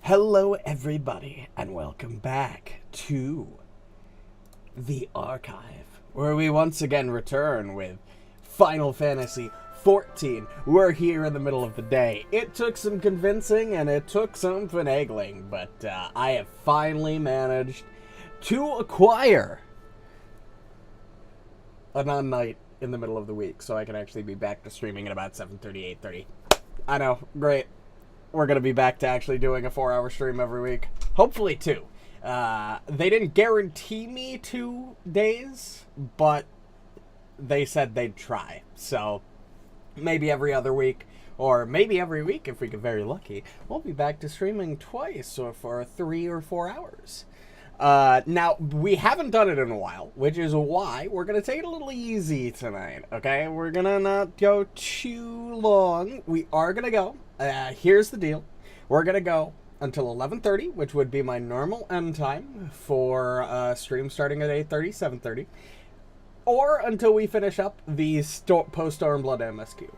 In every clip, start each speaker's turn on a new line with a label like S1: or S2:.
S1: Hello everybody and welcome back to the Archive, where we once again return with Final Fantasy XIV. We're here in the middle of the day. It took some convincing and it took some finagling, but I have finally managed to acquire an on-night in the middle of the week, so I can actually be back to streaming at about 7:30, 8:30. I know, great. We're going to be back to actually doing a 4-hour stream every week. Hopefully 2. They didn't guarantee me 2 days, but they said they'd try. So maybe every other week, or maybe every week if we get very lucky, we'll be back to streaming twice or for 3 or 4 hours. Now, we haven't done it in a while, which is why we're going to take it a little easy tonight, okay? We're going to not go too long. We are going to go. Here's the deal. We're going to go until 11:30, which would be my normal end time for stream starting at 8:30, 7:30, or until we finish up the post-Stormblood MSQ.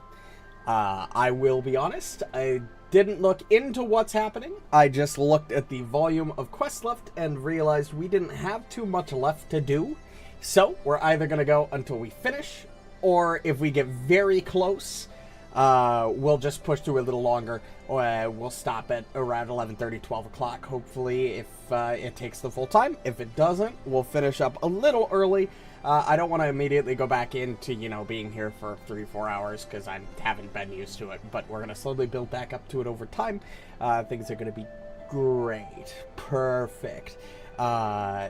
S1: I will be honest, I didn't look into what's happening. I just looked at the volume of quests left and realized we didn't have too much left to do. So we're either going to go until we finish, or if we get very close, we'll just push through a little longer. We'll stop at around 11:30, 12 o'clock, hopefully, if it takes the full time. If it doesn't, we'll finish up a little early. I don't want to immediately go back into, being here for 3-4 hours, because I haven't been used to it, but we're going to slowly build back up to it over time. Things are going to be great. Perfect. The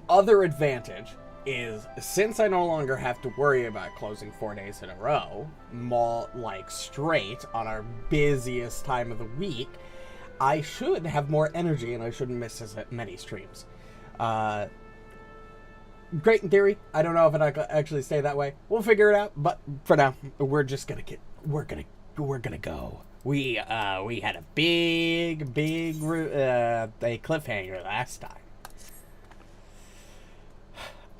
S1: other advantage is, since I no longer have to worry about closing 4 days in a row, more like straight on our busiest time of the week, I should have more energy and I shouldn't miss as many streams. Great in theory. I don't know if it'll actually stay that way. We'll figure it out, but for now, we're just gonna go. We had a big a cliffhanger last time.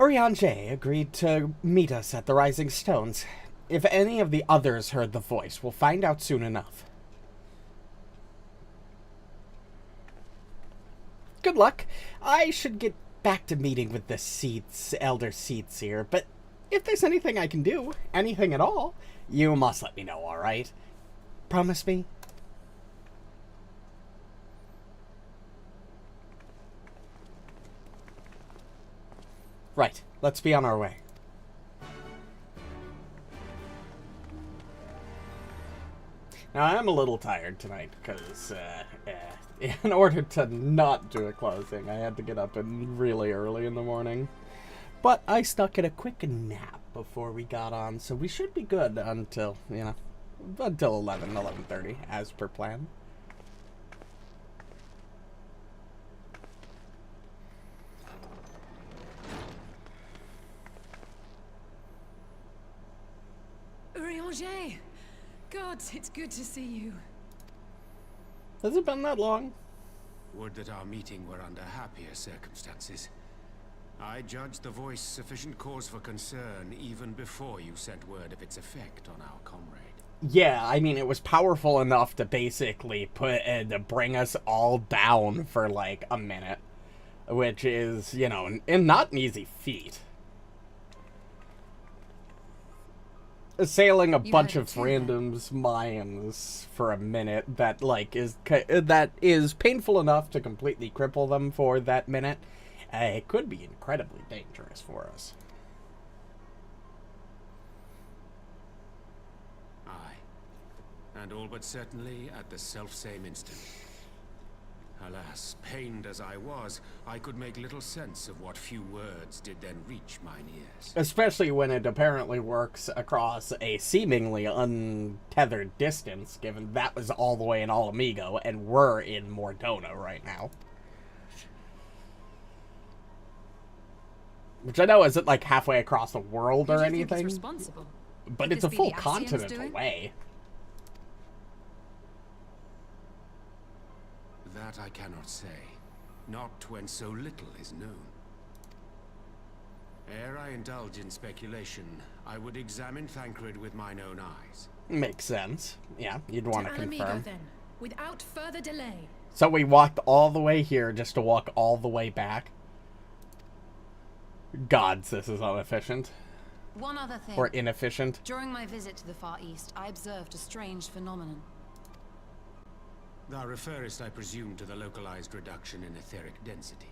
S1: Urianger agreed to meet us at the Rising Stones. If any of the others heard the voice, we'll find out soon enough. Good luck. I should get back to meeting with the elder seats here, but if there's anything I can do, anything at all, you must let me know, alright? Promise me? Right, let's be on our way. Now, I'm a little tired tonight, because, in order to not do a closing, I had to get up really early in the morning. But I stuck in a quick nap before we got on, so we should be good until, until 11:30, as per plan.
S2: Urianger! God, it's good to see you.
S1: Has it been that long?
S3: Would that our meeting were under happier circumstances. I judged the voice sufficient cause for concern even before you sent word of its effect on our comrade.
S1: Yeah, I mean, it was powerful enough to basically to bring us all down for like a minute, which is, not an easy feat. Assailing a bunch of random's minds for a minute that is painful enough to completely cripple them for that minute. It could be incredibly dangerous for us.
S3: Aye, and all but certainly at the selfsame instant. Alas, pained as I was, I could make little sense of what few words did then reach mine ears.
S1: Especially when it apparently works across a seemingly untethered distance, given that was all the way in Alamigo, and we're in Mordona right now. Which I know isn't like halfway across the world or anything, but it's a full continent away.
S3: That I cannot say, not when so little is known. Ere I indulge in speculation, I would examine Thancred with mine own eyes.
S1: Makes sense. Yeah, you'd want to confirm.
S2: Then, without further delay.
S1: So we walked all the way here just to walk all the way back. Gods, this is inefficient.
S4: One other thing.
S1: Or inefficient.
S4: During my visit to the Far East, I observed a strange phenomenon.
S3: Thou referrest, I presume, to the localized reduction in etheric density.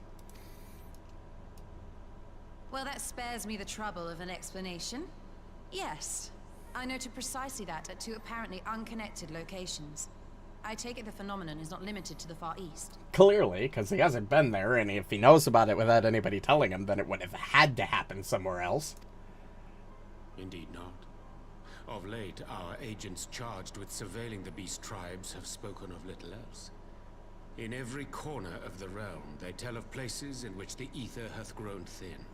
S4: Well, that spares me the trouble of an explanation. Yes, I noted precisely that at two apparently unconnected locations. I take it the phenomenon is not limited to the Far East.
S1: Clearly, because he hasn't been there, and if he knows about it without anybody telling him, then it would have had to happen somewhere else.
S3: Indeed not. Of late, our agents charged with surveilling the beast tribes have spoken of little else. In every corner of the realm, they tell of places in which the ether hath grown thin.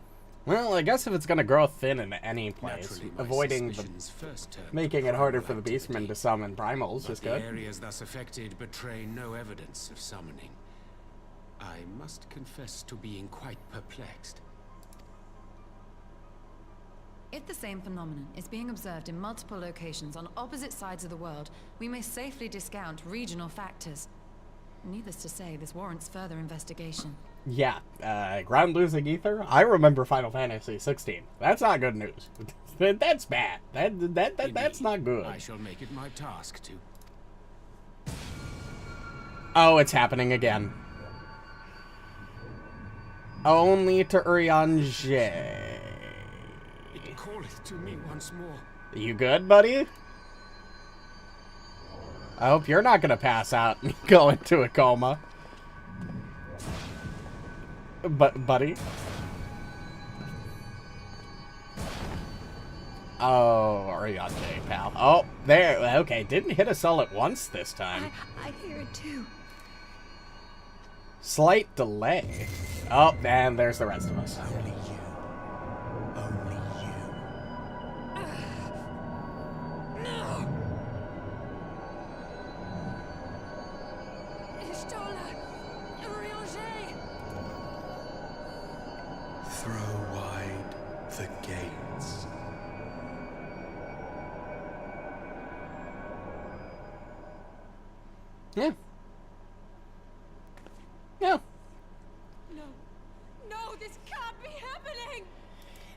S1: Well, I guess if it's going to grow thin in any place,
S3: Naturally, my
S1: avoiding the,
S3: suspicions first turned
S1: making
S3: to
S1: it harder for
S3: primal
S1: the beastmen
S3: activity.
S1: to summon primals
S3: But
S1: is
S3: the
S1: good.
S3: areas thus affected betray no evidence of summoning. I must confess to being quite perplexed.
S4: If the same phenomenon is being observed in multiple locations on opposite sides of the world, we may safely discount regional factors. Needless to say, this warrants further investigation.
S1: Yeah, ground losing ether. I remember Final Fantasy 16. That's not good news. That's bad. That's not good.
S3: I shall make it my task to.
S1: Oh, it's happening again. Only to Urianger.
S3: It calleth to me once more.
S1: You good, buddy? I hope you're not gonna pass out and go into a coma. Buddy? Oh, Urianger, pal. Oh, there. Okay, didn't hit us all at once this time.
S2: I hear it too.
S1: Slight delay. Oh, and there's the rest of us.
S5: Only you. Only you.
S2: No! Ishtola! Urianger!
S5: Throw wide the gates.
S1: Yeah. Yeah.
S2: No. No, this can't be happening!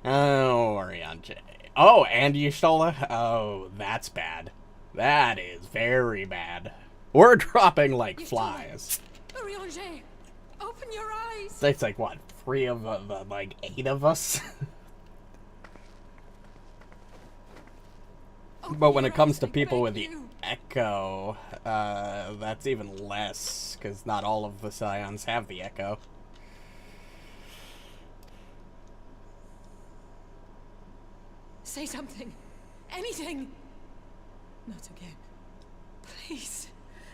S1: Oh, Urianger. Oh, and Y'shtola? Oh, that's bad. That is very bad. We're dropping like flies.
S2: Urianger! Open your eyes!
S1: It's like, what, 3 of like 8 of us? But when it comes to people with the Echo, that's even less, because not all of the Scions have the Echo.
S2: Say something. Anything. Not again. Please.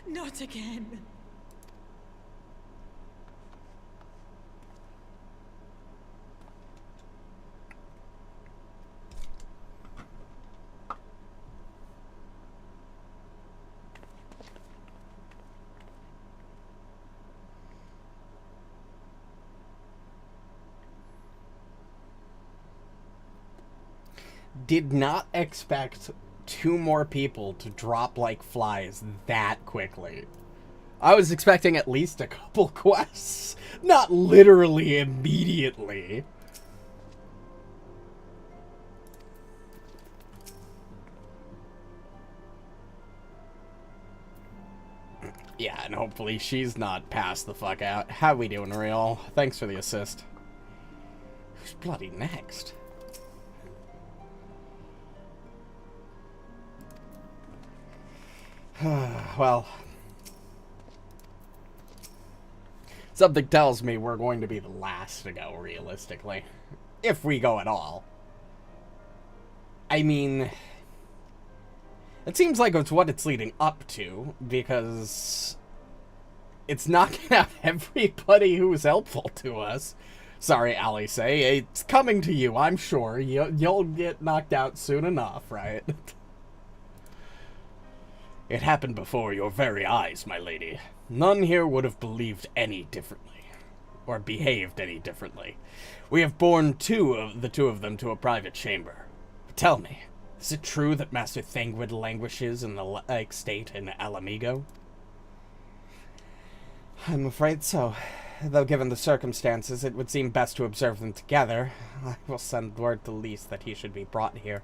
S2: Not again.
S1: Did not expect 2 more people to drop like flies that quickly. I was expecting at least a couple quests, not literally immediately. Yeah, and hopefully she's not passed the fuck out. How we doing, Real? Thanks for the assist. Who's bloody next? Well, something tells me we're going to be the last to go, realistically. If we go at all. I mean, it seems like it's what it's leading up to, because it's knocking out everybody who's helpful to us. Sorry, Alice, it's coming to you, I'm sure. You'll get knocked out soon enough, right? It happened before your very eyes, my lady. None here would have believed any differently, or behaved any differently. We have borne the two of them to a private chamber. Tell me, is it true that Master Thangwood languishes in the like state in Alamigo? I'm afraid so. Though given the circumstances, it would seem best to observe them together. I will send word to Lys that he should be brought here.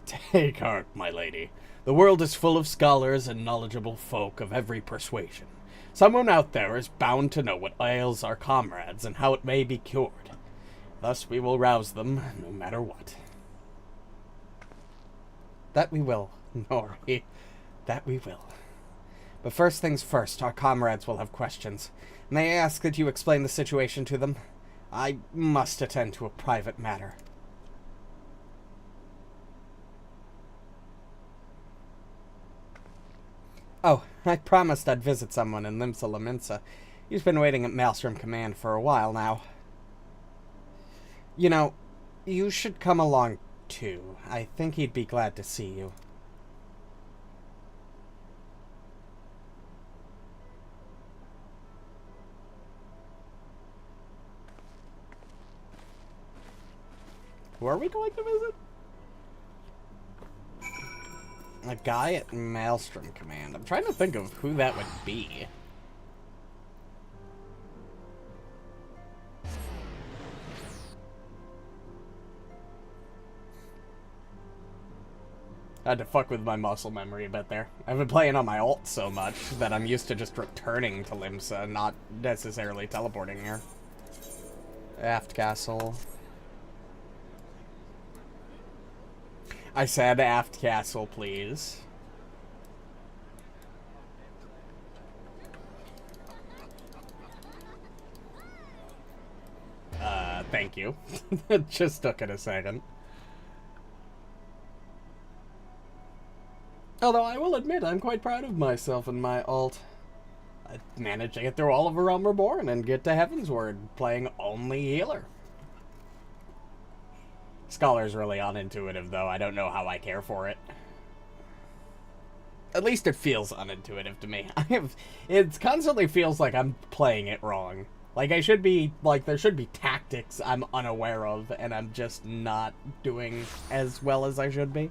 S1: Take heart, my lady. The world is full of scholars and knowledgeable folk of every persuasion. Someone out there is bound to know what ails our comrades and how it may be cured. Thus we will rouse them, no matter what. That we will, Nori. That we will. But first things first, our comrades will have questions. May I ask that you explain the situation to them? I must attend to a private matter. Oh, I promised I'd visit someone in Limsa Lominsa. He's been waiting at Maelstrom Command for a while now. You know, you should come along too. I think he'd be glad to see you. Who are we going to visit? A guy at Maelstrom Command. I'm trying to think of who that would be. I had to fuck with my muscle memory a bit there. I've been playing on my ult so much that I'm used to just returning to Limsa, not necessarily teleporting here. Aft Castle. I said aft castle, please. Thank you. It just took it a second. Although I will admit, I'm quite proud of myself and my ult. I managed to get through all of A Realm Reborn and get to Heavensward, playing only healer. Scholar's really unintuitive, though. I don't know how I care for it. At least it feels unintuitive to me. It constantly feels like I'm playing it wrong. Like, I should be, like, there should be tactics I'm unaware of, and I'm just not doing as well as I should be.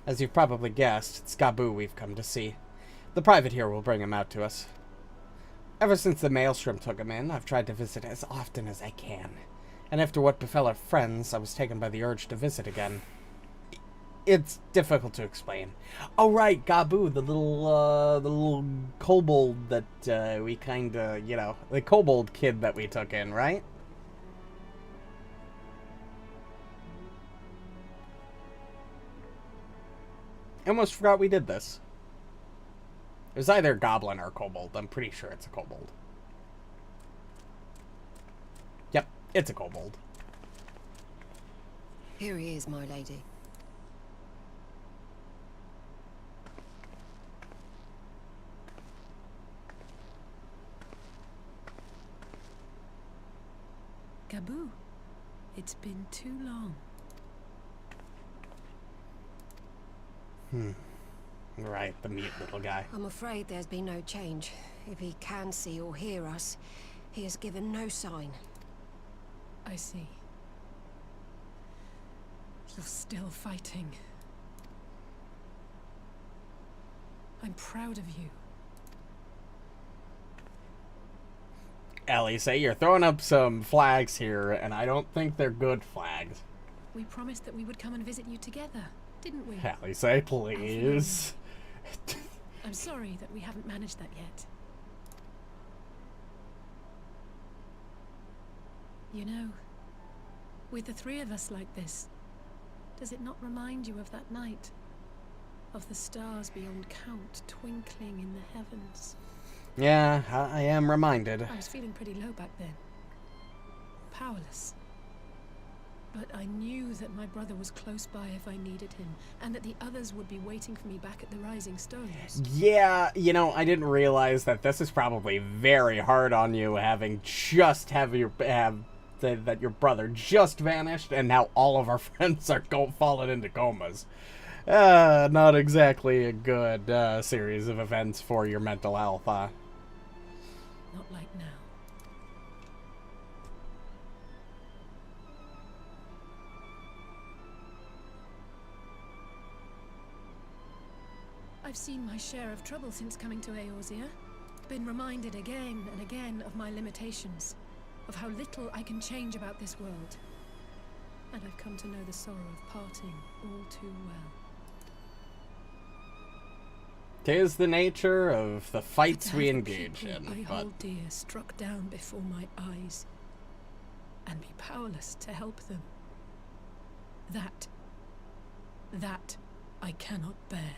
S1: As you've probably guessed, it's Gabu we've come to see. The private here will bring him out to us. Ever since the Maelstrom took him in, I've tried to visit as often as I can. And after what befell our friends, I was taken by the urge to visit again. It's difficult to explain. Oh right, Gabu, the little kobold that we kinda, you know, the kobold kid that we took in, right? I almost forgot we did this. It was either goblin or kobold. I'm pretty sure it's a kobold. Yep, it's a kobold.
S6: Here he is, my lady.
S2: Gabu, it's been too long.
S1: Right, the mute little guy.
S6: I'm afraid there's been no change. If he can see or hear us, he has given no sign.
S2: I see. You're still fighting. I'm proud of you.
S1: Ellie, say you're throwing up some flags here, and I don't think they're good flags.
S2: We promised that we would come and visit you together, didn't we?
S1: Ellie, say please.
S2: I'm sorry that we haven't managed that yet. You know, with the three of us like this, does it not remind you of that night? Of the stars beyond count twinkling in the heavens?
S1: Yeah, I am reminded.
S2: I was feeling pretty low back then. Powerless. But I knew that my brother was close by if I needed him, and that the others would be waiting for me back at the Rising Stones.
S1: Yeah, you know, I didn't realize that this is probably very hard on you, having just that your brother just vanished, and now all of our friends are falling into comas. Not exactly a good series of events for your mental health, huh?
S2: Not like now. I've seen my share of trouble since coming to Eorzea. Been reminded again and again of my limitations, of how little I can change about this world. And I've come to know the sorrow of parting all too well.
S1: 'Tis the nature of the fights
S2: To
S1: we
S2: have the
S1: engage
S2: people
S1: in,
S2: I
S1: but
S2: hold dear struck down before my eyes, and be powerless to help them. That I cannot bear.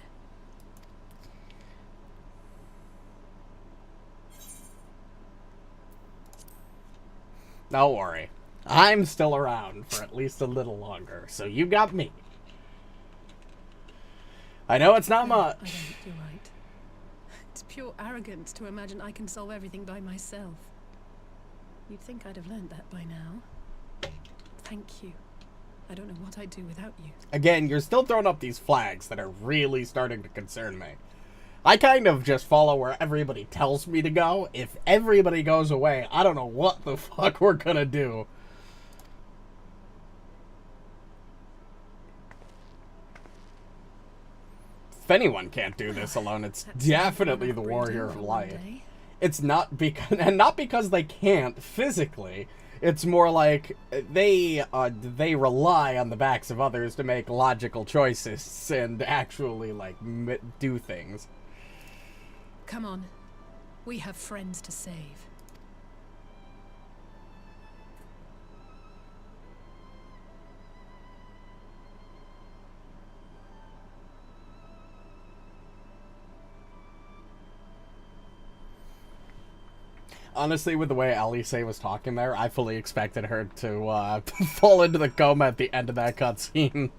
S1: don't worry. I'm still around for at least a little longer, so you got me. I know it's not
S2: No, I
S1: much.
S2: don't, you're right. It's pure arrogance to imagine I can solve everything by myself. You'd think I'd have learned that by now. Thank you. I don't know what I'd do without you.
S1: Again, you're still throwing up these flags that are really starting to concern me. I kind of just follow where everybody tells me to go. If everybody goes away, I don't know what the fuck we're gonna do. If anyone can't do this alone, it's
S2: That's
S1: definitely
S2: enough
S1: the
S2: breeding
S1: warrior
S2: for
S1: of
S2: one
S1: light.
S2: day.
S1: It's not because, and not because they can't physically. It's more like they rely on the backs of others to make logical choices and actually like do things.
S2: Come on. We have friends to save.
S1: Honestly, with the way Alice was talking there, I fully expected her to fall into the coma at the end of that cutscene.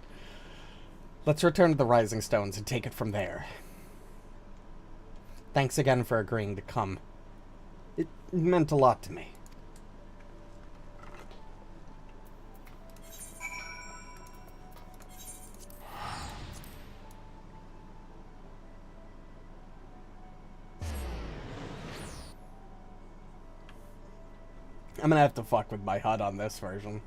S1: Let's return to the Rising Stones and take it from there. Thanks again for agreeing to come. It meant a lot to me. I'm gonna have to fuck with my HUD on this version.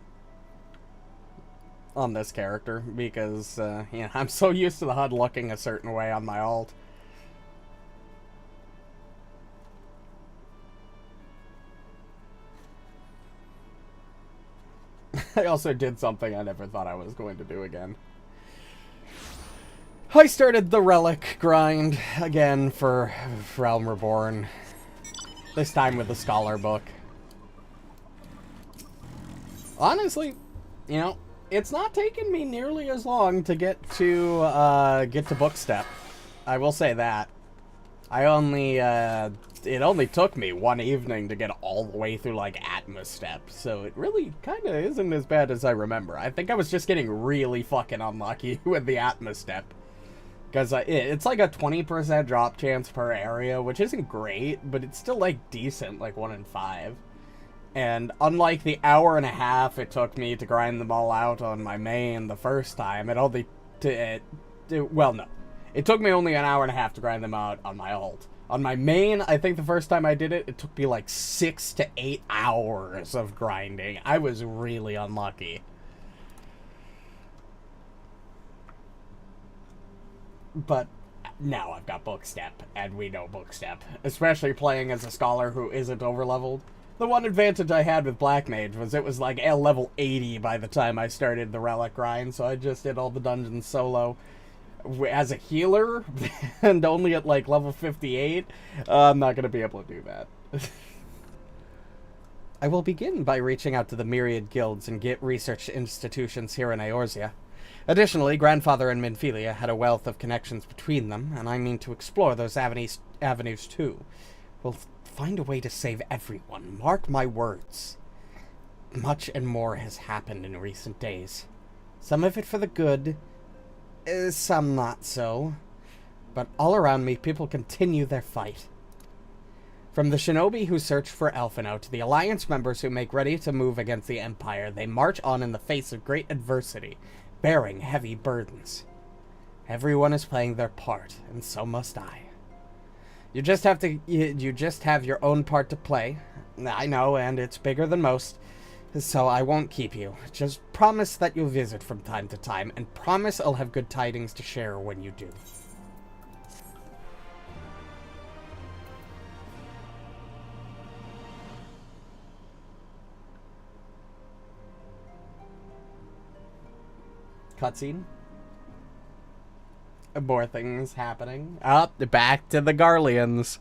S1: On this character, because, yeah, I'm so used to the HUD looking a certain way on my alt. I also did something I never thought I was going to do again. I started the relic grind again for Realm Reborn. This time with the Scholar book. Honestly, you know, it's not taken me nearly as long to get to book step. I will say that. It only took me one evening to get all the way through, like, Atmos step, so it really kind of isn't as bad as I remember. I think I was just getting really fucking unlucky with the Atmos step. Because it's like a 20% drop chance per area, which isn't great, but it's still, like, decent, like 1 in 5. And unlike the hour and a half it took me to grind them all out on my main the first time, it only... well, no. It took me only an hour and a half to grind them out on my alt. On my main, I think the first time I did it, it took me like 6 to 8 hours of grinding. I was really unlucky. But now I've got book step, and we know book step. Especially playing as a scholar who isn't overleveled. The one advantage I had with Black Mage was it was like at level 80 by the time I started the relic grind, so I just did all the dungeons solo. As a healer, and only at like level 58, I'm not going to be able to do that. I will begin by reaching out to the myriad guilds and get research institutions here in Eorzea. Additionally, Grandfather and Minfilia had a wealth of connections between them, and I mean to explore those avenues too. We'll find a way to save everyone, mark my words. Much and more has happened in recent days. Some of it for the good, some not so. But all around me, people continue their fight. From the shinobi who search for Elfino to the Alliance members who make ready to move against the Empire, they march on in the face of great adversity, bearing heavy burdens. Everyone is playing their part, and so must I. You just have your own part to play. I know, and it's bigger than most, so I won't keep you. Just promise that you'll visit from time to time, and promise I'll have good tidings to share when you do. Cutscene. More things happening. Up, back to the Garleans.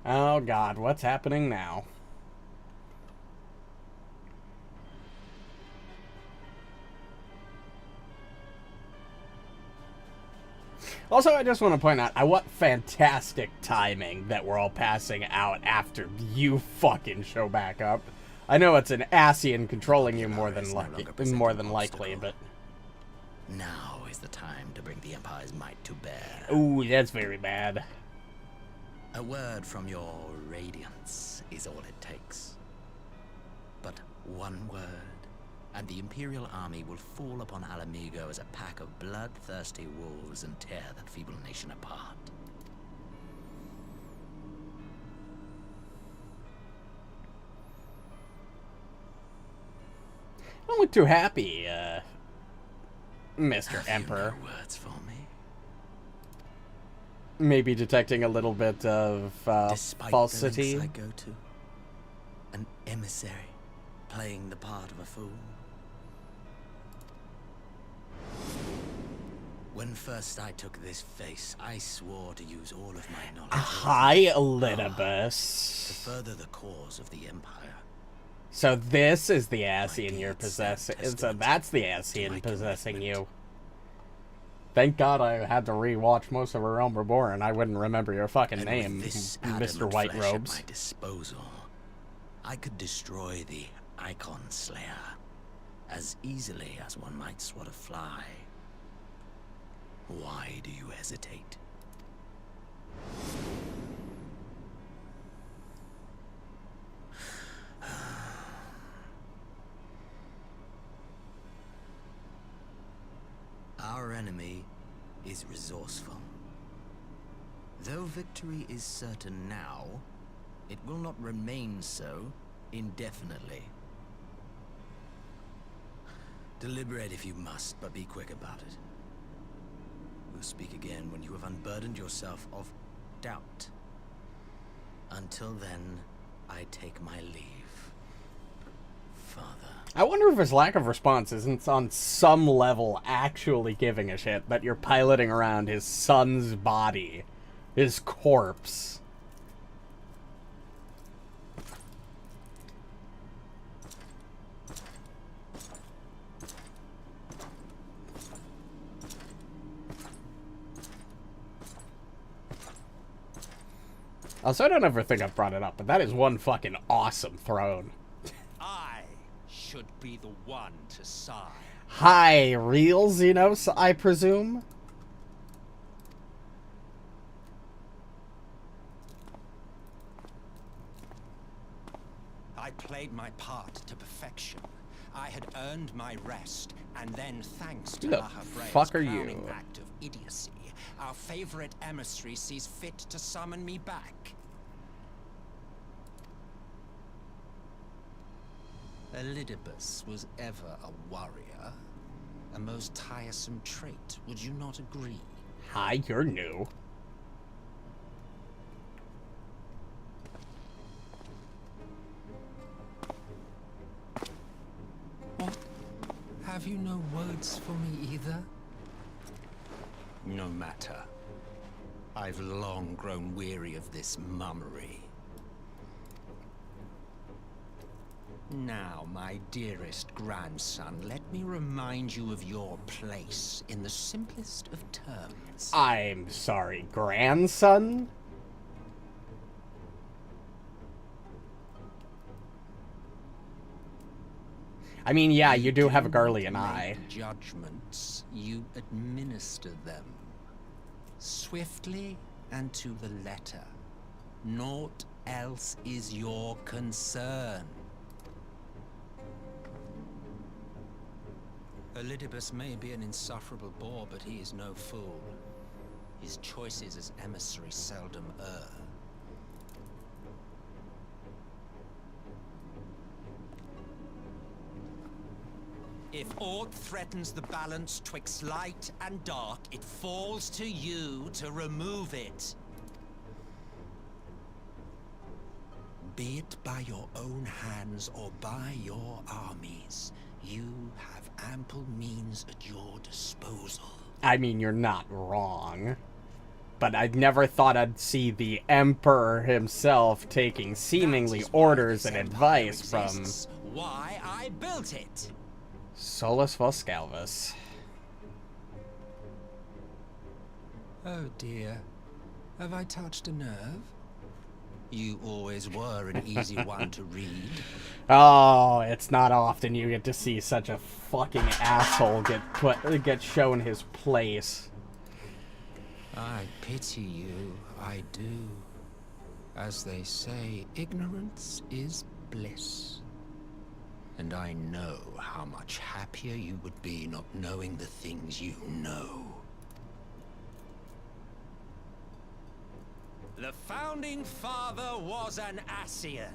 S1: Oh god, what's happening now? Also, I just want to point out, I want fantastic timing that we're all passing out after you fucking show back up. I know it's an Ascian controlling you more than likely, but...
S7: Now is the time to bring the Empire's might to bear.
S1: Ooh, that's very bad.
S7: A word from your radiance is all it takes. But one word, and the Imperial army will fall upon Alamigo as a pack of bloodthirsty wolves and tear that feeble nation apart.
S1: Don't look too happy, Mr. Emperor.
S7: No words for me.
S1: Maybe detecting a little bit of
S7: Despite
S1: falsity.
S7: the lengths I go to, an emissary playing the part of a fool. When first I took this face, I swore to use all of my knowledge
S1: Hi,
S7: to
S1: Elidibus.
S7: further the cause of the Empire.
S1: So this is the Ascian
S7: My
S1: you're
S7: deeds
S1: possessing.
S7: stand
S1: So
S7: testament
S1: that's the
S7: to
S1: Ascian
S7: my
S1: possessing you.
S7: commitment.
S1: Thank God I had to rewatch most of A Realm Reborn. I wouldn't remember your fucking
S7: And
S1: name,
S7: with this
S1: Mr.
S7: adamant
S1: White
S7: flesh at
S1: Robes.
S7: my disposal, I could destroy the Icon Slayer as easily as one might swat a fly. Why do you hesitate? Our enemy is resourceful. Though victory is certain now, it will not remain so indefinitely. Deliberate if you must, but be quick about it. We'll speak again when you have unburdened yourself of doubt. Until then, I take my leave. Father.
S1: I wonder if his lack of response isn't on some level actually giving a shit that you're piloting around his son's body, his corpse. Also, I don't ever think I've brought it up, but that is one fucking awesome throne.
S8: I should be the one to sigh.
S1: Hi, real Xenos, I presume?
S8: I played my part to perfection. I had earned my rest, and then thanks to
S1: Who the
S8: Lahabre's
S1: fuck are
S8: crowning
S1: you?
S8: act of idiocy, our favorite emissary sees fit to summon me back. Elidibus was ever a warrior. A most tiresome trait, would you not agree?
S1: Hi, you're new.
S8: What? Have you no words for me either? No matter. I've long grown weary of this mummery. Now, my dearest grandson, let me remind you of your place in the simplest of terms.
S1: I'm sorry, grandson? I mean, yeah, you do have a Garlean
S8: not
S1: eye.
S8: make judgments, you administer them. Swiftly and to the letter. Naught else is your concern. Elidibus may be an insufferable bore, but he is no fool. His choices as emissary seldom err. If aught threatens the balance twixt light and dark, it falls to you to remove it. be it by your own hands or by your armies, you have ample means at your disposal.
S1: I mean, you're not wrong. But I never thought I'd see the Emperor himself taking seemingly orders and advice from...
S8: Why I built it!
S1: Solus Voscalvus.
S8: Oh dear. Have I touched a nerve? You always were an easy one to read.
S1: Oh, it's not often you get to see such a fucking asshole get shown his place.
S8: I pity you, I do. As they say, ignorance is bliss. And I know how much happier you would be not knowing the things you know. The founding father was an Ascian,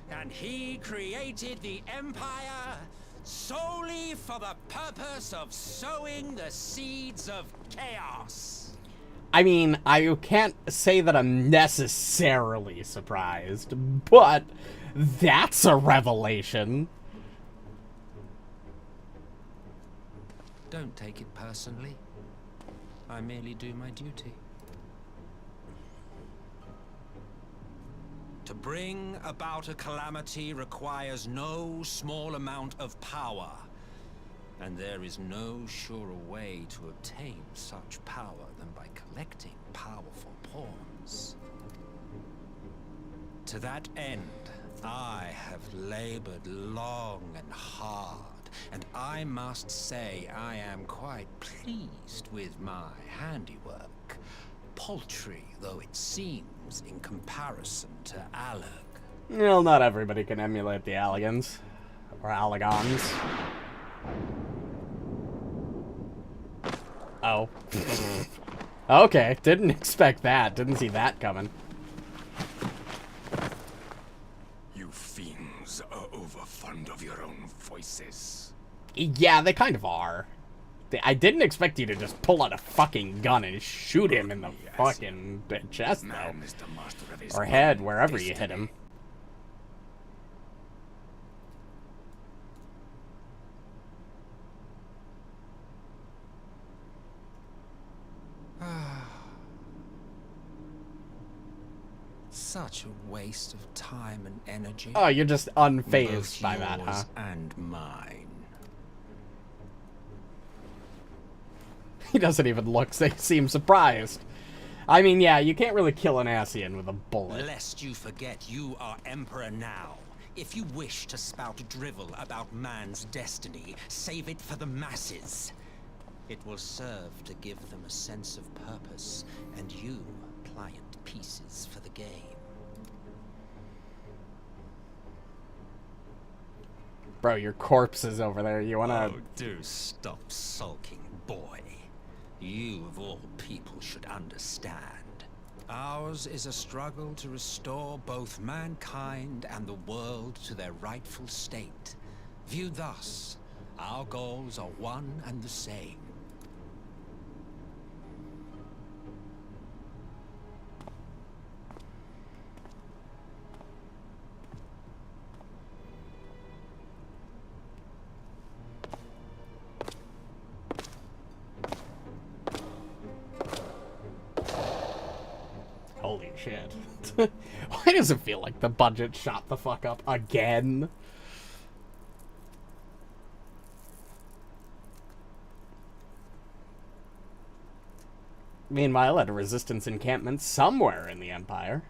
S8: and he created the Empire solely for the purpose of sowing the seeds of chaos.
S1: I mean, I can't say that I'm necessarily surprised, but that's a revelation.
S8: Don't take it personally. I merely do my duty. To bring about a calamity requires no small amount of power. And there is no surer way to obtain such power than by collecting powerful pawns. To that end, I have labored long and hard, and I must say I am quite pleased with my handiwork, paltry though it seems in comparison to Alec.
S1: Well, not everybody can emulate the Allegans. Or Allegons. Oh. Okay, didn't expect that. Didn't see that coming.
S3: You fiends are overfond of your own voices.
S1: Yeah, they kind of are. I didn't expect you to just pull out a fucking gun and shoot him in the fucking chest, though.
S3: Man is the master of his
S1: Or head,
S3: own
S1: wherever you
S3: destiny.
S1: hit him.
S8: Such a waste of time and energy.
S1: Oh, you're just unfazed
S8: Both
S1: by that,
S8: yours
S1: huh?
S8: and mine.
S1: He doesn't even seem surprised. I mean, yeah, you can't really kill an Ascian with a bullet.
S8: Lest you forget, you are Emperor now. If you wish to spout drivel about man's destiny, save it for the masses. It will serve to give them a sense of purpose, and you pliant pieces for the game.
S1: Bro, your corpse is over there. You wanna...
S8: Oh, do stop sulking, boy. You, of all people, should understand. Ours is a struggle to restore both mankind and the world to their rightful state. Viewed thus, our goals are one and the same.
S1: Holy shit. Why does it feel like the budget shot the fuck up again? Meanwhile, at a resistance encampment somewhere in the Empire.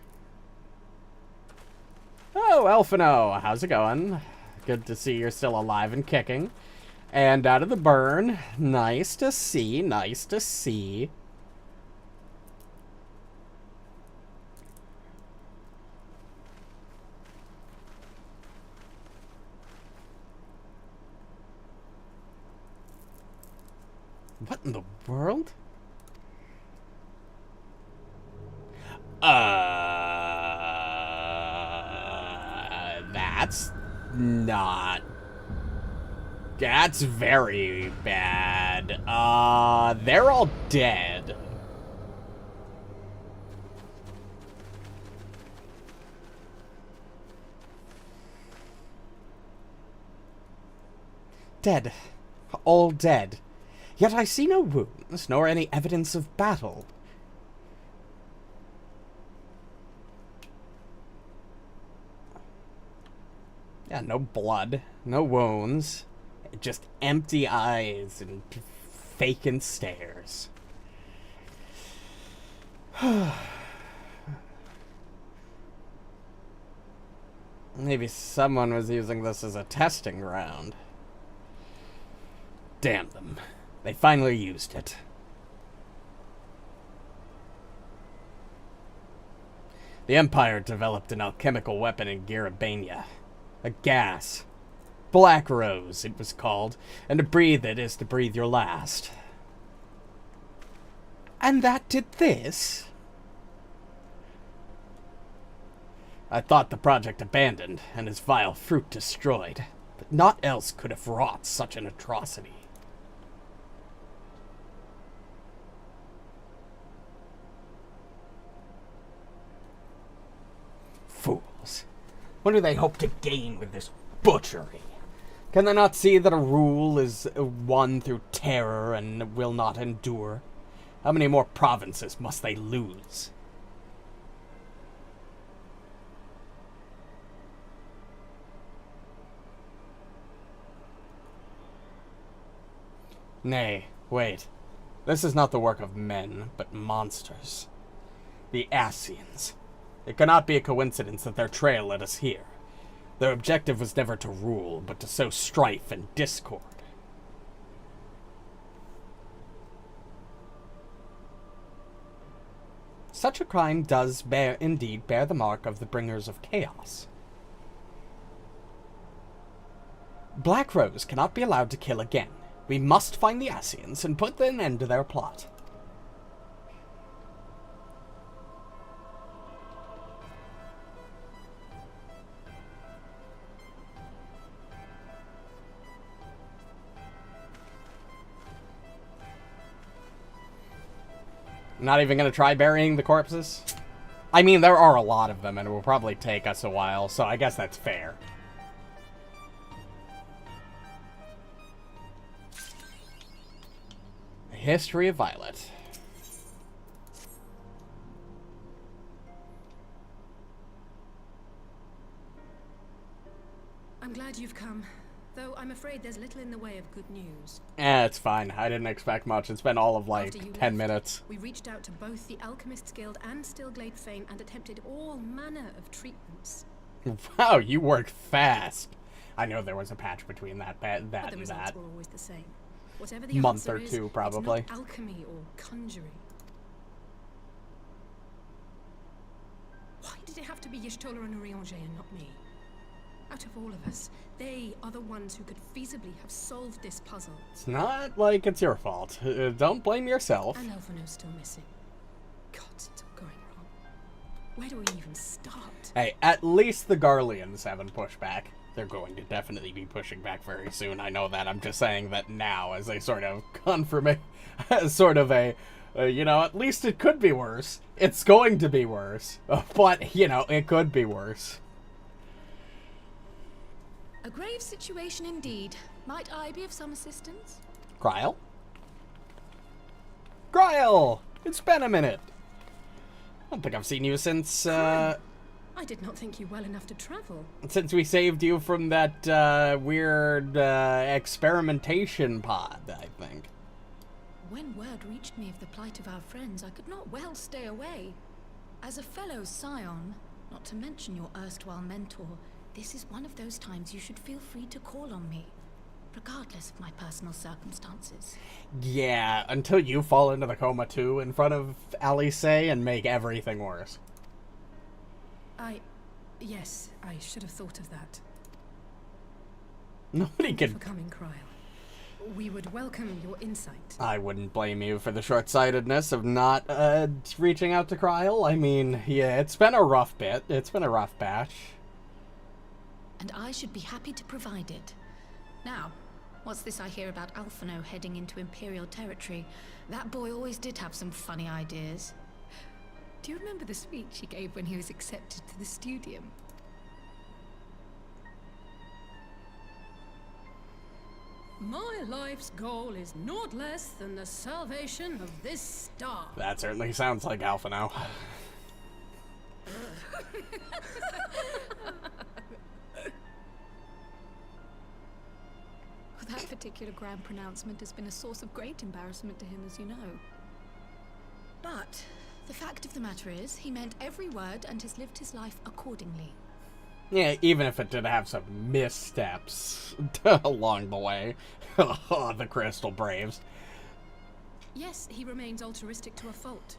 S1: Oh, Elfino, how's it going? Good to see you're still alive and kicking. And out of the burn. Nice to see, nice to see. What in the world? That's not... That's very bad. They're all dead. Dead. All dead. Yet I see no wounds, nor any evidence of battle. Yeah, no blood, no wounds, just empty eyes and vacant stares. Maybe someone was using this as a testing ground. Damn them. They finally used it. The Empire developed an alchemical weapon in Garabania. A gas. Black Rose, it was called, and to breathe it is to breathe your last. And that did this? I thought the project abandoned, and its vile fruit destroyed, but naught else could have wrought such an atrocity. Fools. What do they hope to gain with this butchery? Can they not see that a rule is won through terror and will not endure? How many more provinces must they lose? Nay, wait. This is not the work of men, but monsters. The Ascians. It cannot be a coincidence that their trail led us here. Their objective was never to rule, but to sow strife and discord. Such a crime does indeed bear the mark of the bringers of chaos. Black Rose cannot be allowed to kill again. We must find the Ascians and put an end to their plot. Not even gonna try burying the corpses? I mean, there are a lot of them, and it will probably take us a while, so I guess that's fair. History of Violet.
S2: I'm glad you've come, though I'm afraid there's little in the way of good news.
S1: It's fine. I didn't expect much. It's been all of like
S2: After you
S1: 10
S2: left,
S1: minutes.
S2: We reached out to both the Alchemist's Guild and Stillglade Fane and attempted all manner of treatments.
S1: Wow, you worked fast. I know there was a patch between that
S2: But the
S1: and
S2: results
S1: that.
S2: were always the same. Whatever the
S1: Month
S2: answer
S1: or
S2: is,
S1: two, probably.
S2: It's not alchemy or conjuring. Why did it have to be Y'shtola and Urianger and not me? Out of all of us, they are the ones who could feasibly have solved this puzzle.
S1: It's not like it's your fault. Don't blame yourself.
S2: And Elfino's still missing. God, it's all going wrong. Where do we even start?
S1: Hey, at least the Garleans haven't pushed back. They're going to definitely be pushing back very soon. I know that. I'm just saying that now as a sort of confirmation, sort of a, you know, at least it could be worse. It's going to be worse. But, you know, it could be worse.
S9: A grave situation indeed. Might I be of some assistance?
S1: Cryle? Cryle! It's been a minute. I don't think I've seen you since,
S2: I did not think you well enough to travel.
S1: since we saved you from that, weird, experimentation pod, I think.
S9: When word reached me of the plight of our friends, I could not well stay away. As a fellow scion, not to mention your erstwhile mentor, this is one of those times you should feel free to call on me, regardless of my personal circumstances.
S1: Yeah, until you fall into the coma too in front of Alice and make everything worse.
S2: Yes, I should have thought of that.
S1: Nobody
S2: Thank you
S1: can...
S2: for coming, Cryle. We would welcome your insight.
S1: I wouldn't blame you for the short-sightedness of not, reaching out to Cryle. I mean, yeah, it's been a rough bit. It's been a rough batch.
S9: And I should be happy to provide it. Now, what's this I hear about Alphino heading into Imperial territory? That boy always did have some funny ideas. Do you remember the speech he gave when he was accepted to the Studium?
S2: My life's goal is naught less than the salvation of this star.
S1: That certainly sounds like Alpha now.
S9: That particular grand pronouncement has been a source of great embarrassment to him, as you know. But the fact of the matter is, he meant every word and has lived his life accordingly.
S1: Yeah, even if it did have some missteps along the way. The Crystal Braves.
S2: Yes, he remains altruistic to a fault.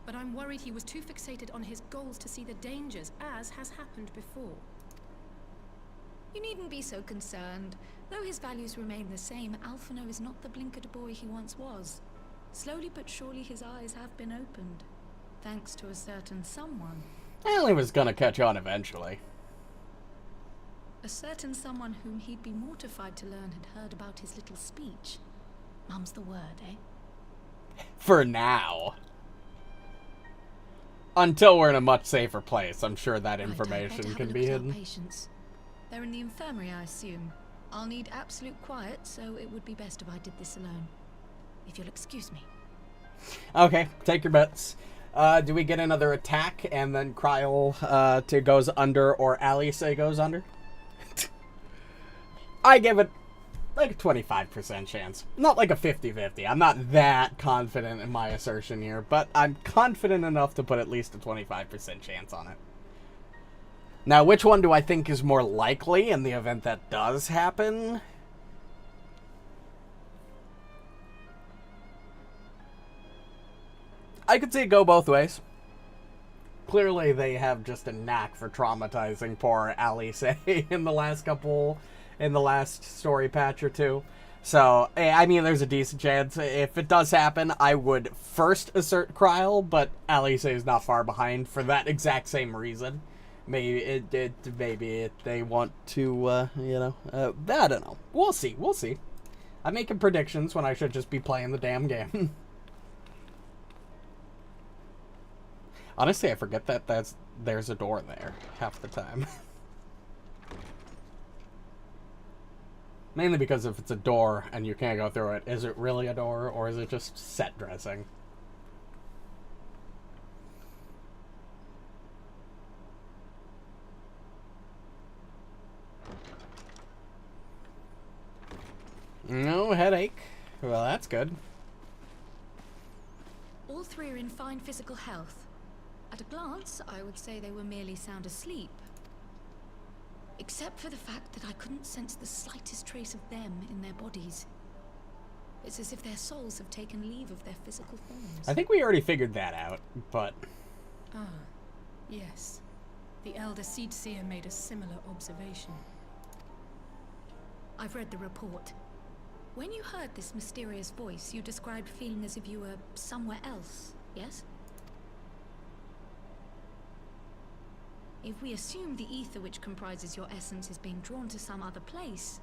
S2: But I'm worried he was too fixated on his goals to see the dangers, as has happened before.
S9: You needn't be so concerned. Though his values remain the same, Alphino is not the blinkered boy he once was. Slowly but surely his eyes have been opened, thanks to a certain someone.
S1: Well, he was gonna catch on eventually.
S9: A certain someone whom he'd be mortified to learn had heard about his little speech. Mum's the word, eh?
S1: For now. Until we're in a much safer place, I'm sure that
S9: Right, I'd
S1: information
S9: better have
S1: can
S9: a
S1: be
S9: look at our
S1: hidden.
S9: patients. They're in the infirmary, I assume. I'll need absolute quiet, so it would be best if I did this alone. If you'll excuse me.
S1: Okay, take your bets. Do we get another attack and then Kryl to goes under or Alice goes under? I give it like a 25% chance. Not like a 50-50. I'm not that confident in my assertion here, but I'm confident enough to put at least a 25% chance on it. Now, which one do I think is more likely in the event that does happen? I could see it go both ways. Clearly, they have just a knack for traumatizing poor Alice in the last story patch or two. So, I mean, there's a decent chance. If it does happen, I would first assert Kryl, but Alice is not far behind for that exact same reason. Maybe they want to, I don't know. We'll see. I'm making predictions when I should just be playing the damn game. Honestly, I forget that there's a door there half the time. Mainly because if it's a door and you can't go through it, is it really a door or is it just set dressing? No headache. Well, that's good.
S9: All three are in fine physical health. At a glance, I would say they were merely sound asleep. Except for the fact that I couldn't sense the slightest trace of them in their bodies. It's as if their souls have taken leave of their physical forms.
S1: I think we already figured that out, but...
S2: Ah, yes. The Elder Seedseer made a similar observation.
S9: I've read the report. When you heard this mysterious voice, you described feeling as if you were somewhere else, yes? If we assume the ether which comprises your essence is being drawn to some other place,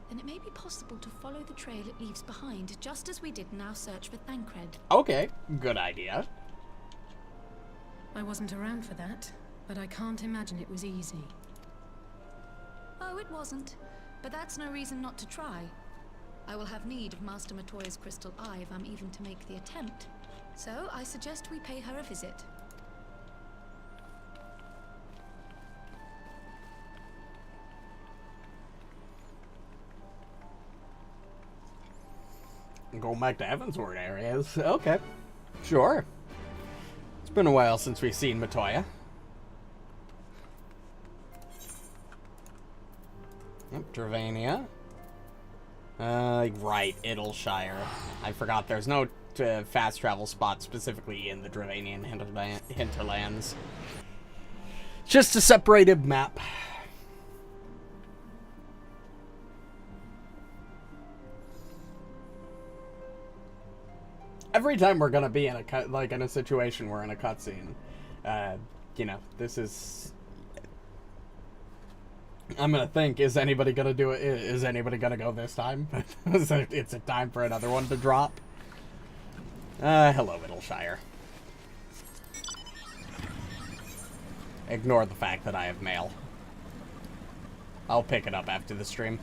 S9: then it may be possible to follow the trail it leaves behind, just as we did in our search for Thancred.
S1: Okay, good idea.
S2: I wasn't around for that, but I can't imagine it was easy.
S9: Oh, it wasn't. But that's no reason not to try. I will have need of Master Matoya's crystal eye if I'm even to make the attempt. So, I suggest we pay her a visit.
S1: Going back to Evansward areas. Okay. Sure. It's been a while since we've seen Matoya. Yep, Dravania. Right, Idleshire. I forgot there's no fast travel spot specifically in the Dravanian hinterlands. Just a separated map. Every time we're gonna be in a situation we're in a cutscene, this is. I'm gonna think: is anybody gonna do it? Is anybody gonna go this time? It's a time for another one to drop. Hello, Idleshire. Ignore the fact that I have mail. I'll pick it up after the stream.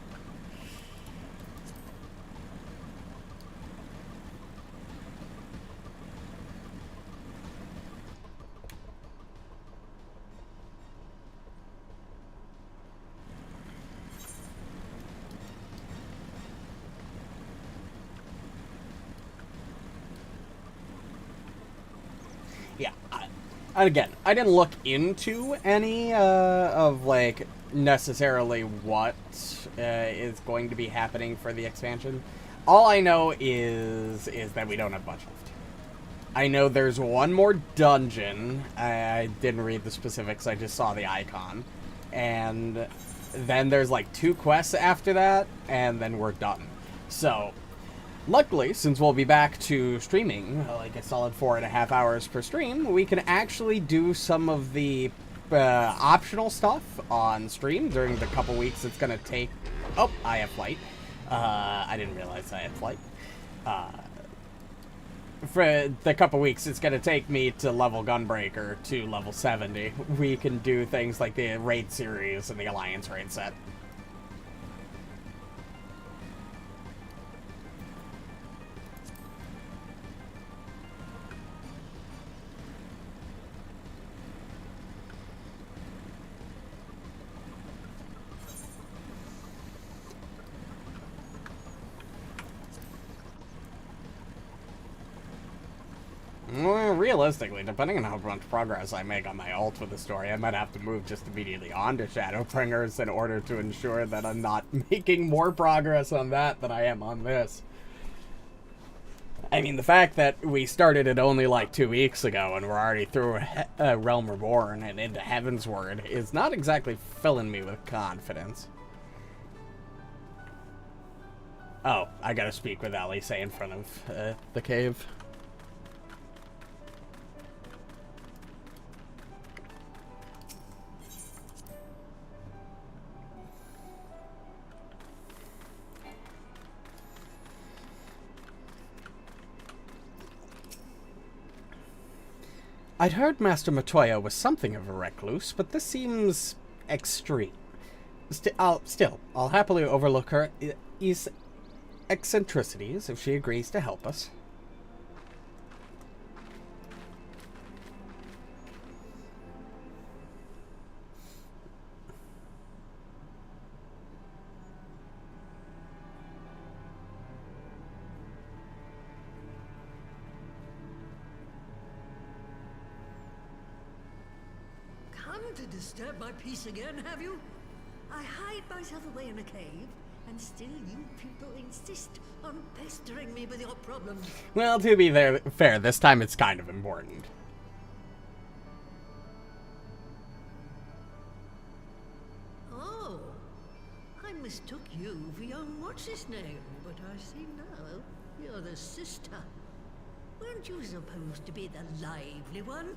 S1: And again, I didn't look into any of, like, necessarily what is going to be happening for the expansion. All I know is that we don't have much left. I know there's one more dungeon. I didn't read the specifics, I just saw the icon. And then there's like 2 quests after that, and then we're done. So, luckily, since we'll be back to streaming, like a solid 4.5 hours per stream, we can actually do some of the optional stuff on stream during the couple weeks it's going to take. Oh, I have flight. I didn't realize I had flight. For the couple weeks it's going to take me to level Gunbreaker to level 70, we can do things like the raid series and the Alliance raid set. Well, realistically, depending on how much progress I make on my ult with the story, I might have to move just immediately on to Shadowbringers in order to ensure that I'm not making more progress on that than I am on this. I mean, the fact that we started it only like 2 weeks ago and we're already through Realm Reborn and into Heavensward is not exactly filling me with confidence. Oh, I gotta speak with Alice in front of the cave. I'd heard Master Matoya was something of a recluse, but this seems extreme. I'll happily overlook her eccentricities if she agrees to help us.
S10: To disturb my peace again, have you? I hide myself away in a cave, and still you people insist on pestering me with your problems.
S1: Well, to be fair, this time it's kind of important.
S10: Oh, I mistook you for young what's-his-name, but I see now you're the sister. Weren't you supposed to be the lively one?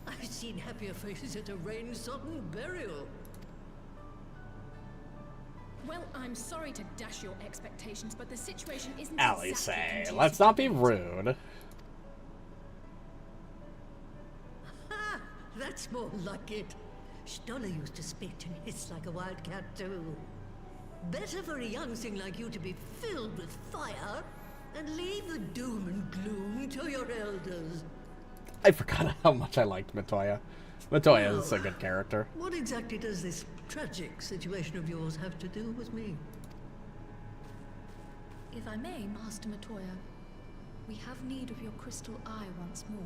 S10: I've seen happier faces at a rain-sodden burial.
S2: Well, I'm sorry to dash your expectations, but the situation isn't
S1: Alice,
S2: exactly
S1: let's not be rude.
S10: Ha! That's more like it. Stoller used to spit and hiss like a wildcat too. Better for a young thing like you to be filled with fire and leave the doom and gloom to your elders.
S1: I forgot how much I liked Matoya. Matoya is a good character.
S10: What exactly does this tragic situation of yours have to do with me?
S9: If I may, Master Matoya, we have need of your crystal eye once more.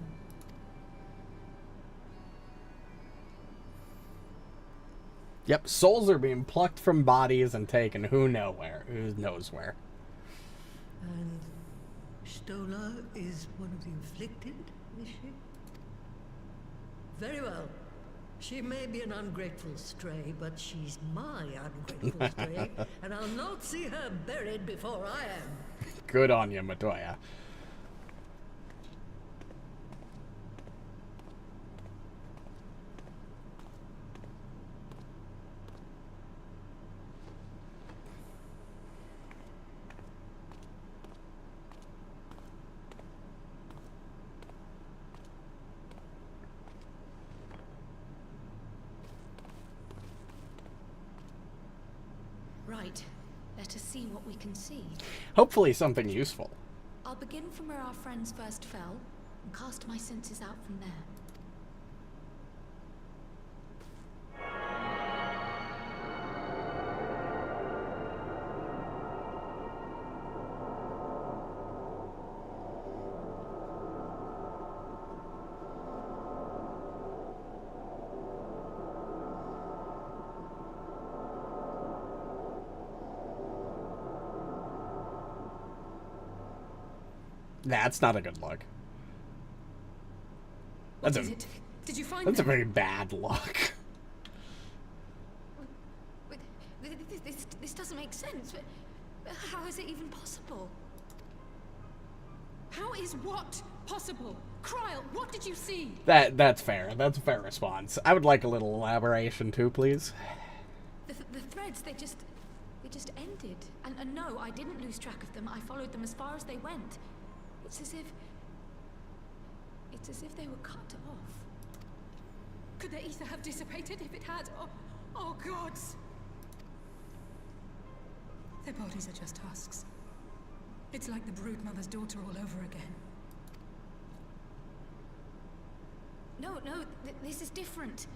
S1: Yep, souls are being plucked from bodies and taken who knows where.
S10: And Stoller is one of the inflicted, is she? Very well. She may be an ungrateful stray, but she's my ungrateful stray, and I'll not see her buried before I am.
S1: Good on you, Matoya.
S9: Right. Let us see what we can see.
S1: Hopefully something useful.
S9: I'll begin from where our friends first fell, and cast my senses out from there.
S1: That's not a good look.
S2: What is it? Did you find
S1: That's a
S2: them?
S1: very bad look.
S9: This doesn't make sense. How is it even possible?
S2: How is what possible? Kryl, what did you see?
S1: That's fair. That's a fair response. I would like a little elaboration too, please.
S9: The threads, they just ended. And no, I didn't lose track of them. I followed them as far as they went. It's as if they were cut off.
S2: Could the ether have dissipated if it had? Oh gods! Their bodies are just husks. It's like the Broodmother's daughter all over again.
S9: No, this is different.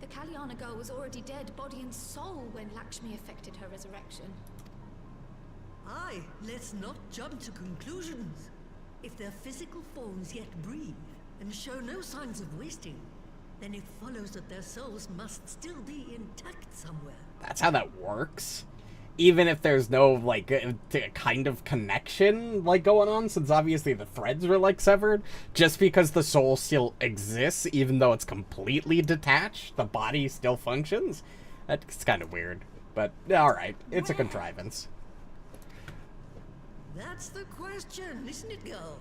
S9: The Kalyana girl was already dead, body and soul, when Lakshmi effected her resurrection.
S10: Aye, let's not jump to conclusions. If their physical forms yet breathe, and show no signs of wasting, then it follows that their souls must still be intact somewhere.
S1: That's how that works. Even if there's no, like, kind of connection, like, going on, since obviously the threads were, like, severed, just because the soul still exists, even though it's completely detached, the body still functions? That's kind of weird. But, alright, it's a contrivance.
S10: That's the question, isn't it, girl?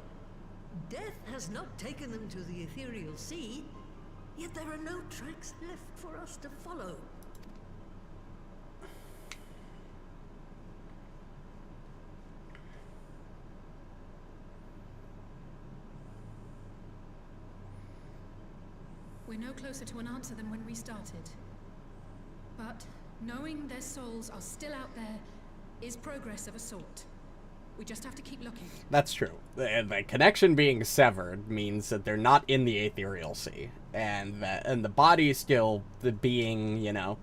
S10: Death has not taken them to the ethereal sea, yet there are no tracks left for us to follow.
S2: We're no closer to an answer than when we started. But knowing their souls are still out there is progress of a sort. We just have to keep looking.
S1: That's true. The connection being severed means that they're not in the ethereal sea. And the body still being, you know,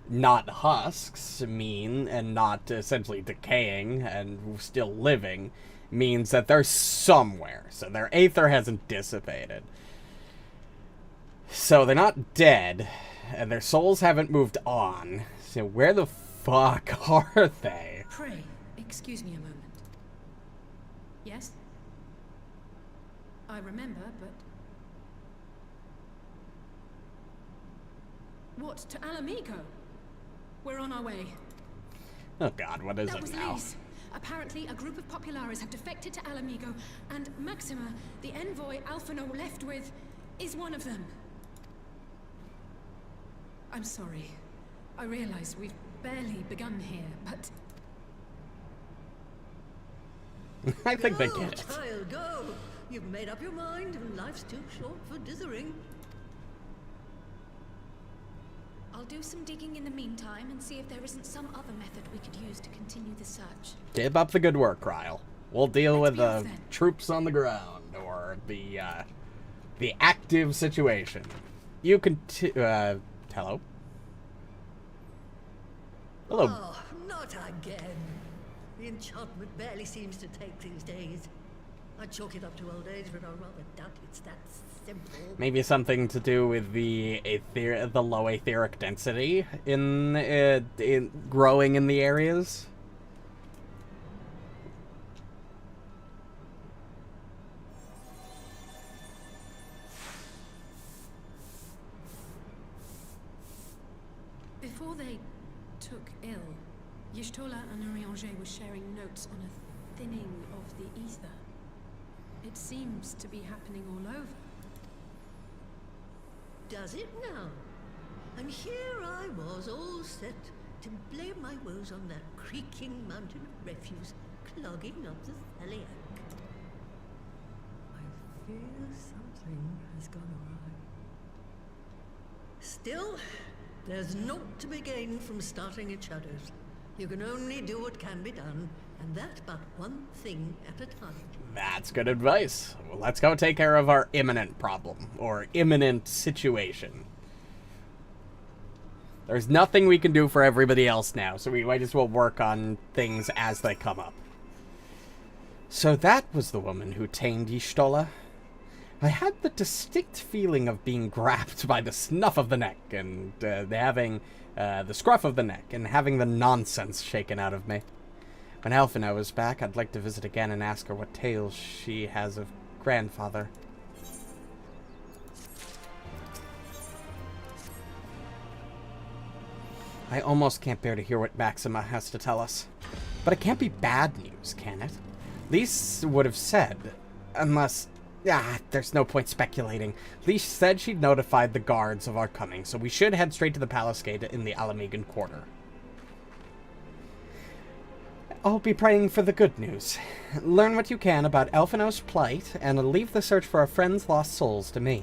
S1: not husks and not essentially decaying and still living means that they're somewhere. So their aether hasn't dissipated. So they're not dead, and their souls haven't moved on. So where the fuck are they?
S2: Pray, excuse me a moment. Yes? I remember, but... What, to Alamigo? We're on our way.
S1: Oh god, what is
S2: That
S1: it
S2: was
S1: now?
S2: Liz. Apparently, a group of Populares have defected to Alamigo, and Maxima, the envoy Alphino left with, is one of them. I'm sorry. I realize we've barely begun here, but...
S1: I think they
S10: Go,
S1: get it.
S10: child, go! You've made up your mind, and life's too short for dithering.
S9: I'll do some digging in the meantime and see if there isn't some other method we could use to continue the search.
S1: Keep up the good work, Ryle. We'll deal with
S2: Let's be off
S1: the
S2: then.
S1: troops on the ground, or the active situation. You can hello? Hello.
S10: Oh, not again. The enchantment barely seems to take these days. I chalk it up to old age, but I rather doubt it's that simple.
S1: Maybe something to do with the low etheric density in growing in the areas.
S2: Before they took ill, Y'shtola and Urianger were sharing notes on a thinning of the ether. It seems to be happening all over.
S10: Does it now? And here I was, all set to blame my woes on that creaking mountain of refuse clogging up the Thaliac. I fear something has gone awry. Still, there's naught to be gained from starting at shadows. You can only do what can be done, and that but one thing at a time.
S1: That's good advice. Well, let's go take care of our imminent problem, or imminent situation. There's nothing we can do for everybody else now, so we might as well work on things as they come up. So that was the woman who tamed Y'shtola. I had the distinct feeling of being grabbed by the snuff of the neck, and having the scruff of the neck, and having the nonsense shaken out of me. When Alphino is back, I'd like to visit again and ask her what tales she has of grandfather. I almost can't bear to hear what Maxima has to tell us. But it can't be bad news, can it? Lise would have said, unless... there's no point speculating. Lise said she'd notified the guards of our coming, so we should head straight to the palace gate in the Alamegan Quarter. I'll be praying for the good news. Learn what you can about Alphino's plight, and leave the search for our friend's lost souls to me.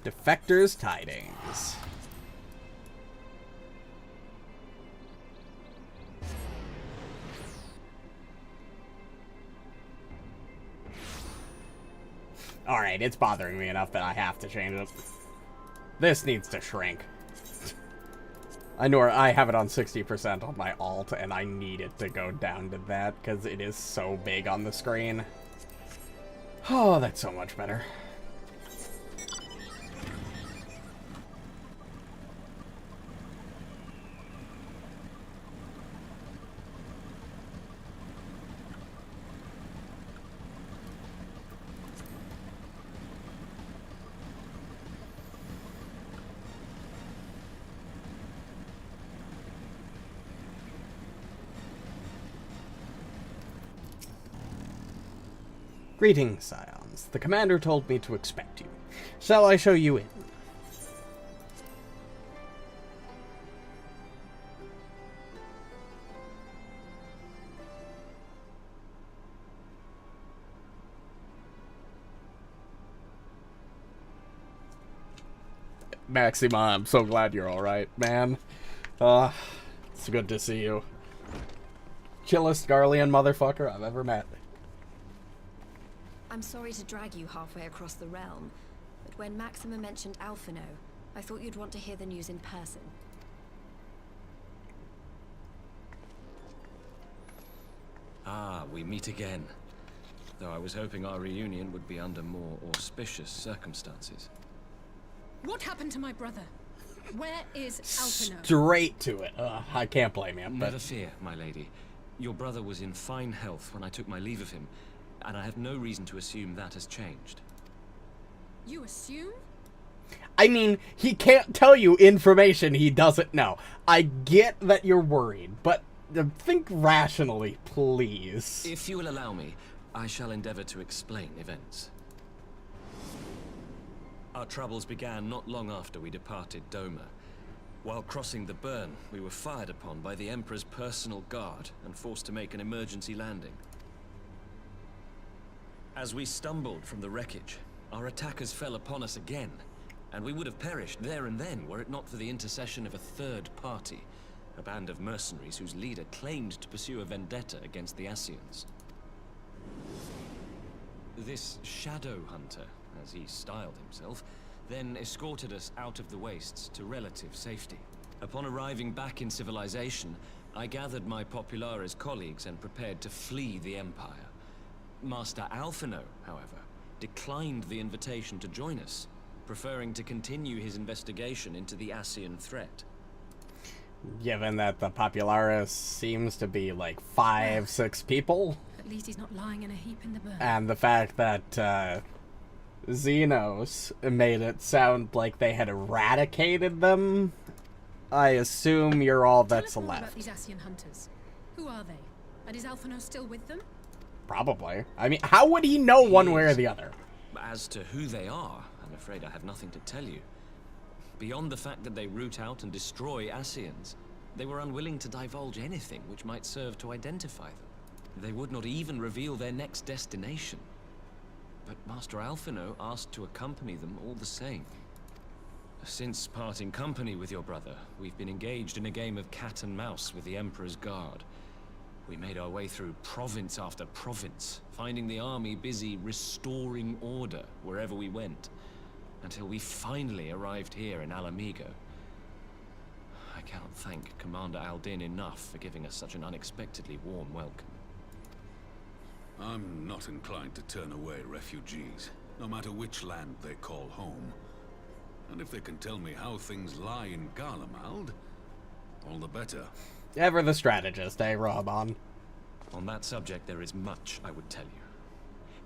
S1: Defector's Tidings. Alright, it's bothering me enough that I have to change it. This needs to shrink. I know I have it on 60% on my alt, and I need it to go down to that, because it is so big on the screen. Oh, that's so much better. Greetings, Scions. The commander told me to expect you. Shall I show you in? Maxima, I'm so glad you're alright, man. It's good to see you. Chillest Garlean motherfucker I've ever met.
S6: I'm sorry to drag you halfway across the realm, but when Maxima mentioned Alphino, I thought you'd want to hear the news in person.
S11: Ah, we meet again. Though I was hoping our reunion would be under more auspicious circumstances.
S2: What happened to my brother? Where is Alphino?
S1: Straight to it. I can't blame him.
S11: Never fear, my lady. Your brother was in fine health when I took my leave of him, and I have no reason to assume that has changed.
S2: You assume?
S1: I mean, he can't tell you information he doesn't know. I get that you're worried, but think rationally, please.
S11: If you will allow me, I shall endeavor to explain events. Our troubles began not long after we departed Doma. While crossing the burn, we were fired upon by the Emperor's personal guard and forced to make an emergency landing. As we stumbled from the wreckage, our attackers fell upon us again, and we would have perished there and then were it not for the intercession of a third party, a band of mercenaries whose leader claimed to pursue a vendetta against the Ascians. This shadow hunter, as he styled himself, then escorted us out of the wastes to relative safety. Upon arriving back in civilization, I gathered my Popularis colleagues and prepared to flee the Empire. Master Alphino, however, declined the invitation to join us, preferring to continue his investigation into the Ascian threat.
S1: Given that the Popularis seems to be like 5-6 people.
S2: At least he's not lying in a heap in the burn.
S1: And the fact that Xenos made it sound like they had eradicated them, I assume you're all that's
S2: Tell us more
S1: left.
S2: about these Ascian hunters. Who are they? And is Alphino still with them?
S1: Probably. I mean, how would he know one way or the other?
S11: As to who they are, I'm afraid I have nothing to tell you. Beyond the fact that they root out and destroy Ascians, they were unwilling to divulge anything which might serve to identify them. They would not even reveal their next destination. But Master Alphino asked to accompany them all the same. Since parting company with your brother, we've been engaged in a game of cat and mouse with the Emperor's guard. We made our way through province after province, finding the army busy restoring order wherever we went, until we finally arrived here in Alamigo. I cannot thank Commander Aldin enough for giving us such an unexpectedly warm welcome.
S12: I'm not inclined to turn away refugees, no matter which land they call home. And if they can tell me how things lie in Garlemald, all the better.
S1: Ever the strategist, eh, Robon?
S11: On that subject, there is much I would tell you.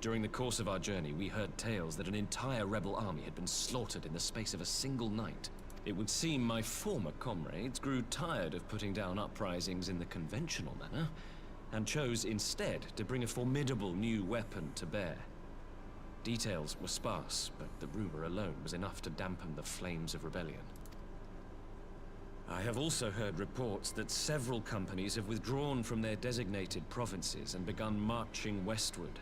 S11: During the course of our journey, we heard tales that an entire rebel army had been slaughtered in the space of a single night. It would seem my former comrades grew tired of putting down uprisings in the conventional manner, and chose instead to bring a formidable new weapon to bear. Details were sparse, but the rumor alone was enough to dampen the flames of rebellion. I have also heard reports that several companies have withdrawn from their designated provinces and begun marching westward.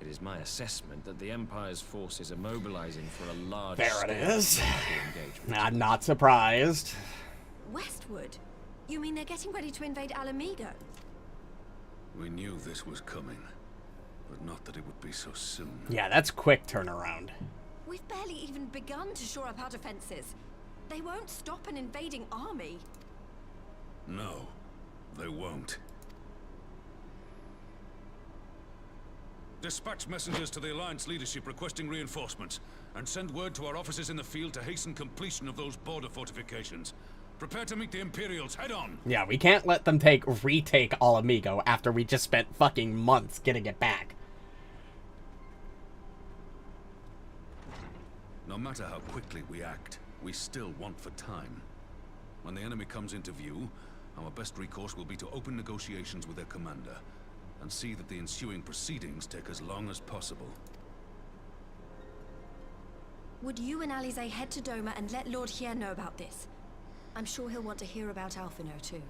S11: It is my assessment that the Empire's forces are mobilizing for a large
S1: There it is.
S11: engagement.
S1: I'm not surprised.
S6: Westward? You mean they're getting ready to invade Alamigo?
S12: We knew this was coming, but not that it would be so soon.
S1: Yeah, that's quick turnaround.
S6: We've barely even begun to shore up our defenses. They won't stop an invading army.
S12: No, they won't. Dispatch messengers to the Alliance leadership requesting reinforcements, and send word to our officers in the field to hasten completion of those border fortifications. Prepare to meet the Imperials head on!
S1: Yeah, we can't let them retake Alamigo after we just spent fucking months getting it back.
S12: No matter how quickly we act, we still want for time. When the enemy comes into view, our best recourse will be to open negotiations with their commander, and see that the ensuing proceedings take as long as possible.
S6: Would you and Alize head to Doma and let Lord Hien know about this? I'm sure he'll want to hear about Alphino too.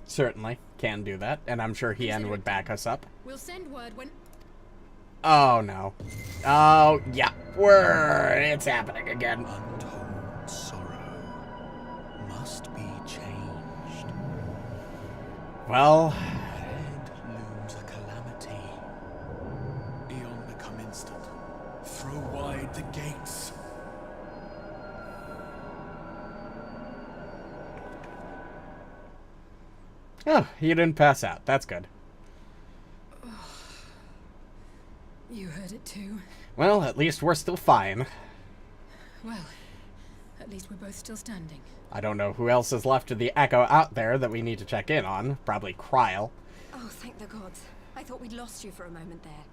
S1: Certainly, can do that, and I'm sure Hien would back us up.
S2: We'll send word when...
S1: Oh, no. Oh, yeah. It's happening again.
S5: Untold sorrow must be changed.
S1: Well...
S5: Ahead looms a calamity. Eon become instant. Throw wide the gates.
S1: Oh, you didn't pass out. That's good.
S2: You heard it too.
S1: Well, at least we're still fine.
S2: Well, at least we're both still standing.
S1: I don't know who else is left of the Echo out there that we need to check in on. Probably Kryle.
S6: Oh, thank the gods. I thought we'd lost you for a moment there.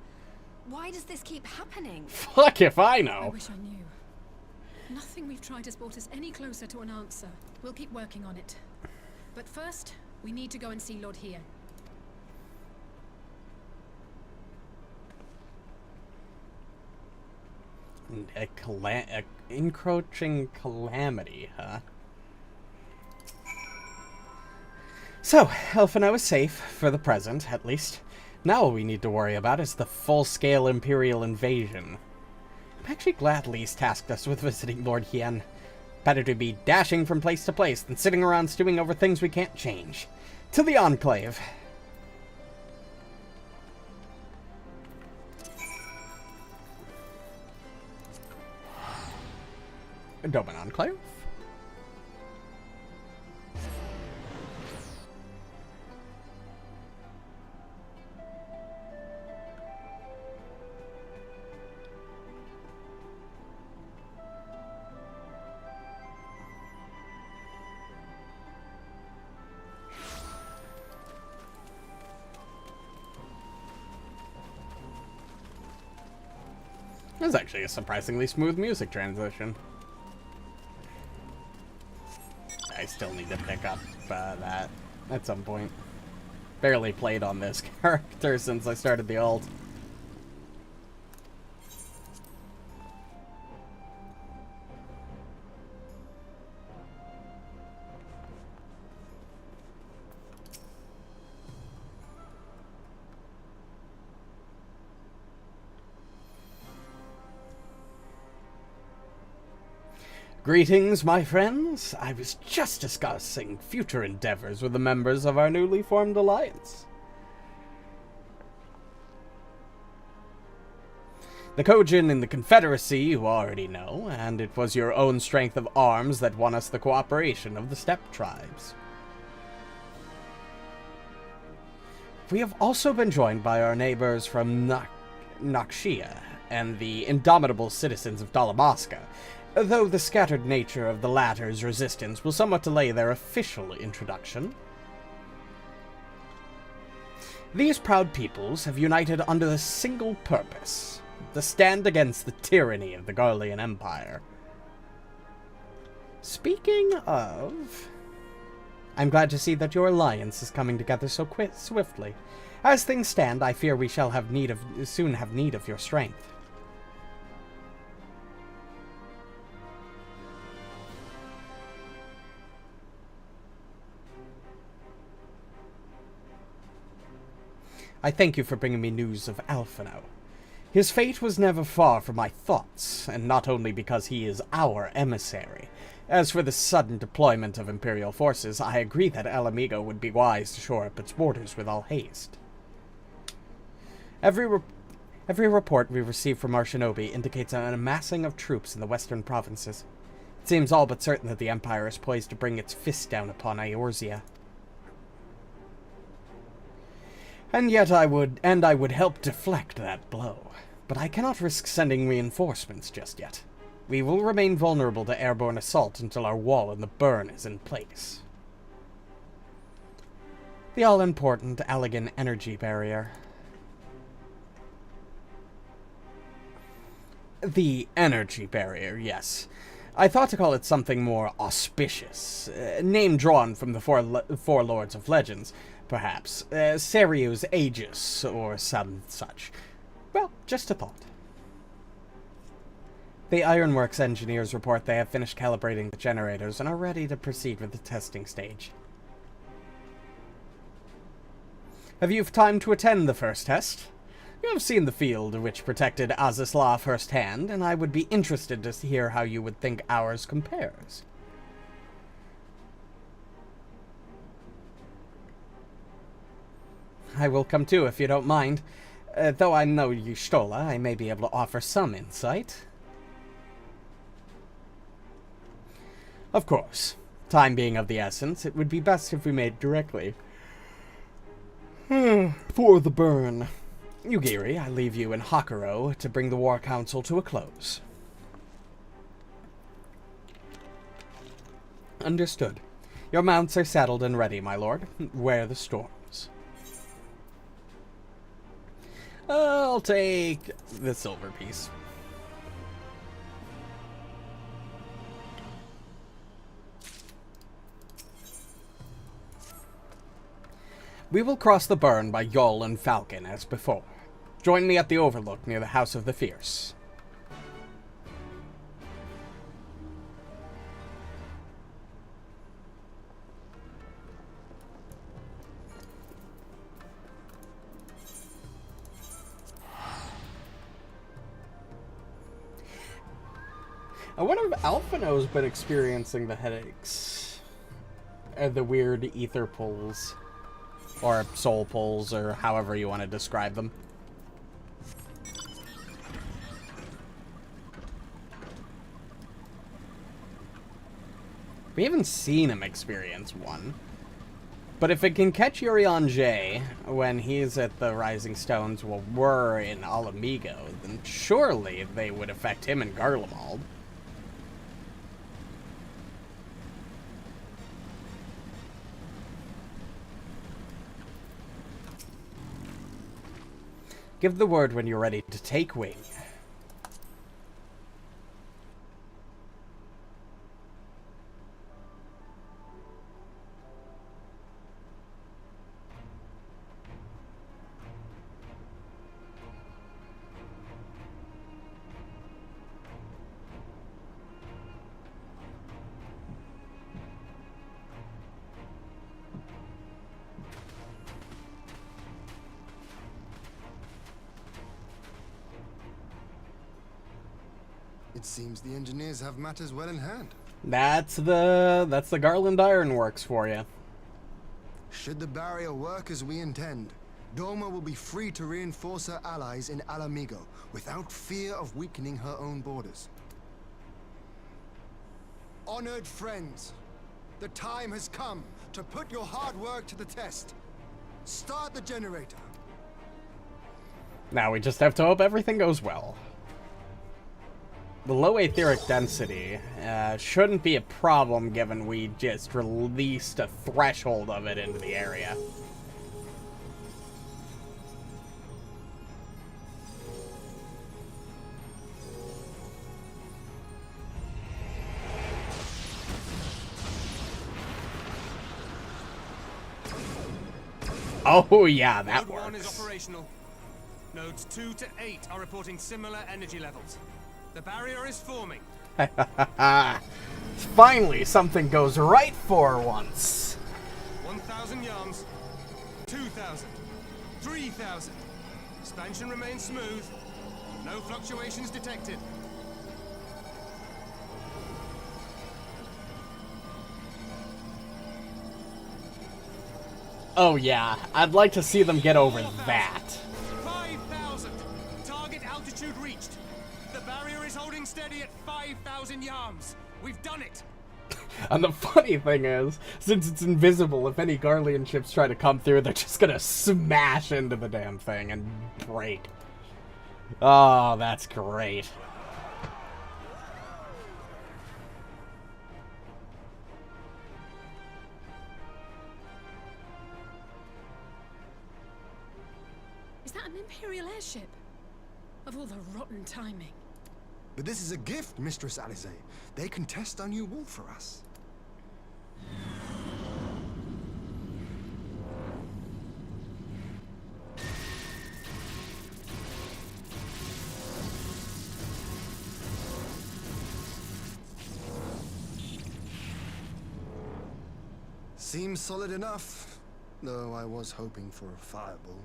S6: Why does this keep happening?
S1: Fuck if I
S2: I
S1: know.
S2: wish I knew. Nothing we've tried has brought us any closer to an answer. We'll keep working on it. But first, we need to go and see Lord Hien.
S1: A encroaching calamity, huh? So, Elfino is safe, for the present, at least. Now all we need to worry about is the full-scale Imperial invasion. I'm actually glad Lee's tasked us with visiting Lord Hien. Better to be dashing from place to place than sitting around stewing over things we can't change. To the Enclave. Doman Enclave? That was actually a surprisingly smooth music transition. I still need to pick up that at some point. Barely played on this character since I started the ult. Greetings, my friends. I was just discussing future endeavors with the members of our newly formed alliance. The Kojin in the Confederacy you already know, and it was your own strength of arms that won us the cooperation of the steppe tribes. We have also been joined by our neighbors from Nakshia and the indomitable citizens of Dalamaska, though the scattered nature of the latter's resistance will somewhat delay their official introduction. These proud peoples have united under a single purpose: to stand against the tyranny of the Garlean Empire. Speaking of, I'm glad to see that your alliance is coming together so swiftly. As things stand, I fear we shall soon have need of your strength. I thank you for bringing me news of Alphino. His fate was never far from my thoughts, and not only because he is our emissary. As for the sudden deployment of Imperial forces, I agree that Alamigo would be wise to shore up its borders with all haste. Every report we receive from our shinobi indicates an amassing of troops in the western provinces. It seems all but certain that the Empire is poised to bring its fist down upon Eorzea. And yet I would help deflect that blow. But I cannot risk sending reinforcements just yet. We will remain vulnerable to airborne assault until our wall in the burn is in place. The all-important Allegan energy barrier. The energy barrier, yes. I thought to call it something more auspicious. Name drawn from the four Lords of Legends, perhaps. Seriu's Aegis, or some such. Well, just a thought. The Ironworks engineers report they have finished calibrating the generators and are ready to proceed with the testing stage. Have you time to attend the first test? You have seen the field which protected Azizla firsthand, and I would be interested to hear how you would think ours compares. I will come too, if you don't mind. Though I'm no Y'shtola, I may be able to offer some insight. Of course. Time being of the essence, it would be best if we made directly. For the burn. Yugiri, I leave you in Hakuro to bring the War Council to a close. Understood. Your mounts are saddled and ready, my lord. Wear the storms. I'll take the silver piece. We will cross the burn by Yol and Falcon as before. Join me at the overlook near the House of the Fierce. I wonder if Alphino's been experiencing the headaches. The weird ether pulls. Or soul pulls, or however you want to describe them. We haven't seen him experience one. But if it can catch Urian J when he's at the Rising Stones while we're in Alamigo, then surely they would affect him in Garlemald. Give the word when you're ready to take wing.
S13: It seems the engineers have matters well in hand.
S1: That's the Garland Ironworks for you.
S13: Should the barrier work as we intend, Doma will be free to reinforce her allies in Alamigo without fear of weakening her own borders. Honored friends, the time has come to put your hard work to the test. Start the generator.
S1: Now we just have to hope everything goes well. The low etheric density shouldn't be a problem given we just released a threshold of it into the area. Oh yeah, that
S14: Node 1 is
S1: works.
S14: operational. Nodes 2 to 8 are reporting similar energy levels. The barrier is forming.
S1: Finally, something goes right for once.
S14: 1,000 yards. 2,000. 3,000. Expansion remains smooth. No fluctuations detected.
S1: Oh yeah, I'd like to see them get over that.
S14: 5,000. Target altitude reached. The barrier is holding steady at 5,000 yards. We've done it.
S1: And the funny thing is, since it's invisible, if any Garlean ships try to come through, they're just gonna smash into the damn thing and break. Oh, that's great.
S2: Is that an Imperial airship? Of all the rotten timing.
S13: But this is a gift, Mistress Alize. They can test our new wall for us. Seems solid enough, though I was hoping for a fireball.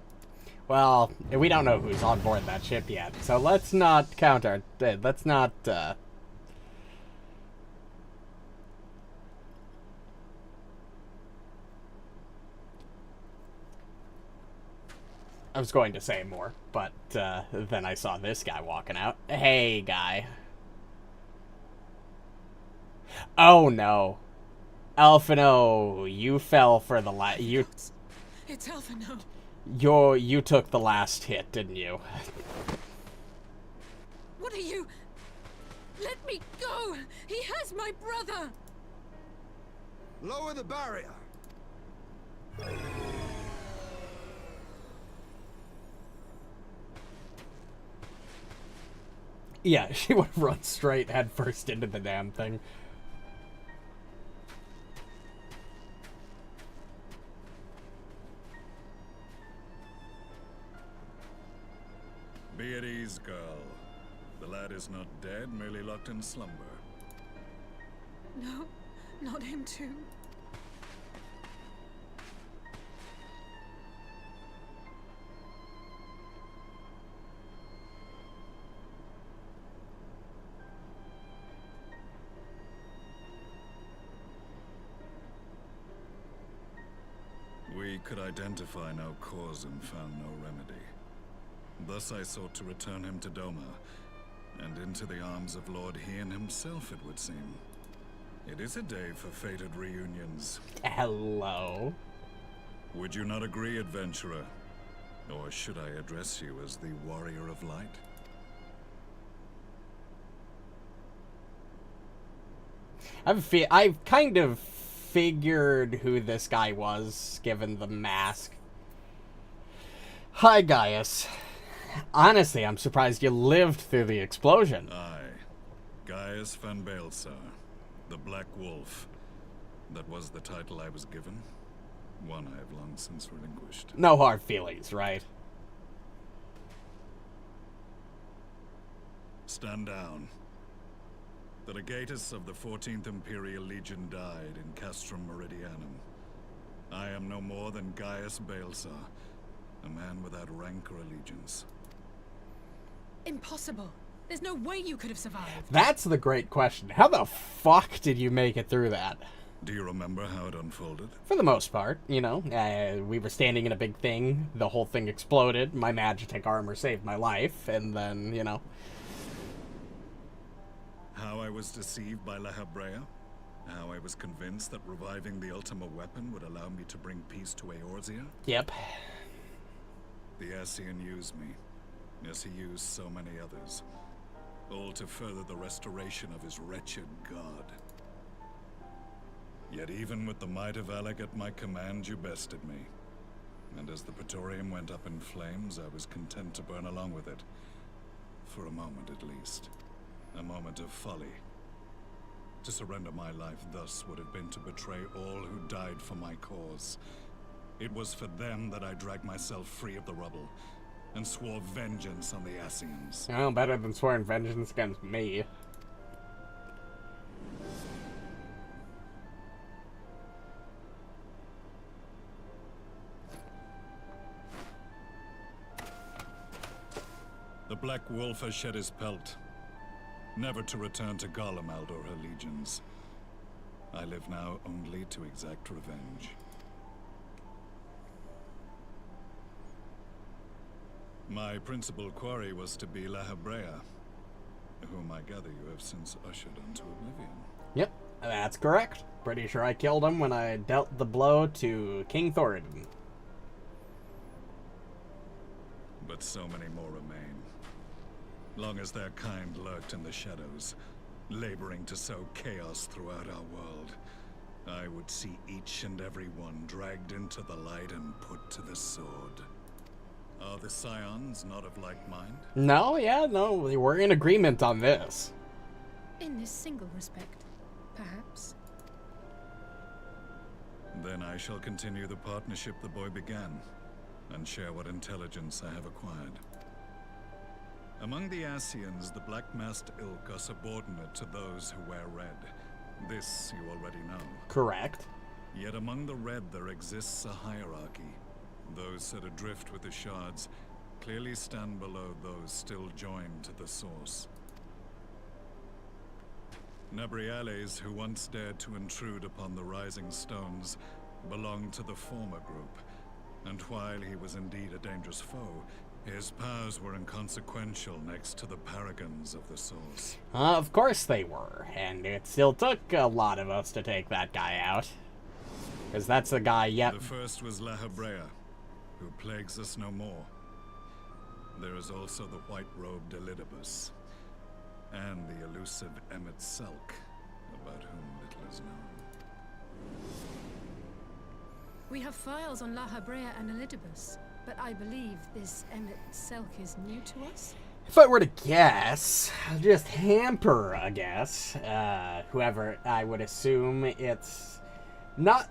S1: Well, we don't know who's on board that ship yet, so let's not count our... let's not, I was going to say more, but, then I saw this guy walking out. Hey, guy. Oh, no. Alphino, you fell for the
S2: It's Alphino.
S1: You took the last hit, didn't you?
S2: What are you? Let me go! He has my brother!
S13: Lower the barrier!
S1: Yeah, she would have run straight head first into the damn thing.
S15: Be at ease, girl. The lad is not dead, merely locked in slumber.
S2: No, not him too.
S15: We could identify no cause and found no remedy. Thus I sought to return him to Doma, and into the arms of Lord Hien himself, it would seem. It is a day for fated reunions.
S1: Hello.
S15: Would you not agree, adventurer? Or should I address you as the Warrior of Light?
S1: I've kind of figured who this guy was, given the mask. Hi, Gaius. Honestly, I'm surprised you lived through the explosion.
S15: Aye. Gaius van Baelsar, the Black Wolf. That was the title I was given. One I have long since relinquished.
S1: No hard feelings, right?
S15: Stand down. The legatus of the 14th Imperial Legion died in Castrum Meridianum. I am no more than Gaius Baelsar, a man without rank or allegiance.
S2: Impossible. There's no way you could have survived.
S1: That's the great question. How the fuck did you make it through that?
S15: Do you remember how it unfolded?
S1: For the most part, you know. We were standing in a big thing. The whole thing exploded. My Magitek armor saved my life. And then, you know.
S15: How I was deceived by La Habrea? How I was convinced that reviving the Ultima weapon would allow me to bring peace to Eorzea?
S1: Yep.
S15: The Ascian used me, as he used so many others, all to further the restoration of his wretched god. Yet even with the might of Alec at my command, you bested me. And as the Praetorium went up in flames, I was content to burn along with it. For a moment at least. A moment of folly. To surrender my life thus would have been to betray all who died for my cause. It was for them that I dragged myself free of the rubble, and swore vengeance on the Ascians.
S1: Well, better than swearing vengeance against me.
S15: The Black Wolf has shed his pelt, never to return to Garlemald or her legions. I live now only to exact revenge. My principal quarry was to be La Habrea, whom I gather you have since ushered into oblivion.
S1: Yep, that's correct. Pretty sure I killed him when I dealt the blow to King Thoradin.
S15: But so many more remain. Long as their kind lurked in the shadows, laboring to sow chaos throughout our world, I would see each and every one dragged into the light and put to the sword. Are the Scions not of like mind?
S1: No, we're in agreement on this.
S2: In this single respect, perhaps.
S15: Then I shall continue the partnership the boy began, and share what intelligence I have acquired. Among the Ascians, the Black-Masked Ilk are subordinate to those who wear red. This you already know.
S1: Correct.
S15: Yet among the red there exists a hierarchy. Those set adrift with the shards clearly stand below those still joined to the source. Nebriales, who once dared to intrude upon the Rising Stones, belonged to the former group, and while he was indeed a dangerous foe, his powers were inconsequential next to the paragons of the source.
S1: Of course they were, and it still took a lot of us to take that guy out. Because that's the guy, yep.
S15: The first was La Habrea, who plagues us no more. There is also the white-robed Elidibus, and the elusive Emmet Selk, about whom little is known.
S2: We have files on La Habrea and Elidibus, but I believe this Emmet Selk is new to us?
S1: If I were to guess, just hamper a guess, whoever, I would assume it's not,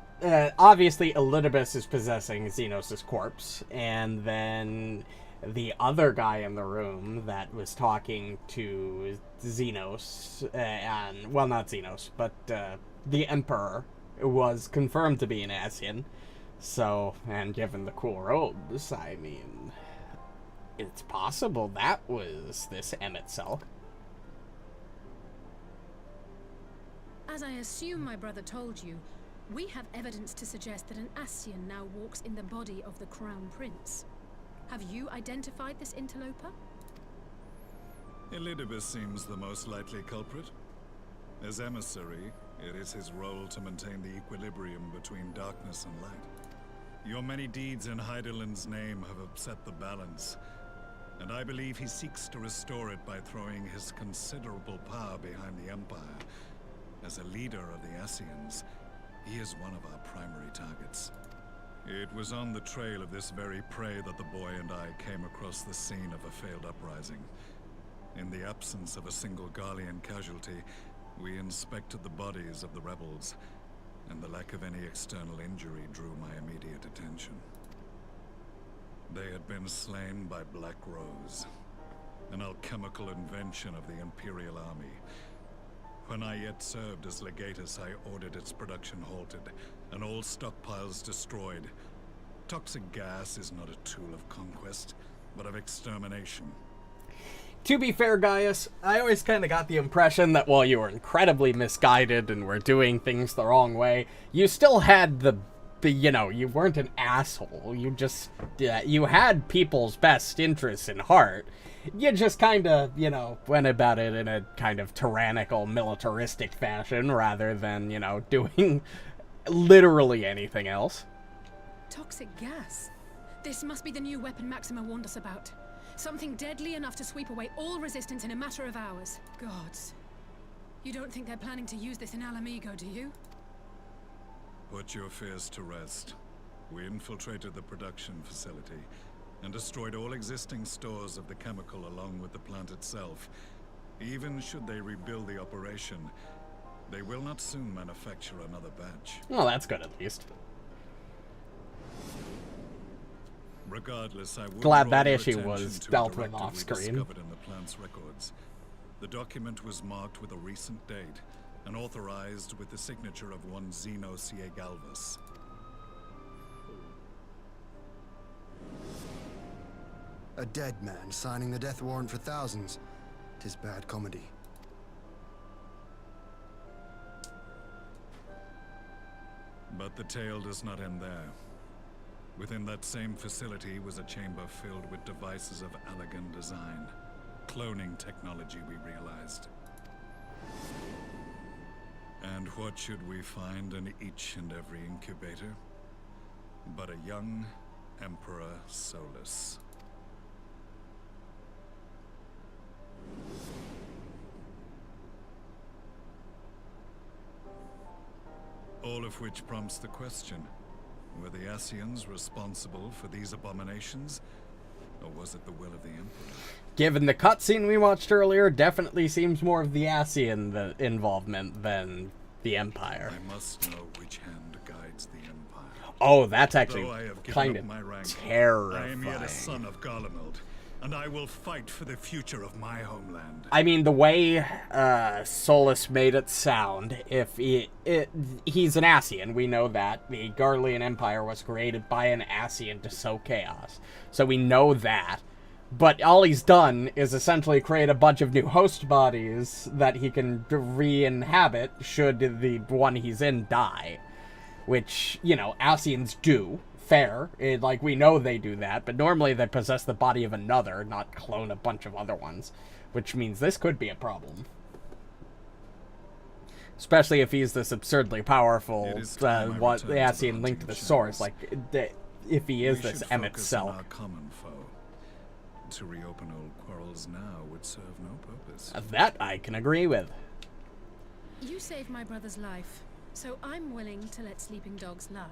S1: obviously Elidibus is possessing Xenos' corpse, and then the other guy in the room that was talking to Xenos, and, well, not Xenos, but the Emperor was confirmed to be an Ascian. So, and given the cool robes, I mean, it's possible that was this Emmet Selk.
S2: As I assume my brother told you, we have evidence to suggest that an Ascian now walks in the body of the Crown Prince. Have you identified this interloper?
S15: Elidibus seems the most likely culprit. As emissary, it is his role to maintain the equilibrium between darkness and light. Your many deeds in Hydaelyn's name have upset the balance, and I believe he seeks to restore it by throwing his considerable power behind the Empire. As a leader of the Ascians, he is one of our primary targets. It was on the trail of this very prey that the boy and I came across the scene of a failed uprising. In the absence of a single Garlean casualty, we inspected the bodies of the rebels, and the lack of any external injury drew my immediate attention. They had been slain by Black Rose, an alchemical invention of the Imperial Army. When I yet served as legatus, I ordered its production halted, and all stockpiles destroyed. Toxic gas is not a tool of conquest, but of extermination.
S1: To be fair, Gaius, I always kind of got the impression that while you were incredibly misguided and were doing things the wrong way, you still had the you know, you weren't an asshole. You just, you had people's best interests in heart. You just kind of, you know, went about it in a kind of tyrannical, militaristic fashion rather than, you know, doing literally anything else.
S2: Toxic gas. This must be the new weapon Maxima warned us about. Something deadly enough to sweep away all resistance in a matter of hours. Gods. You don't think they're planning to use this in Alamigo, do you?
S15: Put your fears to rest. We infiltrated the production facility and destroyed all existing stores of the chemical along with the plant itself. Even should they rebuild the operation, they will not soon manufacture another batch.
S1: Well, that's good at least.
S15: Regardless, I would
S1: glad that
S15: draw your
S1: issue
S15: attention
S1: was
S15: to a
S1: dealt with
S15: directive
S1: off
S15: we
S1: screen.
S15: discovered in the plant's records. The document was marked with a recent date and authorized with the signature of one Zeno Galvus.
S13: A dead man signing the death warrant for thousands. 'Tis bad comedy.
S15: But the tale does not end there. Within that same facility was a chamber filled with devices of elegant design. Cloning technology, we realized. And what should we find in each and every incubator? But a young Emperor Solus. All of which prompts the question, were the Ascians responsible for these abominations? Or was it the will of the Emperor?
S1: Given the cutscene we watched earlier, definitely seems more of the Ascian involvement than the Empire.
S15: I must know which hand guides the Empire.
S1: Oh, that's actually
S15: Though I have given
S1: kind
S15: up
S1: of
S15: my rank,
S1: terrifying.
S15: I am yet a son of Garlemald, and I will fight for the future of my homeland.
S1: I mean, the way Solus made it sound, if he's an Ascian, we know that. The Garlean Empire was created by an Ascian to sow chaos. So we know that. But all he's done is essentially create a bunch of new host bodies that he can re-inhabit should the one he's in die. Which, you know, Ascians do. Fair. Like, we know they do that, but normally they possess the body of another, not clone a bunch of other ones. Which means this could be a problem. Especially if he's this absurdly powerful, the Ascian linked to the source. Like, if he is this Emmett Selk.
S15: To reopen old quarrels now would serve no purpose.
S1: That I can agree with.
S2: You saved my brother's life, so I'm willing to let sleeping dogs lie.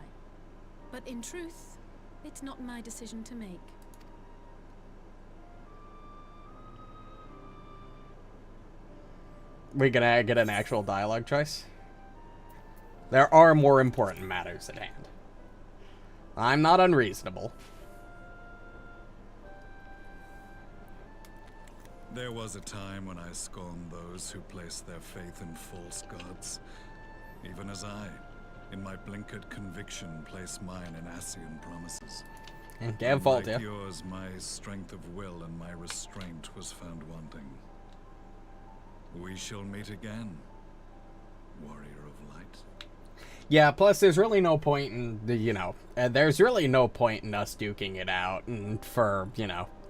S2: But in truth, it's not my decision to make.
S1: We gonna get an actual dialogue choice? There are more important matters at hand. I'm not unreasonable.
S15: There was a time when I scorned those who placed their faith in false gods. Even as I, in my blinkered conviction, place mine in Ascian promises.
S1: Can't fault
S15: like
S1: you.
S15: yours, my strength of will and my restraint was found wanting. We shall meet again, warrior of light.
S1: Yeah, plus there's really no point in, there's really no point in us duking it out and for,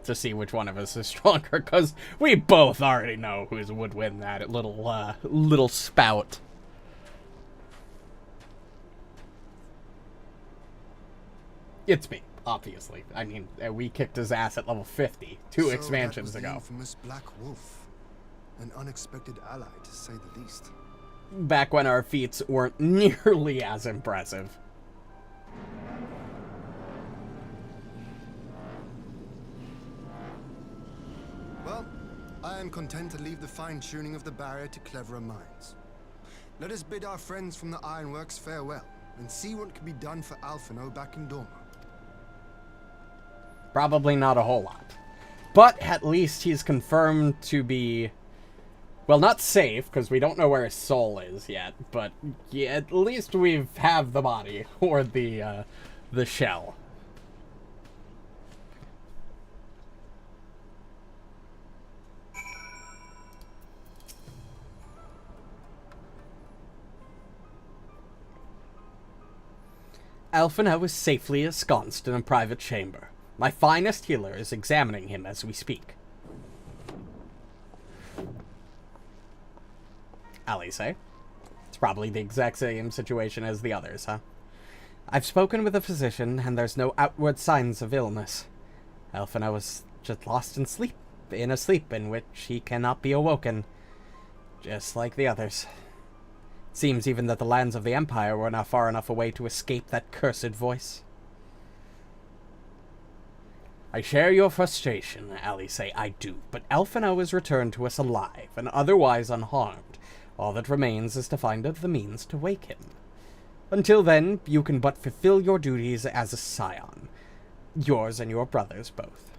S1: to see which one of us is stronger, because we both already know who would win that little spout. It's me, obviously. I mean, we kicked his ass at level 50 two expansions ago.
S13: The infamous Black Wolf, an unexpected ally, to say the least.
S1: Back when our feats weren't nearly as impressive.
S13: Well, I am content to leave the fine-tuning of the barrier to cleverer minds. Let us bid our friends from the Ironworks farewell, and see what can be done for Alphino back in Dorma.
S1: Probably not a whole lot. But at least he's confirmed to be, well, not safe, because we don't know where his soul is yet, but yeah, at least we have the body, or the shell. Alphino is safely ensconced in a private chamber. My finest healer is examining him as we speak. Alice, it's probably the exact same situation as the others, huh? I've spoken with a physician, and there's no outward signs of illness. Alphino is just lost in a sleep in which he cannot be awoken, just like the others. It seems even that the lands of the Empire were not far enough away to escape that cursed voice. I share your frustration, Alice, I do, but Alphino is returned to us alive, and otherwise unharmed. All that remains is to find the means to wake him. Until then, you can but fulfill your duties as a scion. Yours and your brother's both.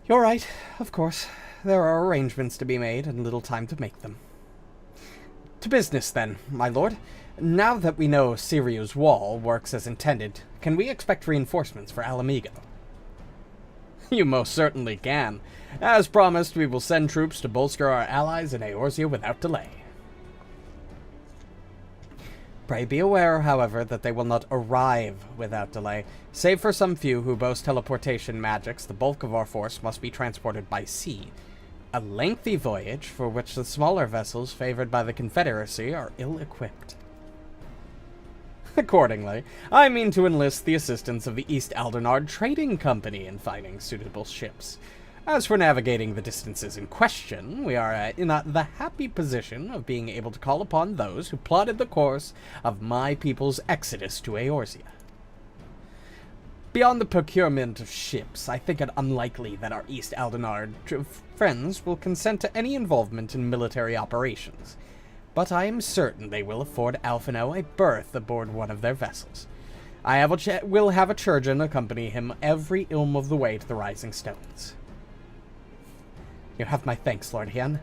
S1: You're right, of course. There are arrangements to be made, and little time to make them. To business, then, my lord. Now that we know Siriu's wall works as intended, can we expect reinforcements for Alamigo? You most certainly can. As promised, we will send troops to bolster our allies in Eorzea without delay. Pray be aware, however, that they will not arrive without delay. Save for some few who boast teleportation magics, the bulk of our force must be transported by sea. A lengthy voyage for which the smaller vessels favored by the Confederacy are ill-equipped. Accordingly, I mean to enlist the assistance of the East Aldernard Trading Company in finding suitable ships. As for navigating the distances in question, we are in the happy position of being able to call upon those who plotted the course of my people's exodus to Eorzea. Beyond the procurement of ships, I think it unlikely that our East Aldernard friends will consent to any involvement in military operations. But I am certain they will afford Alphino a berth aboard one of their vessels. I will have a Churgeon accompany him every ilm of the way to the Rising Stones. You have my thanks, Lord Hien.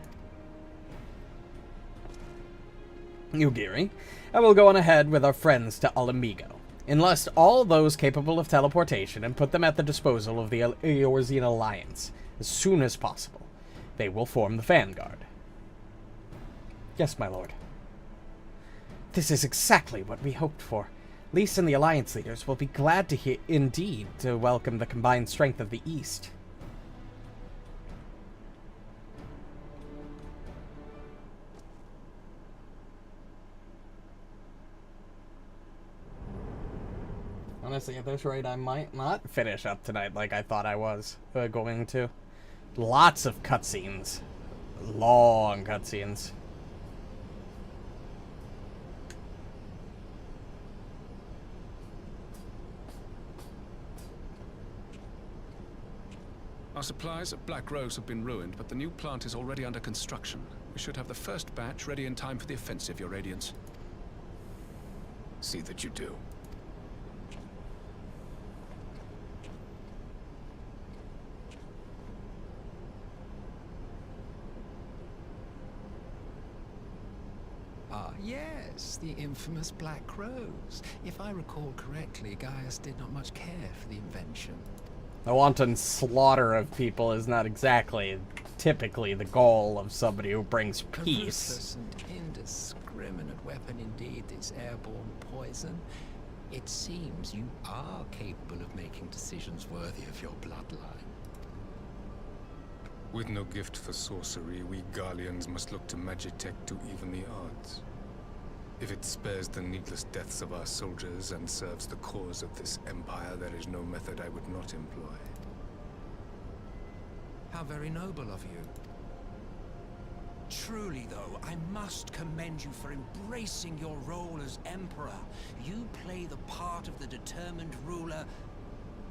S1: Ugiri, I will go on ahead with our friends to Alamigo. Enlist all those capable of teleportation and put them at the disposal of the Eorzean Alliance as soon as possible. They will form the vanguard. Yes, my lord. This is exactly what we hoped for. Lys and the Alliance leaders will be glad to welcome the combined strength of the East. Honestly, at this rate, I might not finish up tonight like I thought I was going to. Lots of cutscenes. Long cutscenes.
S12: Our supplies at Black Rose have been ruined, but the new plant is already under construction. We should have the first batch ready in time for the offensive, Your Radiance. See that you do.
S8: Ah, yes, the infamous Black Rose. If I recall correctly, Gaius did not much care for the invention.
S1: The wanton slaughter of people is not exactly typically the goal of somebody who brings peace.
S8: A ruthless and indiscriminate weapon indeed, this airborne poison. It seems you are capable of making decisions worthy of your bloodline.
S16: With no gift for sorcery, we Garleans must look to Magitech to even the odds. If it spares the needless deaths of our soldiers and serves the cause of this empire, there is no method I would not employ.
S8: How very noble of you.
S17: Truly, though, I must commend you for embracing your role as Emperor. You play the part of the determined ruler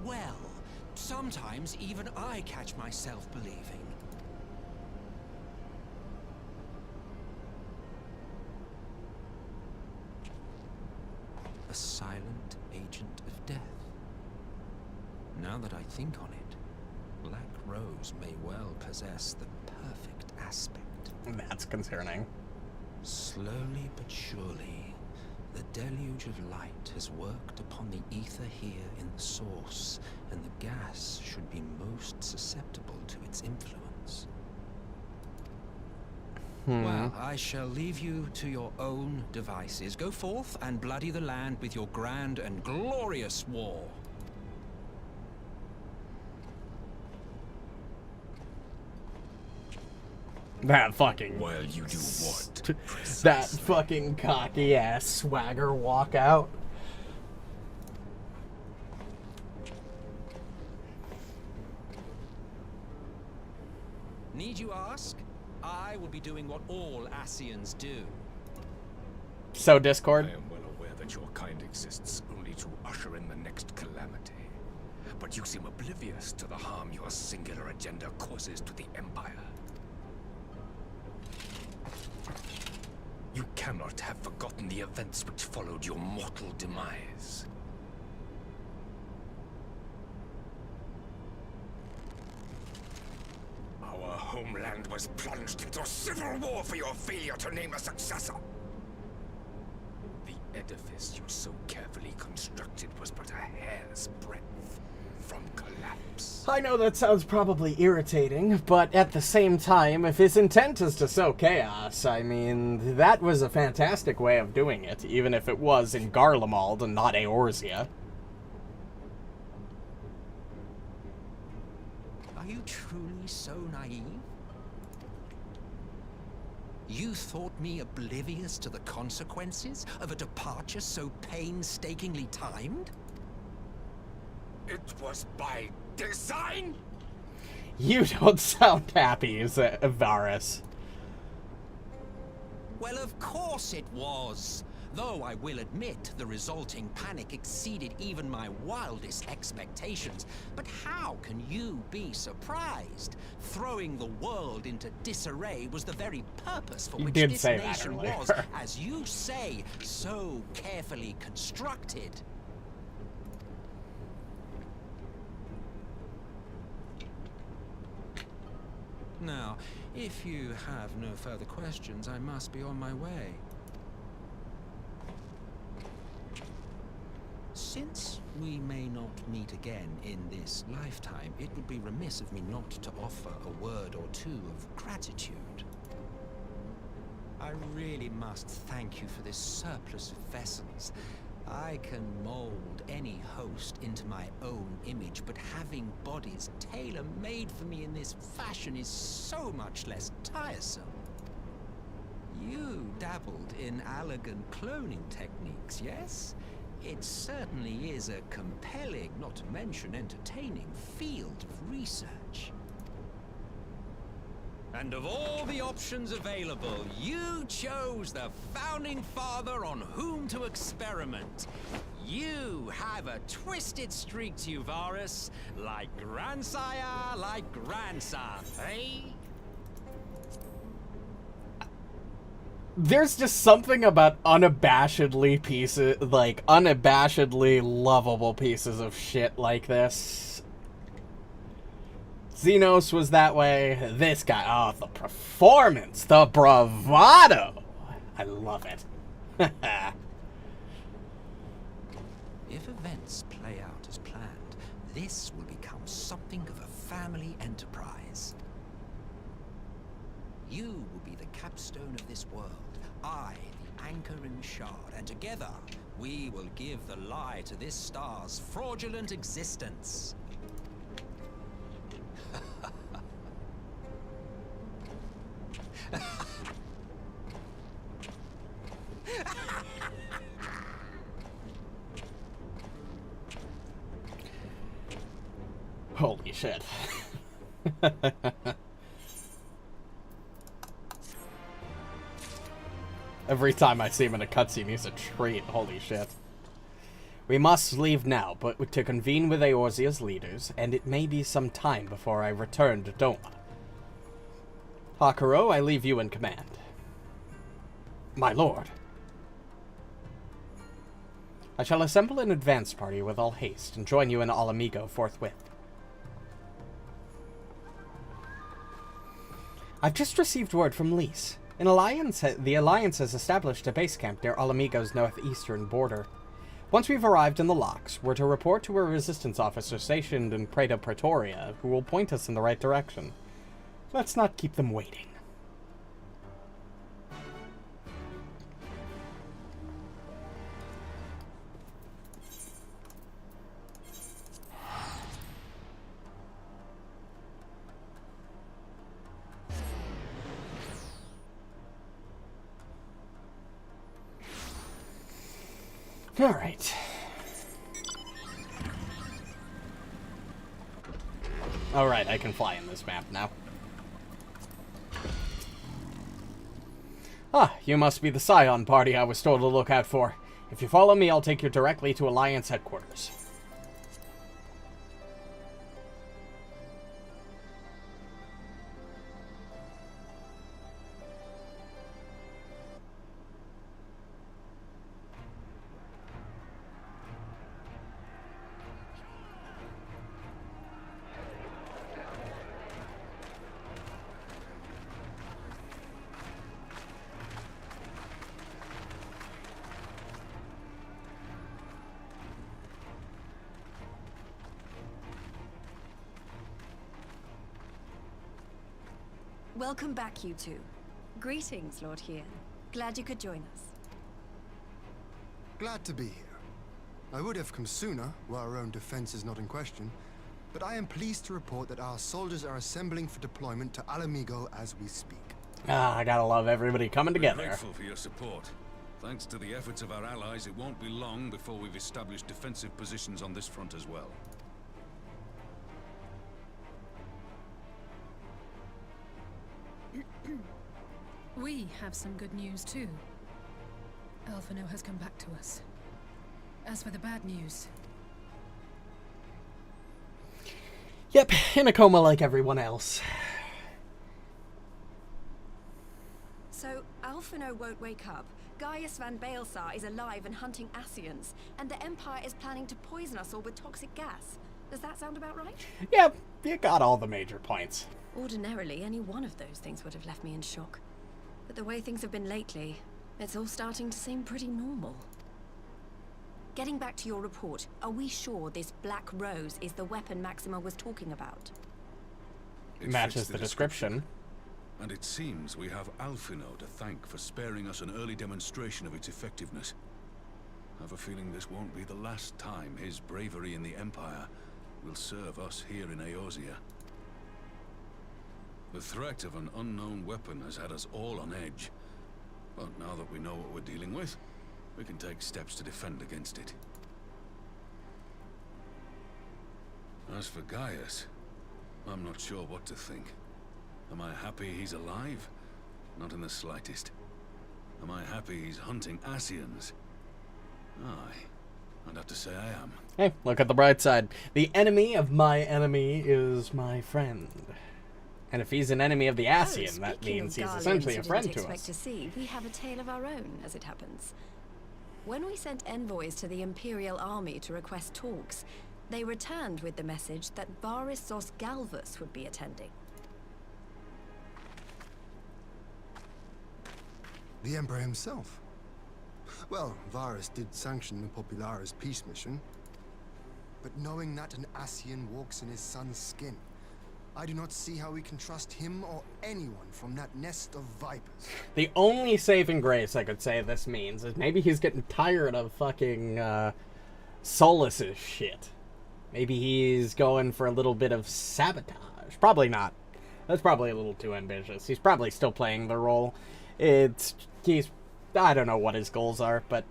S17: well. Sometimes even I catch myself believing.
S8: A silent agent of death. Now that I think on it, Black Rose may well possess the perfect aspect.
S1: That's concerning.
S8: Slowly but surely, the deluge of light has worked upon the ether here in the source, and the gas should be most susceptible to its influence.
S17: Well, I shall leave you to your own devices. Go forth and bloody the land with your grand and glorious war.
S1: That fucking...
S8: Well, you do what?
S1: That fucking cocky-ass swagger walkout.
S17: Need you ask? I will be doing what all Ascians do.
S1: So, Discord?
S18: I am well aware that your kind exists only to usher in the next calamity. But you seem oblivious to the harm your singular agenda causes to the Empire. You cannot have forgotten the events which followed your mortal demise. Our homeland was plunged into civil war for your failure to name a successor. The edifice you so carefully constructed was but a hair's breadth from collapse.
S1: I know that sounds probably irritating, but at the same time, if his intent is to sow chaos, I mean, that was a fantastic way of doing it, even if it was in Garlemald and not Eorzea.
S17: Are you truly so naive? You thought me oblivious to the consequences of a departure so painstakingly timed?
S18: It was by design?
S1: You don't sound happy, Varys.
S17: Well, of course it was. Though I will admit the resulting panic exceeded even my wildest expectations. But how can you be surprised? Throwing the world into disarray was the very purpose for which this nation was, as you say, so carefully constructed. Now, if you have no further questions, I must be on my way. Since we may not meet again in this lifetime, it would be remiss of me not to offer a word or two of gratitude. I really must thank you for this surplus of vessels. I can mold any host into my own image, but having bodies tailor-made for me in this fashion is so much less tiresome. You dabbled in elegant cloning techniques, yes? It certainly is a compelling, not to mention entertaining, field of research. And of all the options available, you chose the Founding Father on whom to experiment. You have a twisted streak to you, Varys. Like grandsire, like grandson, eh?
S1: There's just something about unabashedly lovable pieces of shit like this. Xenos was that way. This guy, oh, the performance, the bravado. I love it.
S17: If events play out as planned, this will become something of a family enterprise. You will be the capstone of this world, I, the anchor in the shard, and together we will give the lie to this star's fraudulent existence.
S1: Holy shit. Every time I see him in a cutscene, he's a treat. Holy shit. We must leave now, but to convene with Eorzea's leaders, and it may be some time before I return to Doma. Hakuro, I leave you in command. My lord. I shall assemble an advance party with all haste and join you in Alamigo forthwith. I've just received word from Lys. The Alliance has established a base camp near Alamigo's northeastern border. Once we've arrived in the locks, we're to report to a resistance officer stationed in Praetor Pretoria, who will point us in the right direction. Let's not keep them waiting. Alright. Alright, I can fly in this map now. Ah, you must be the Scion party I was told to look out for. If you follow me, I'll take you directly to Alliance headquarters.
S6: Welcome back, you two. Greetings, Lord Hien. Glad you could join us.
S13: Glad to be here. I would have come sooner, while our own defense is not in question, but I am pleased to report that our soldiers are assembling for deployment to Alamigo as we speak.
S1: Ah, I gotta love everybody coming together.
S12: We're grateful for your support. Thanks to the efforts of our allies, it won't be long before we've established defensive positions on this front as well.
S2: We have some good news too. Alphino has come back to us. As for the bad news...
S1: Yep, in a coma like everyone else.
S6: So, Alphino won't wake up. Gaius van Baelsar is alive and hunting Ascians, and the Empire is planning to poison us all with toxic gas. Does that sound about right?
S1: Yep, you got all the major points.
S6: Ordinarily, any one of those things would have left me in shock. But the way things have been lately, it's all starting to seem pretty normal. Getting back to your report, are we sure this Black Rose is the weapon Maxima was talking about?
S12: It
S1: matches
S12: fits
S1: the description.
S12: And it seems we have Alphino to thank for sparing us an early demonstration of its effectiveness. I have a feeling this won't be the last time his bravery in the Empire will serve us here in Eorzea. The threat of an unknown weapon has had us all on edge. But now that we know what we're dealing with, we can take steps to defend against it. As for Gaius, I'm not sure what to think. Am I happy he's alive? Not in the slightest. Am I happy he's hunting Ascians? Aye, I'd have to say I am.
S1: Hey, look at the bright side. The enemy of my enemy is my friend. And if he's an enemy of the Ascian, that means he's essentially a friend to us.
S6: To see, we have a tale of our own, as it happens. When we sent envoys to the Imperial Army to request talks, they returned with the message that Varys Zos Galvus would be attending.
S13: The Emperor himself. Well, Varys did sanction the Popularis peace mission. But knowing that an Ascian walks in his son's skin, I do not see how we can trust him or anyone from that nest of vipers.
S1: The only saving grace I could say this means is maybe he's getting tired of fucking Solus's shit. Maybe he's going for a little bit of sabotage. Probably not. That's probably a little too ambitious. He's probably still playing the role. I don't know what his goals are, but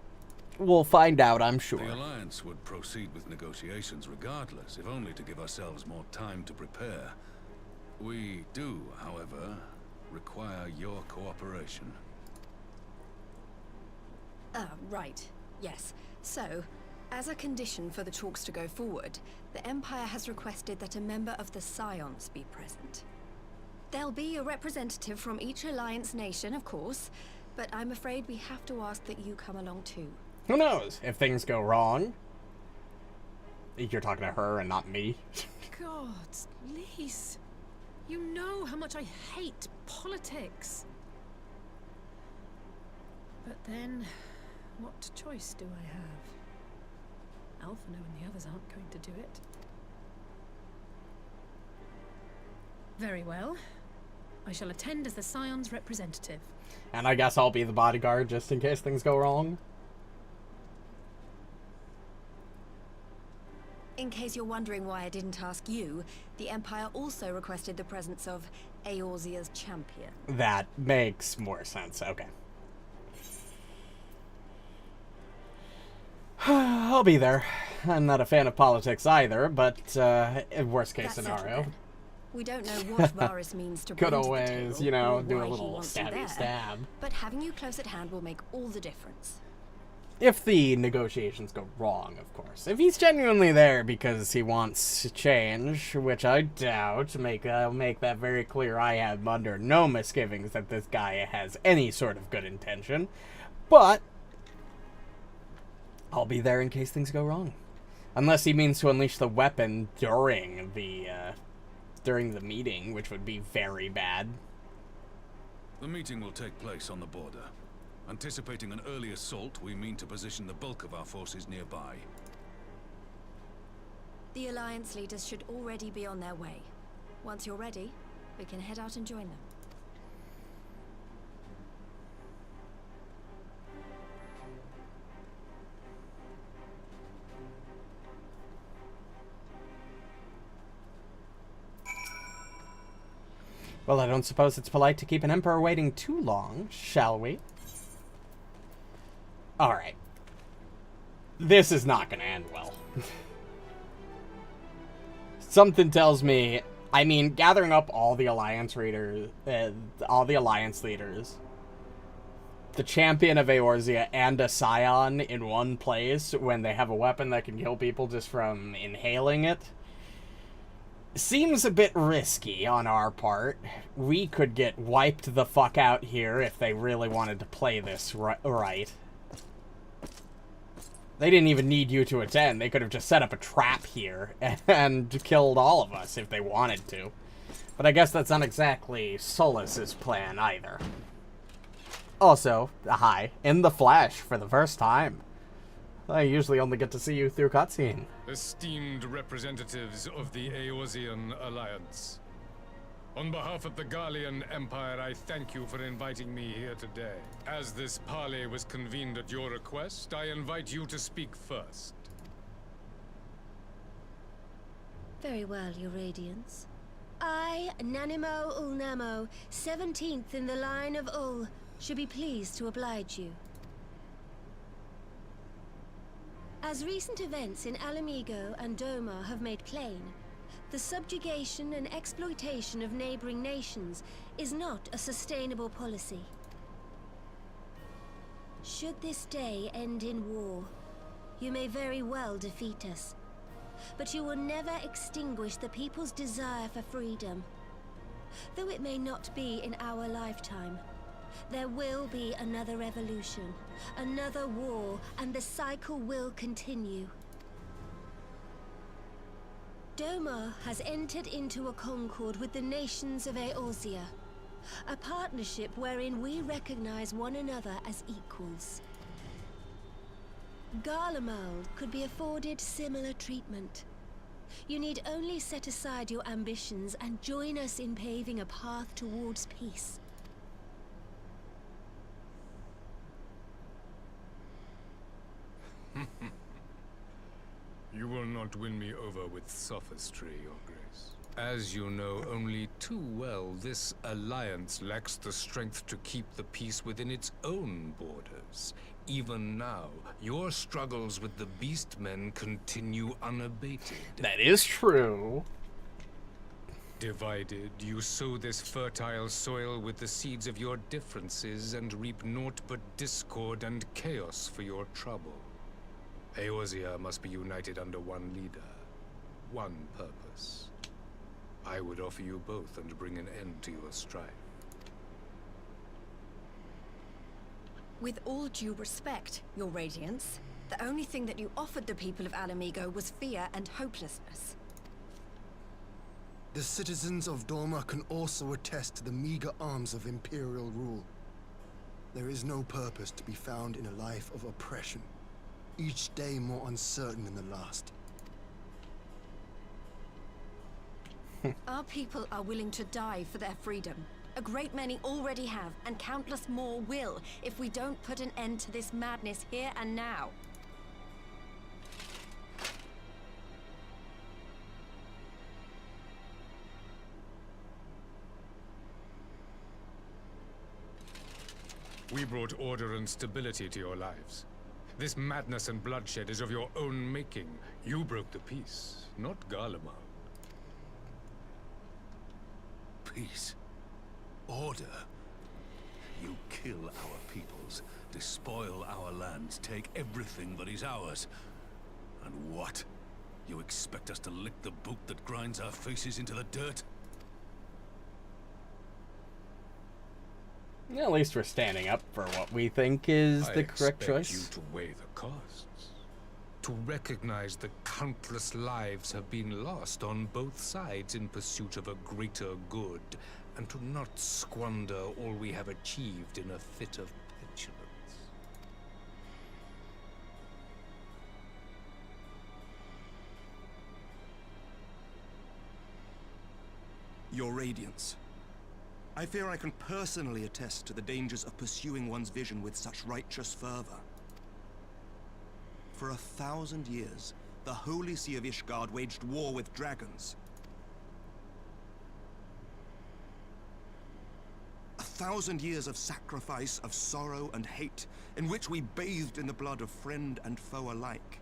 S1: we'll find out, I'm sure.
S12: The Alliance would proceed with negotiations regardless, if only to give ourselves more time to prepare. We do, however, require your cooperation.
S6: Right. Yes. So, as a condition for the talks to go forward, the Empire has requested that a member of the Scions be present. There'll be a representative from each Alliance nation, of course, but I'm afraid we have to ask that you come along too.
S1: Who knows? If things go wrong, you're talking to her and not me.
S2: God, Lise, you know how much I hate politics. But then, what choice do I have? Alphino and the others aren't going to do it. Very well. I shall attend as the Scion's representative.
S1: And I guess I'll be the bodyguard just in case things go wrong.
S6: In case you're wondering why I didn't ask you, the Empire also requested the presence of Eorzea's champion.
S1: That makes more sense. Okay. I'll be there. I'm not a fan of politics either, but worst case
S6: That's settled
S1: scenario.
S6: then. We don't know what Varus means to
S1: Could
S6: bring to the
S1: always,
S6: table,
S1: you know,
S6: or
S1: do a
S6: why he
S1: little
S6: wants you
S1: stabby
S6: there,
S1: stab.
S6: but having you close at hand will make all the difference.
S1: If the negotiations go wrong, of course. If he's genuinely there because he wants change, which I doubt, make that very clear. I am under no misgivings that this guy has any sort of good intention. But I'll be there in case things go wrong. Unless he means to unleash the weapon during the meeting, which would be very bad.
S12: The meeting will take place on the border. Anticipating an early assault, we mean to position the bulk of our forces nearby.
S6: The Alliance leaders should already be on their way. Once you're ready, we can head out and join them.
S1: Well, I don't suppose it's polite to keep an emperor waiting too long, shall we? Alright. This is not going to end well. Something tells me, I mean, gathering up all the Alliance leaders, the champion of Eorzea and a Scion in one place when they have a weapon that can kill people just from inhaling it, seems a bit risky on our part. We could get wiped the fuck out here if they really wanted to play this right. They didn't even need you to attend. They could have just set up a trap here and killed all of us if they wanted to. But I guess that's not exactly Solus's plan either. Also, hi, in the flesh for the first time. I usually only get to see you through cutscene.
S19: Esteemed representatives of the Eorzean Alliance, on behalf of the Gallian Empire, I thank you for inviting me here today. As this parley was convened at your request, I invite you to speak first.
S20: Very well, Your Radiance. I, Nanimo Ulnamo, 17th in the line of Ul, should be pleased to oblige you. As recent events in Alamigo and Doma have made plain, the subjugation and exploitation of neighboring nations is not a sustainable policy. Should this day end in war, you may very well defeat us, but you will never extinguish the people's desire for freedom. Though it may not be in our lifetime, there will be another revolution, another war, and the cycle will continue. Doma has entered into a concord with the nations of Eorzea, a partnership wherein we recognize one another as equals. Garlemald could be afforded similar treatment. You need only set aside your ambitions and join us in paving a path towards peace.
S19: You will not win me over with sophistry, Your Grace. As you know only too well, this alliance lacks the strength to keep the peace within its own borders. Even now, your struggles with the Beastmen continue unabated.
S1: That is true.
S19: Divided, you sow this fertile soil with the seeds of your differences and reap naught but discord and chaos for your trouble. Eorzea must be united under one leader, one purpose. I would offer you both and bring an end to your strife.
S6: With all due respect, Your Radiance, the only thing that you offered the people of Alamigo was fear and hopelessness.
S13: The citizens of Doma can also attest to the meager arms of Imperial rule. There is no purpose to be found in a life of oppression, each day more uncertain than the last.
S6: Our people are willing to die for their freedom. A great many already have, and countless more will, if we don't put an end to this madness here and now.
S19: We brought order and stability to your lives. This madness and bloodshed is of your own making. You broke the peace, not Garlemald.
S12: Peace. Order. You kill our peoples, despoil our lands, take everything that is ours. And what? You expect us to lick the boot that grinds our faces into the dirt?
S1: At least we're standing up for what we think is the correct choice.
S19: I expect you to weigh the costs. To recognize the countless lives have been lost on both sides in pursuit of a greater good, and to not squander all we have achieved in a fit of petulance.
S21: Your Radiance. I fear I can personally attest to the dangers of pursuing one's vision with such righteous fervor. For 1,000 years, the Holy See of Ishgard waged war with dragons. 1,000 years of sacrifice, of sorrow and hate, in which we bathed in the blood of friend and foe alike.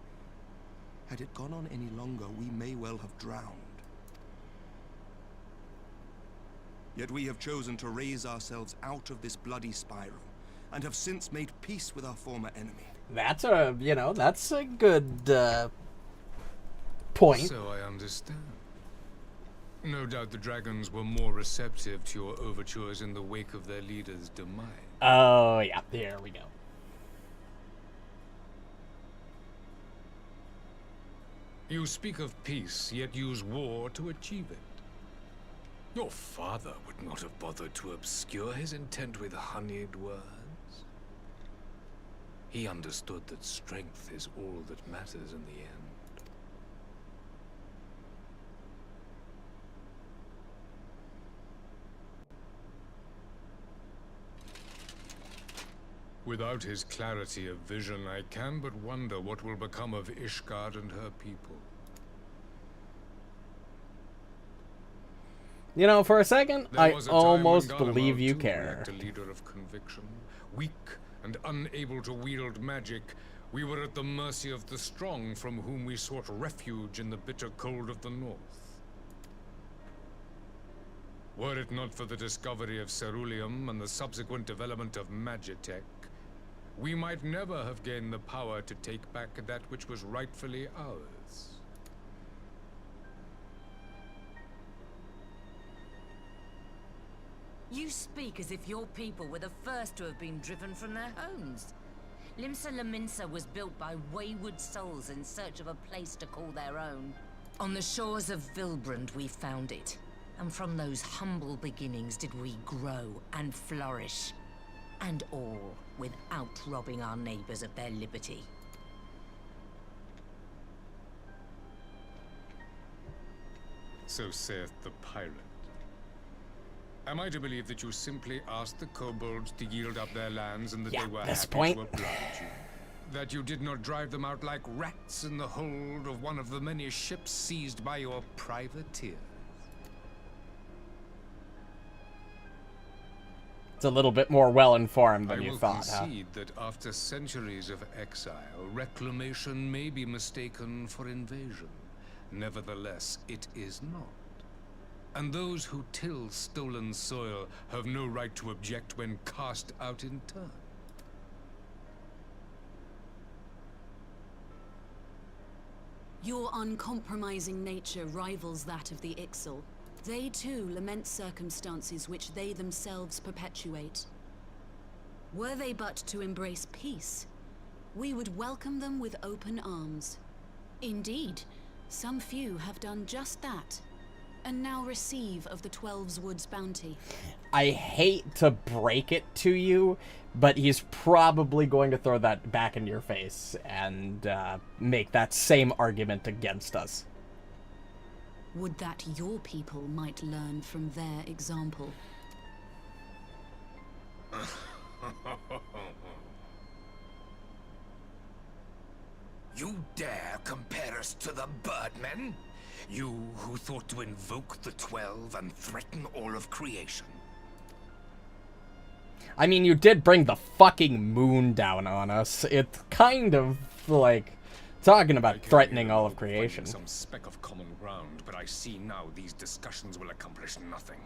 S21: Had it gone on any longer, we may well have drowned. Yet we have chosen to raise ourselves out of this bloody spiral, and have since made peace with our former enemy.
S1: That's a, you know, that's a good point.
S19: So I understand. No doubt the dragons were more receptive to your overtures in the wake of their leader's demise.
S1: Oh, yeah, there we go.
S19: You speak of peace, yet use war to achieve it. Your father would not have bothered to obscure his intent with honeyed words. He understood that strength is all that matters in the end. Without his clarity of vision, I can but wonder what will become of Ishgard and her people.
S1: You know, for a second, I almost believe you
S19: too
S1: care.
S19: lacked a leader of conviction. Weak and unable to wield magic, we were at the mercy of the strong, from whom we sought refuge in the bitter cold of the north. Were it not for the discovery of ceruleum and the subsequent development of magitech, we might never have gained the power to take back that which was rightfully ours.
S22: You speak as if your people were the first to have been driven from their homes. Limsa Lominsa was built by wayward souls in search of a place to call their own. On the shores of Vilbrand we found it. And from those humble beginnings did we grow and flourish. And all without robbing our neighbors of their liberty.
S19: So saith the pirate. Am I to believe that you simply asked the kobolds to yield up their lands and that they were happy to oblige you? That you did not drive them out like rats in the hold of one of the many ships seized by your privateers?
S1: It's a little bit more well-informed than
S19: I
S1: you
S19: will
S1: thought, huh?
S19: concede that after centuries of exile, reclamation may be mistaken for invasion. Nevertheless, it is not. And those who till stolen soil have no right to object when cast out in turn.
S23: Your uncompromising nature rivals that of the Ixal. They too lament circumstances which they themselves perpetuate. Were they but to embrace peace, we would welcome them with open arms. Indeed, some few have done just that, and now receive of the 12's Wood's bounty.
S1: I hate to break it to you, but he's probably going to throw that back in your face and make that same argument against us.
S23: Would that your people might learn from their example.
S7: You dare compare us to the Birdmen? You who thought to invoke the 12 and threaten all of creation?
S1: I mean, you did bring the fucking moon down on us. It's kind of like talking about threatening all of creation.
S18: Some speck of common ground, but I see now these discussions will accomplish nothing.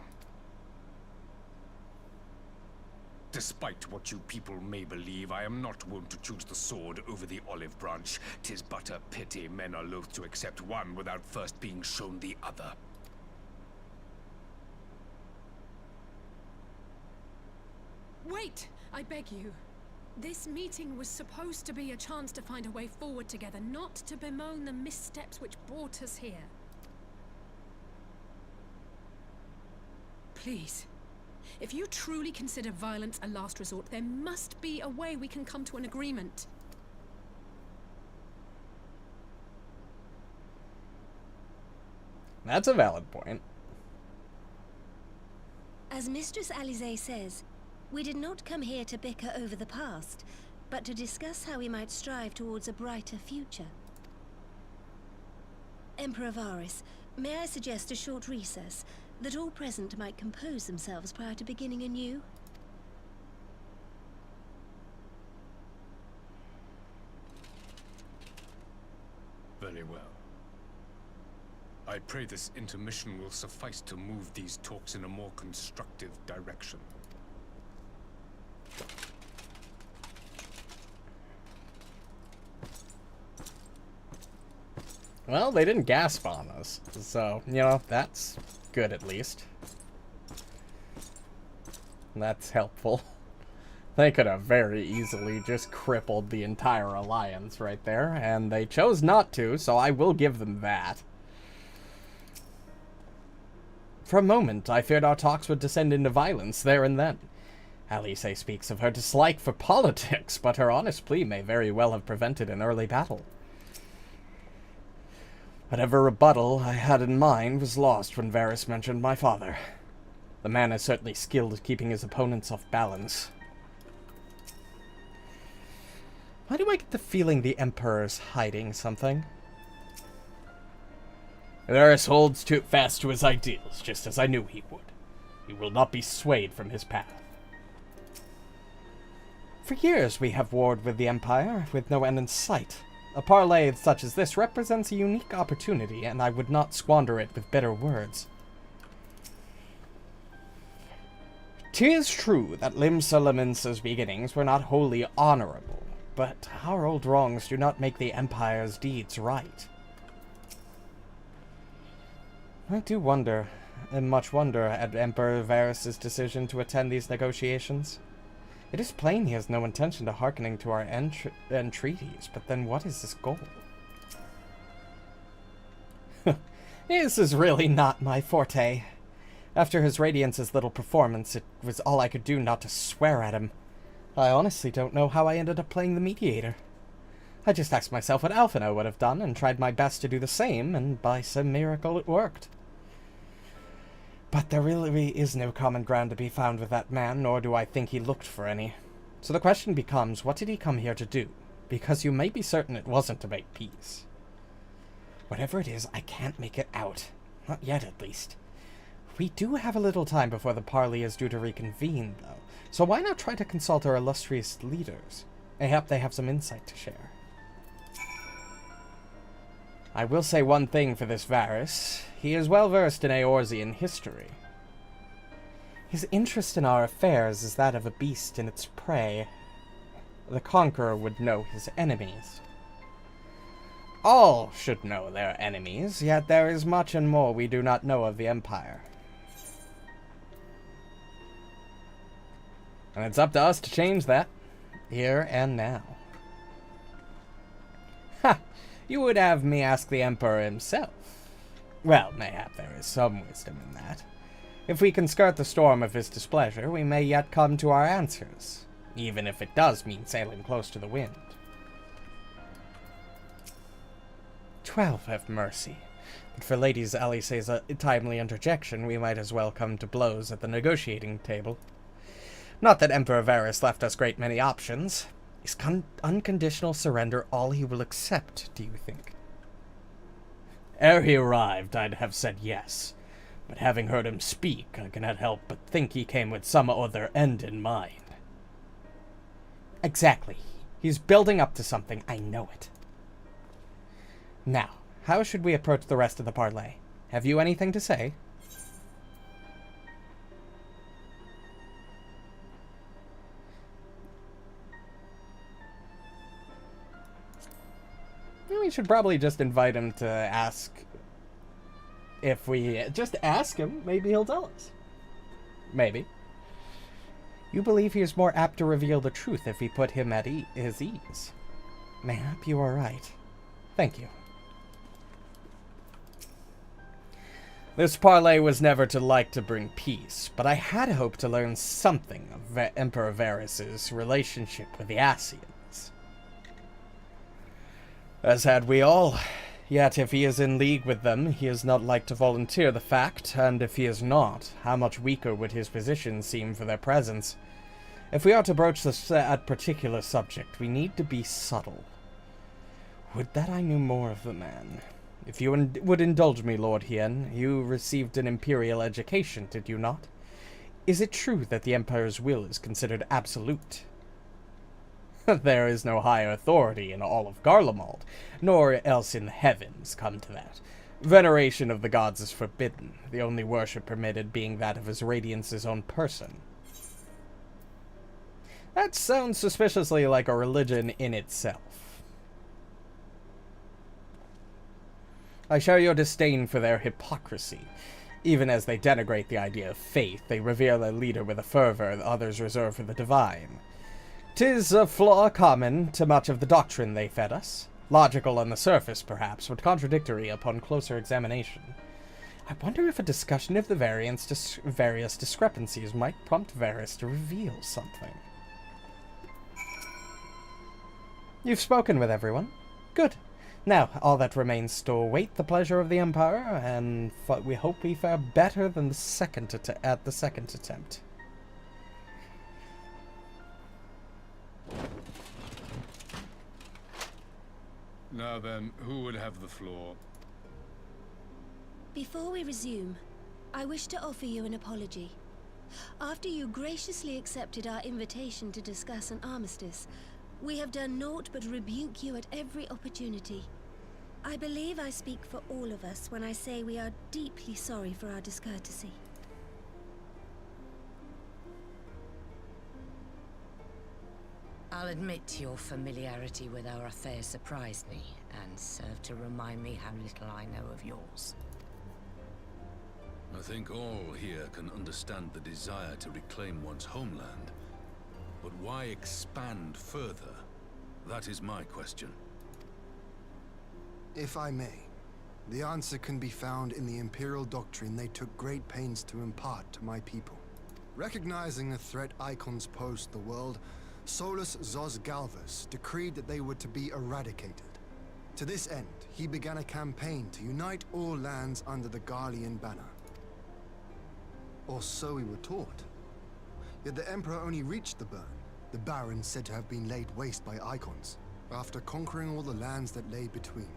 S18: Despite what you people may believe, I am not wont to choose the sword over the olive branch. 'Tis but a pity men are loath to accept one without first being shown the other.
S2: Wait! I beg you. This meeting was supposed to be a chance to find a way forward together, not to bemoan the missteps which brought us here. Please. If you truly consider violence a last resort, there must be a way we can come to an agreement.
S1: That's a valid point.
S20: As Mistress Alisaie says, we did not come here to bicker over the past, but to discuss how we might strive towards a brighter future. Emperor Varys, may I suggest a short recess, that all present might compose themselves prior to beginning anew?
S18: Very well. I pray this intermission will suffice to move these talks in a more constructive direction.
S1: Well, they didn't gasp on us, so, you know, that's good at least. That's helpful. They could have very easily just crippled the entire alliance right there, and they chose not to, so I will give them that. For a moment, I feared our talks would descend into violence there and then. Alisaie speaks of her dislike for politics, but her honest plea may very well have prevented an early battle. Whatever rebuttal I had in mind was lost when Varys mentioned my father. The man is certainly skilled at keeping his opponents off balance. Why do I get the feeling the Emperor's hiding something? Varys holds fast to his ideals, just as I knew he would. He will not be swayed from his path. For years we have warred with the Empire, with no end in sight. A parley such as this represents a unique opportunity, and I would not squander it with bitter words. 'Tis true that Limsa Lominsa's beginnings were not wholly honorable, but our old wrongs do not make the Empire's deeds right. I do wonder, and much wonder, at Emperor Varys' decision to attend these negotiations. It is plain he has no intention to hearkening to our entreaties, but then what is his goal? This is really not my forte. After his Radiance's little performance, it was all I could do not to swear at him. I honestly don't know how I ended up playing the mediator. I just asked myself what Alphino would have done, and tried my best to do the same, and by some miracle it worked. But there really is no common ground to be found with that man, nor do I think he looked for any. So the question becomes, what did he come here to do? Because you may be certain it wasn't to make peace. Whatever it is, I can't make it out. Not yet, at least. We do have a little time before the parley is due to reconvene, though. So why not try to consult our illustrious leaders? Mayhap they have some insight to share. I will say one thing for this Varys. He is well versed in Eorzean history. His interest in our affairs is that of a beast in its prey. The conqueror would know his enemies. All should know their enemies, yet there is much and more we do not know of the Empire. And it's up to us to change that, here and now. Ha! You would have me ask the Emperor himself. Well, mayhap there is some wisdom in that. If we can skirt the storm of his displeasure, we may yet come to our answers, even if it does mean sailing close to the wind. 12 have mercy. But for Lady Alisaie's timely interjection, we might as well come to blows at the negotiating table. Not that Emperor Varys left us great many options. Is unconditional surrender all he will accept, do you think? Ere he arrived, I'd have said yes. But having heard him speak, I cannot help but think he came with some other end in mind. Exactly. He's building up to something. I know it. Now, how should we approach the rest of the parlay? Have you anything to say? We should probably just invite him to ask. If we just ask him, maybe he'll tell us. Maybe. You believe he is more apt to reveal the truth if we put him at his ease. Mayhap you are right. Thank you. This parlay was never to bring peace, but I had hoped to learn something of Emperor Varys' relationship with the Ascians. As had we all. Yet if he is in league with them, he is not like to volunteer the fact, and if he is not, how much weaker would his position seem for their presence? If we are to broach that particular subject, we need to be subtle. Would that I knew more of the man. If you would indulge me, Lord Hien, you received an imperial education, did you not? Is it true that the Empire's will is considered absolute? There is no higher authority in all of Garlemald, nor else in the heavens, come to that. Veneration of the gods is forbidden, the only worship permitted being that of His Radiance's own person. That sounds suspiciously like a religion in itself. I share your disdain for their hypocrisy. Even as they denigrate the idea of faith, they revere their leader with a fervor that others reserve for the divine. 'Tis a flaw common to much of the doctrine they fed us. Logical on the surface, perhaps, but contradictory upon closer examination. I wonder if a discussion of the various discrepancies might prompt Varys to reveal something. You've spoken with everyone. Good. Now, all that remains to await the pleasure of the Empire, and we hope we fare better than the second attempt.
S15: Now then, who would have the floor?
S20: Before we resume, I wish to offer you an apology. After you graciously accepted our invitation to discuss an armistice, we have done naught but rebuke you at every opportunity. I believe I speak for all of us when I say we are deeply sorry for our discourtesy.
S22: I'll admit your familiarity with our affair surprised me, and served to remind me how little I know of yours.
S12: I think all here can understand the desire to reclaim one's homeland. But why expand further? That is my question.
S13: If I may, the answer can be found in the Imperial doctrine they took great pains to impart to my people. Recognizing the threat icons pose to the world, Solus Zos Galvus decreed that they were to be eradicated. To this end, he began a campaign to unite all lands under the Garlean banner. Or so we were taught. Yet the Emperor only reached the burn, the Barrens said to have been laid waste by icons, after conquering all the lands that lay between.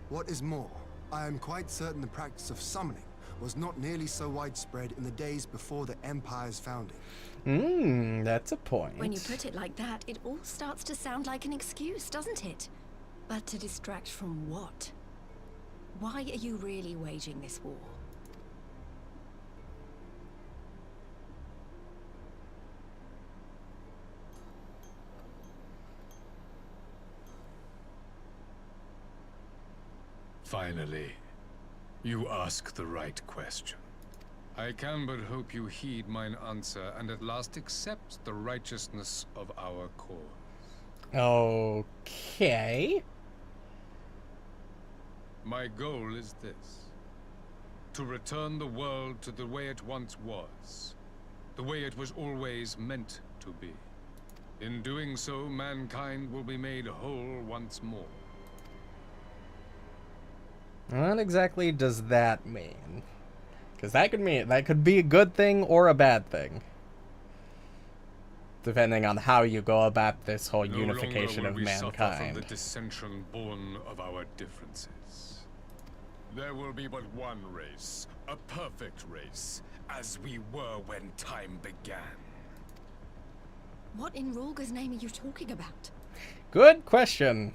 S13: What is more, I am quite certain the practice of summoning was not nearly so widespread in the days before the Empire's founding.
S1: That's a point.
S6: When you put it like that, it all starts to sound like an excuse, doesn't it? But to distract from what? Why are you really waging this war?
S15: Finally, you ask the right question. I can but hope you heed mine answer and at last accept the righteousness of our cause.
S1: Okay.
S15: My goal is this. To return the world to the way it once was. The way it was always meant to be. In doing so, mankind will be made whole once more.
S1: What exactly does that mean? Because that could be a good thing or a bad thing, depending on how you go about this whole unification of mankind.
S15: Suffer from the dissension born of our differences. There will be but one race, a perfect race, as we were when time began.
S6: What in Rulga's name are you talking about?
S1: Good question.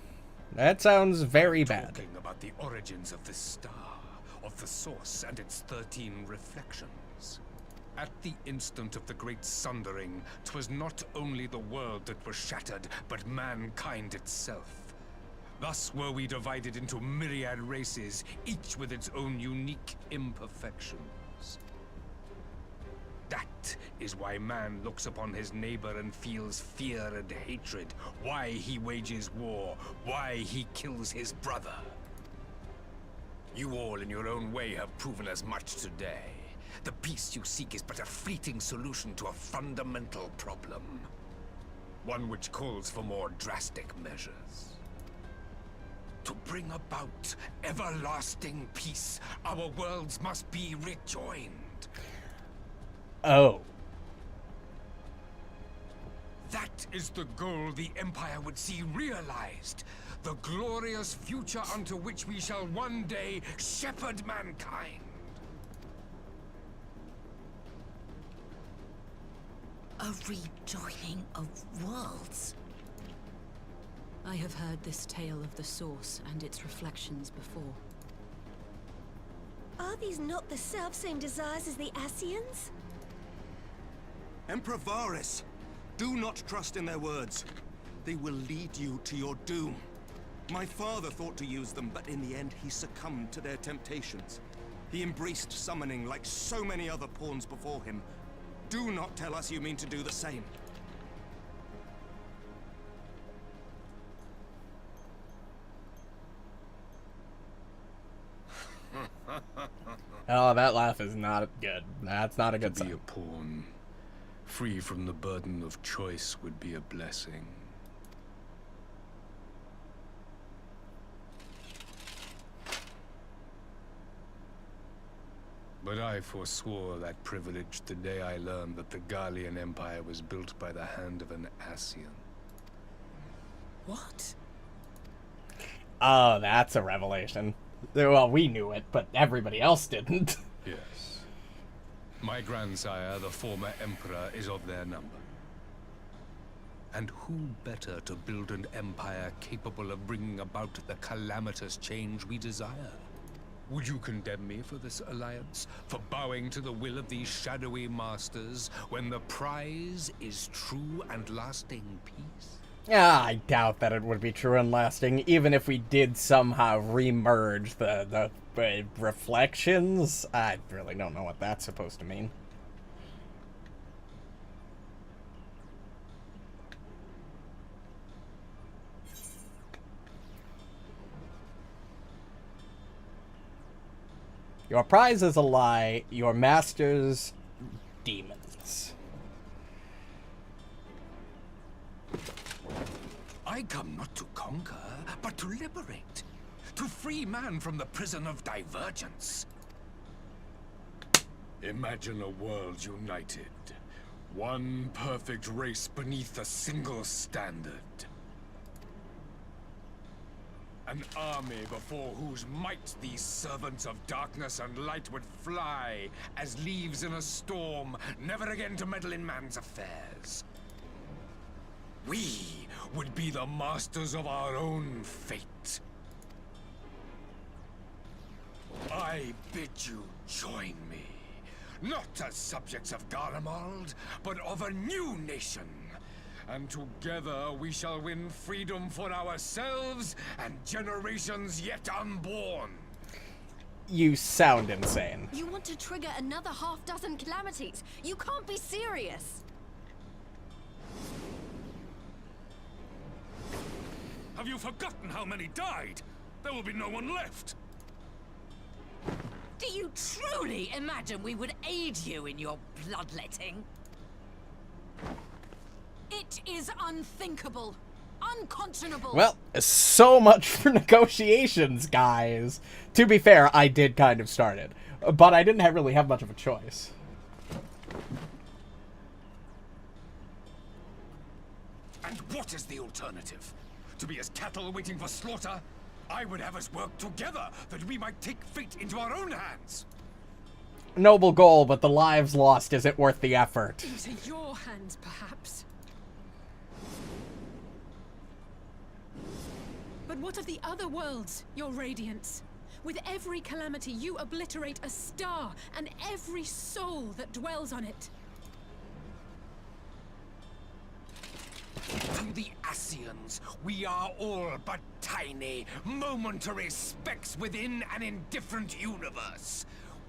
S1: That sounds very bad.
S18: Talking about the origins of this star, of the source and its 13 reflections. At the instant of the great sundering, 'twas not only the world that was shattered, but mankind itself. Thus were we divided into myriad races, each with its own unique imperfections. That is why man looks upon his neighbor and feels fear and hatred, why he wages war, why he kills his brother. You all in your own way have proven as much today. The peace you seek is but a fleeting solution to a fundamental problem. One which calls for more drastic measures. To bring about everlasting peace, our worlds must be rejoined.
S1: Oh.
S18: That is the goal the Empire would see realized. The glorious future unto which we shall one day shepherd mankind.
S22: A rejoining of worlds.
S23: I have heard this tale of the Source and its reflections before.
S20: Are these not the self-same desires as the Ascians?
S21: Emperor Varys, do not trust in their words. They will lead you to your doom. My father thought to use them, but in the end he succumbed to their temptations. He embraced summoning like so many other pawns before him. Do not tell us you mean to do the same.
S1: Oh, that laugh is not good. That's not a good
S15: To be
S1: sign.
S15: a pawn, free from the burden of choice, would be a blessing. But I forswore that privilege the day I learned that the Gallian Empire was built by the hand of an Ascian.
S23: What?
S1: Oh, that's a revelation. Well, we knew it, but everybody else didn't.
S15: Yes. My grandsire, the former emperor, is of their number. And who better to build an empire capable of bringing about the calamitous change we desire? Would you condemn me for this alliance? For bowing to the will of these shadowy masters, when the prize is true and lasting peace?
S1: Yeah, I doubt that it would be true and lasting, even if we did somehow remerge the reflections. I really don't know what that's supposed to mean. Your prize is a lie, your master's demons.
S18: I come not to conquer, but to liberate. To free man from the prison of divergence.
S15: Imagine a world united. One perfect race beneath a single standard. An army before whose might these servants of darkness and light would fly as leaves in a storm, never again to meddle in man's affairs. We would be the masters of our own fate. I bid you join me, not as subjects of Garlemald, but of a new nation. And together we shall win freedom for ourselves and generations yet unborn.
S1: You sound insane.
S6: You want to trigger another half-dozen calamities? You can't be serious!
S12: Have you forgotten how many died? There will be no one left.
S22: Do you truly imagine we would aid you in your bloodletting?
S23: It is unthinkable. Unconscionable.
S1: Well, so much for negotiations, guys. To be fair, I did kind of start it, but I didn't really have much of a choice.
S18: And what is the alternative? To be as cattle waiting for slaughter? I would have us work together, that we might take fate into our own hands.
S1: Noble goal, but the lives lost isn't worth the effort.
S2: Into your hands, perhaps. But what of the other worlds, your radiance? With every calamity, you obliterate a star and every soul that dwells on it.
S18: To the Ascians, we are all but tiny, momentary specks within an indifferent universe.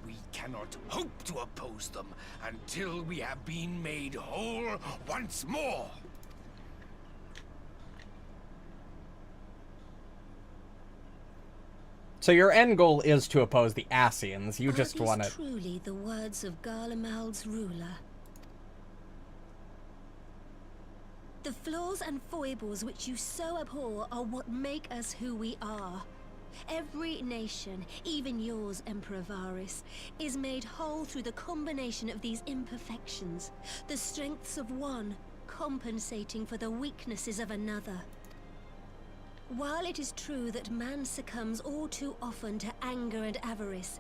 S18: We cannot hope to oppose them until we have been made whole once more.
S1: So your end goal is to oppose the Ascians. You just want to...
S20: truly the words of Garlemald's ruler? The flaws and foibles which you so abhor are what make us who we are. Every nation, even yours, Emperor Varys, is made whole through the combination of these imperfections, the strengths of one compensating for the weaknesses of another. While it is true that man succumbs all too often to anger and avarice,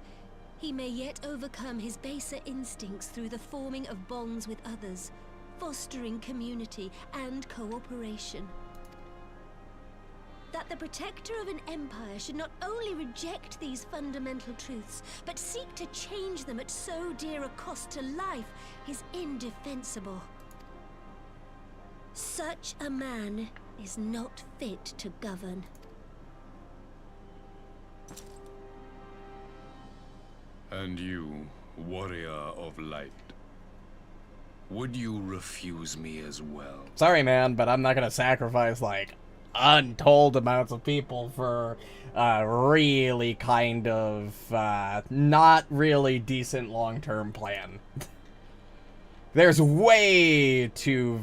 S20: he may yet overcome his baser instincts through the forming of bonds with others, fostering community and cooperation. That the protector of an empire should not only reject these fundamental truths, but seek to change them at so dear a cost to life is indefensible. Such a man is not fit to govern.
S15: And you, warrior of light, would you refuse me as well?
S1: Sorry, man, but I'm not gonna sacrifice, like, untold amounts of people for a really kind of, not really decent long-term plan. There's way too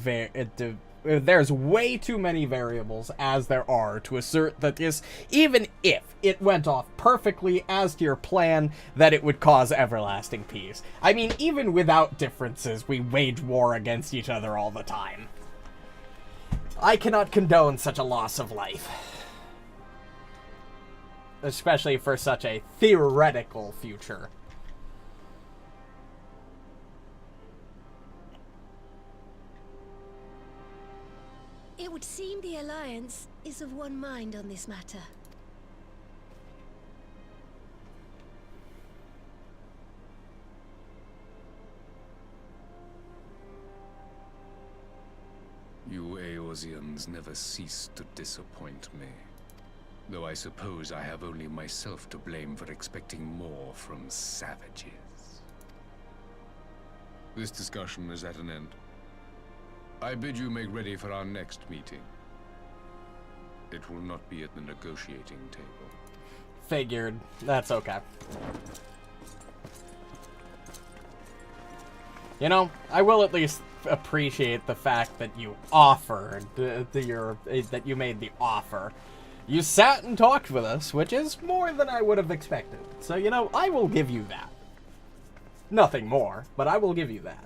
S1: there's way too many variables as there are to assert that this, even if it went off perfectly as to your plan, that it would cause everlasting peace. I mean, even without differences, we wage war against each other all the time. I cannot condone such a loss of life. Especially for such a theoretical future.
S20: It would seem the Alliance is of one mind on this matter.
S15: You Eorzeans never cease to disappoint me. Though I suppose I have only myself to blame for expecting more from savages. This discussion is at an end. I bid you make ready for our next meeting. It will not be at the negotiating table.
S1: Figured. That's okay. You know, I will at least appreciate the fact that you offered, that you made the offer. You sat and talked with us, which is more than I would have expected. So, you know, I will give you that. Nothing more, but I will give you that.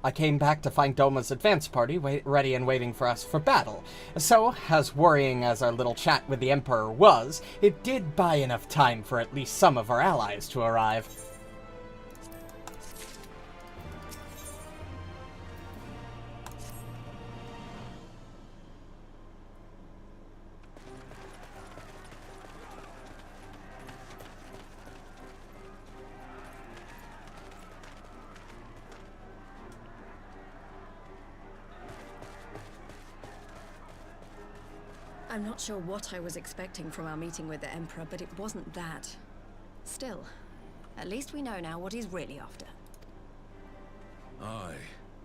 S1: I came back to find Doma's advance party ready and waiting for us for battle. So, as worrying as our little chat with the Emperor was, it did buy enough time for at least some of our allies to arrive.
S6: I'm not sure what I was expecting from our meeting with the Emperor, but it wasn't that. Still, at least we know now what he's really after.
S12: Aye,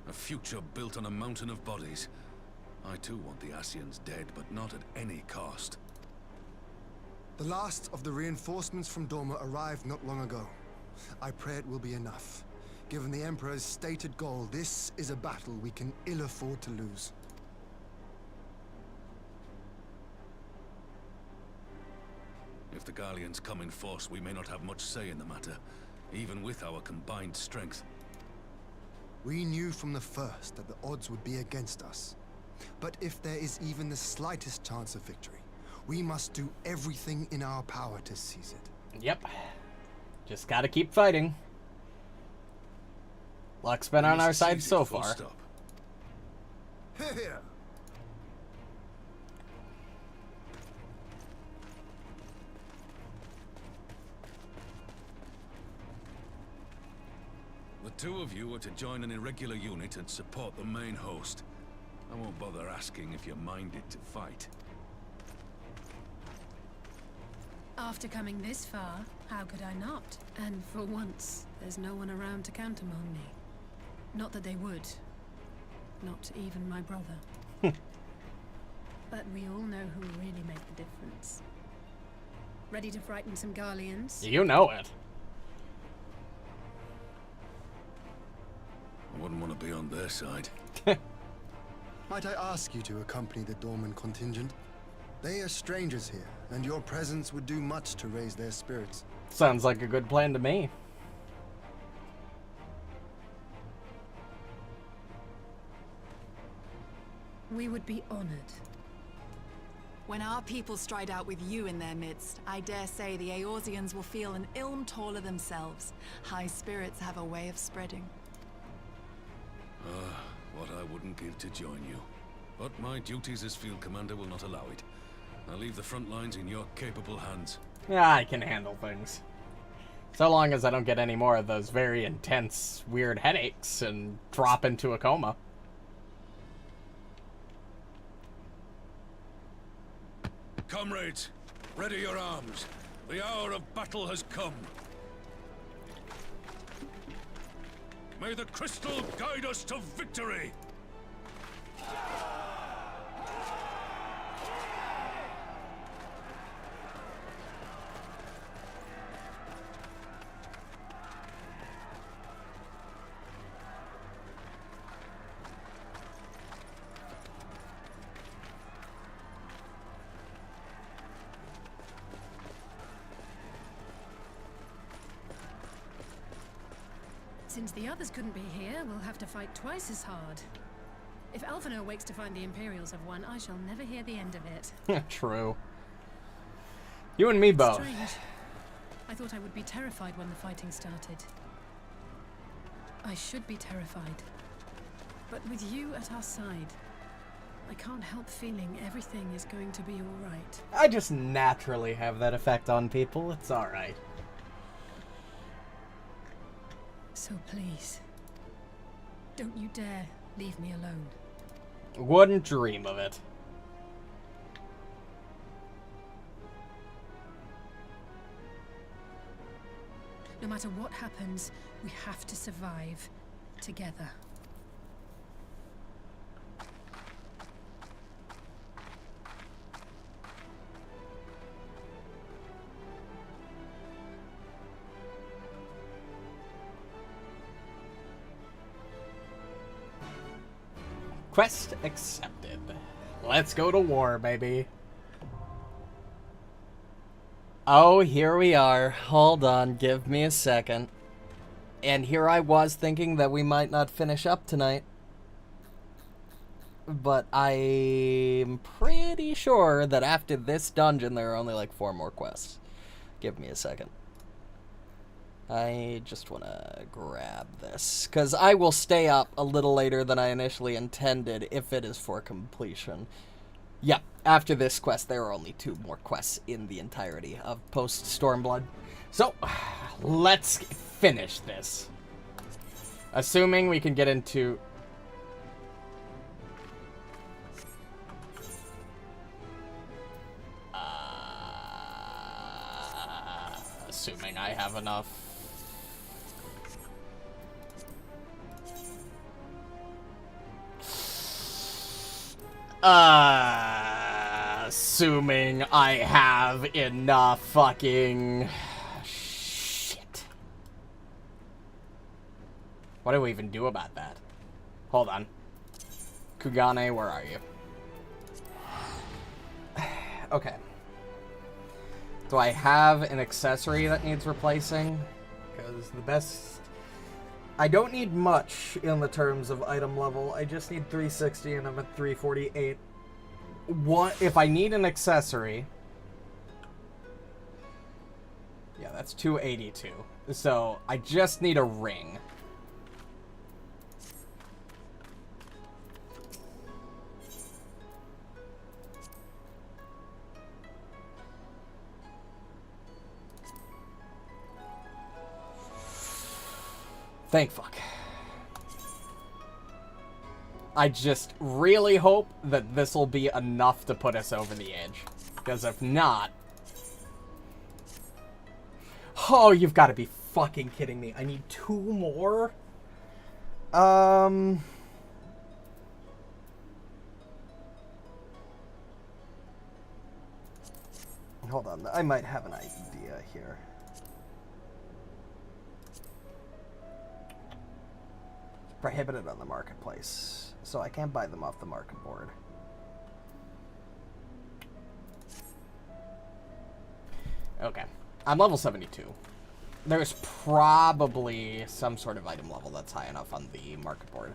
S12: a future built on a mountain of bodies. I too want the Ascians dead, but not at any cost.
S13: The last of the reinforcements from Doma arrived not long ago. I pray it will be enough. Given the Emperor's stated goal, this is a battle we can ill afford to lose.
S12: If the Gallians come in force, we may not have much say in the matter, even with our combined strength.
S13: We knew from the first that the odds would be against us. But if there is even the slightest chance of victory, we must do everything in our power to seize it.
S1: Yep. Just gotta keep fighting. Luck's been on our side so far.
S12: Stop.
S13: Here.
S12: The two of you are to join an irregular unit and support the main host. I won't bother asking if you're minded to fight.
S2: After coming this far, how could I not? And for once, there's no one around to countermand me. Not that they would. Not even my brother. But we all know who really make the difference. Ready to frighten some Garleans?
S1: You know it.
S12: I wouldn't want to be on their side.
S13: Might I ask you to accompany the Dorman contingent? They are strangers here, and your presence would do much to raise their spirits.
S1: Sounds like a good plan to me.
S2: We would be honored.
S3: When our people stride out with you in their midst, I dare say the Eorzeans will feel an ilm taller themselves. High spirits have a way of spreading.
S12: What I wouldn't give to join you. But my duties as field commander will not allow it. I'll leave the front lines in your capable hands.
S1: Yeah, I can handle things. So long as I don't get any more of those very intense, weird headaches and drop into a coma.
S12: Comrades, ready your arms. The hour of battle has come. May the crystal guide us to victory!
S2: Since the others couldn't be here, we'll have to fight twice as hard. If Elfino wakes to find the Imperials have won, I shall never hear the end of it.
S1: True. You and me both.
S2: Strange. I thought I would be terrified when the fighting started. I should be terrified. But with you at our side, I can't help feeling everything is going to be all right.
S1: I just naturally have that effect on people. It's all right.
S2: So please, don't you dare leave me alone.
S1: Wouldn't dream of it.
S2: No matter what happens, we have to survive together.
S1: Quest accepted. Let's go to war, baby. Oh, here we are. Hold on, give me a second. And here I was thinking that we might not finish up tonight. But I'm pretty sure that after this dungeon there are only like 4 more quests. Give me a second. I just want to grab this, because I will stay up a little later than I initially intended if it is for completion. Yep, after this quest, there are only 2 more quests in the entirety of post-Stormblood. So, let's finish this. Assuming we can get into... assuming I have enough... assuming I have enough fucking... shit. What do we even do about that? Hold on. Kugane, where are you? Okay. Do I have an accessory that needs replacing? Because the best... I don't need much in the terms of item level. I just need 360 and I'm at 348. If I need an accessory... Yeah, that's 282. So I just need a ring. Thank fuck. I just really hope that this will be enough to put us over the edge. Because if not... Oh, you've got to be fucking kidding me. I need 2 more? Hold on. I might have an idea here. Prohibited on the marketplace, so I can't buy them off the market board. Okay, I'm level 72. There's probably some sort of item level that's high enough on the market board.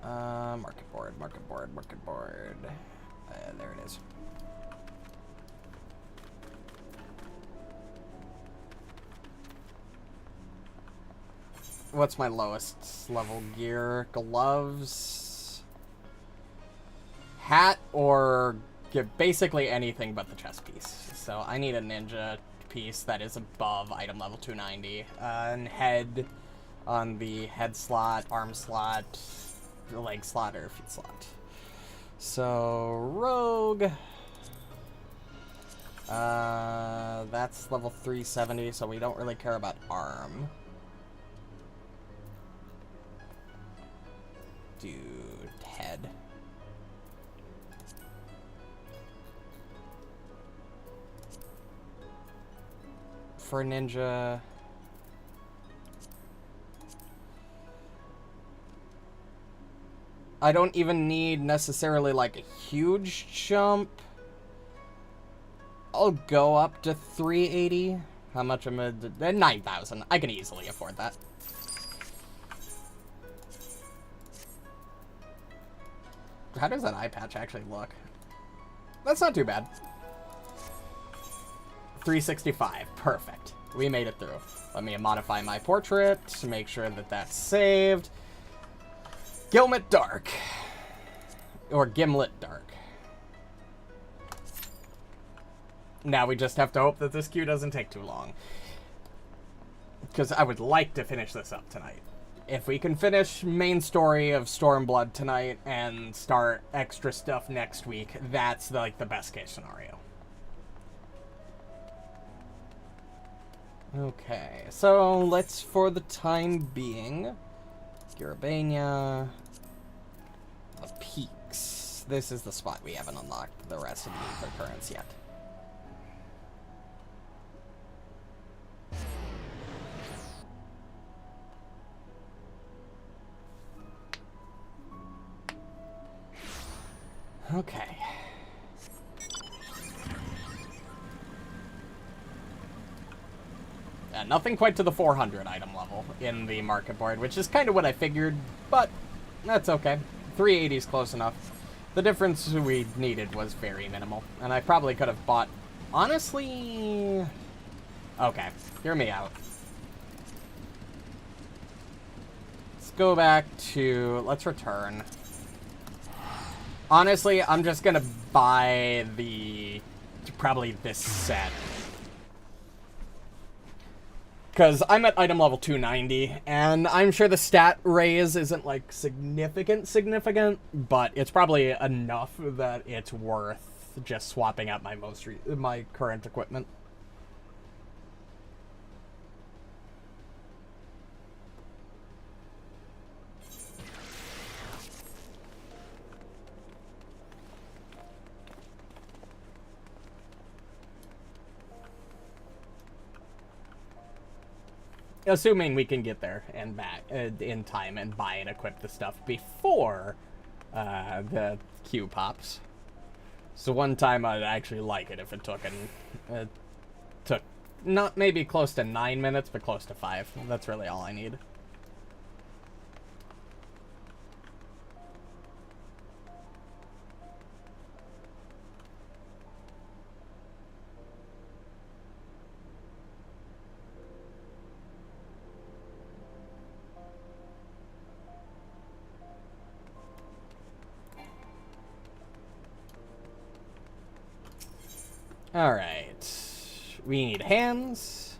S1: Market board. There it is. What's my lowest level gear? Gloves, hat, or basically anything but the chest piece. So I need a ninja piece that is above item level 290. And head on the head slot, arm slot, leg slot, or feet slot. So rogue. That's level 370, so we don't really care about arm. Dude, head. For ninja, I don't even need necessarily like a huge jump. I'll go up to 380. How much am I? 9,000. I can easily afford that. How does that eye patch actually look? That's not too bad. 365. Perfect. We made it through. Let me modify my portrait to make sure that that's saved. Gimlet Dark. Or Gimlet Dark. Now we just have to hope that this queue doesn't take too long. Because I would like to finish this up tonight. If we can finish main story of Stormblood tonight and start extra stuff next week, that's like the best case scenario. Okay, so let's, for the time being, Garabania, the Peaks. This is the spot we haven't unlocked the rest of the ether currents yet. Okay. Nothing quite to the 400 item level in the market board, which is kind of what I figured, but that's okay. 380 is close enough. The difference we needed was very minimal, and I probably could have bought... Honestly... Okay, hear me out. Let's go back to... Let's return. Honestly, I'm just gonna buy the... probably this set. Because I'm at item level 290, and I'm sure the stat raise isn't, like, significant, but it's probably enough that it's worth just swapping out my current equipment. Assuming we can get there and back in time and buy and equip the stuff before the queue pops. So one time I'd actually like it if it took not maybe close to 9 minutes, but close to 5. That's really all I need. Alright. We need hands.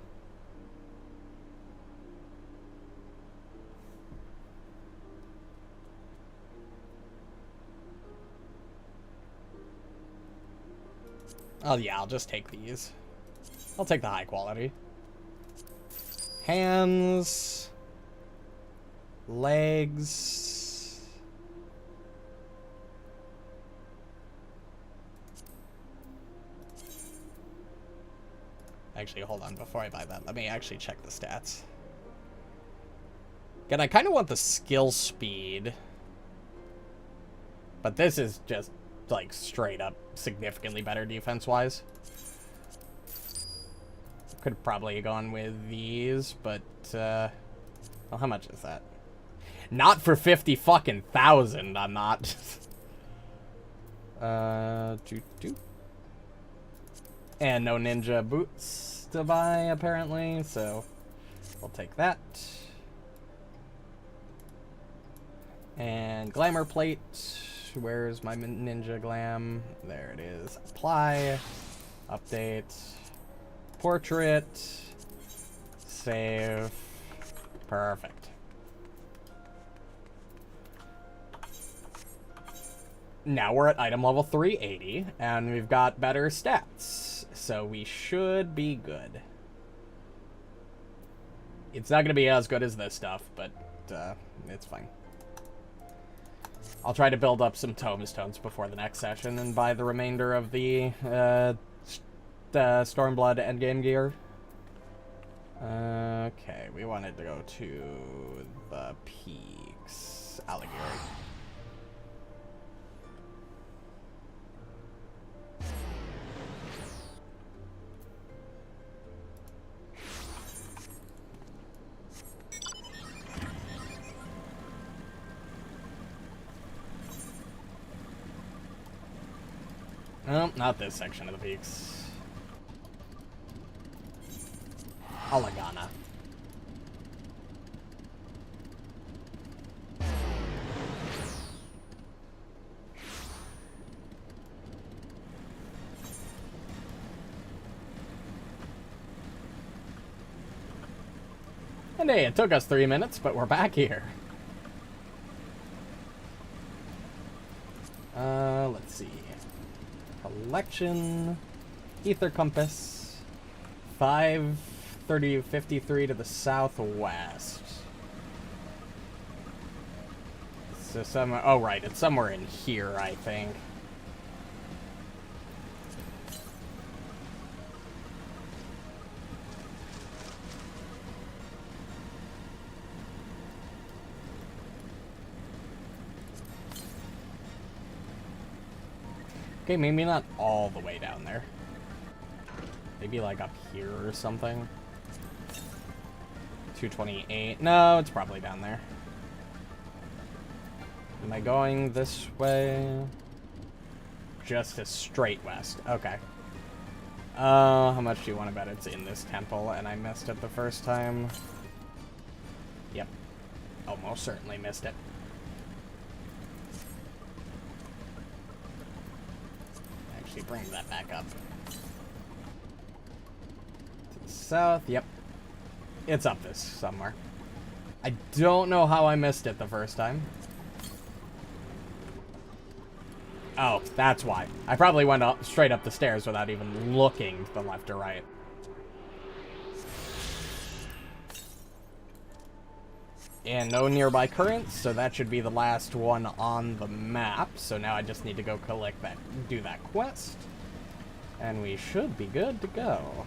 S1: Oh yeah, I'll just take these. I'll take the high quality. Hands. Legs. Actually, hold on. Before I buy that, let me actually check the stats. Again, I kind of want the skill speed. But this is just, like, straight up significantly better defense-wise. Could have probably gone with these, but, well, how much is that? Not for 50 fucking thousand, I'm not. And no ninja boots to buy, apparently, so we'll take that. And glamour plate. Where's my ninja glam? There it is. Apply. Update. Portrait. Save. Perfect. Now we're at item level 380, and we've got better stats, so we should be good. It's not going to be as good as this stuff, but it's fine. I'll try to build up some tombstones before the next session and buy the remainder of the Stormblood endgame gear. Okay, we wanted to go to the peaks. Alligator. No, not this section of the peaks. Alagana. And hey, it took us 3 minutes, but we're back here. Let's see. Collection. Ether Compass. 53053 to the southwest. So somewhere, oh right, it's somewhere in here, I think. Okay, maybe not all the way down there. Maybe like up here or something. 228. No, it's probably down there. Am I going this way? Just a straight west. Okay. How much do you want to bet it's in this temple and I missed it the first time? Yep. Almost certainly missed it. Actually, bring that back up. To the south. Yep. It's up this somewhere. I don't know how I missed it the first time. Oh, that's why. I probably went up, straight up the stairs without even looking to the left or right. And no nearby currents, so that should be the last one on the map. So now I just need to go collect that, do that quest. And we should be good to go.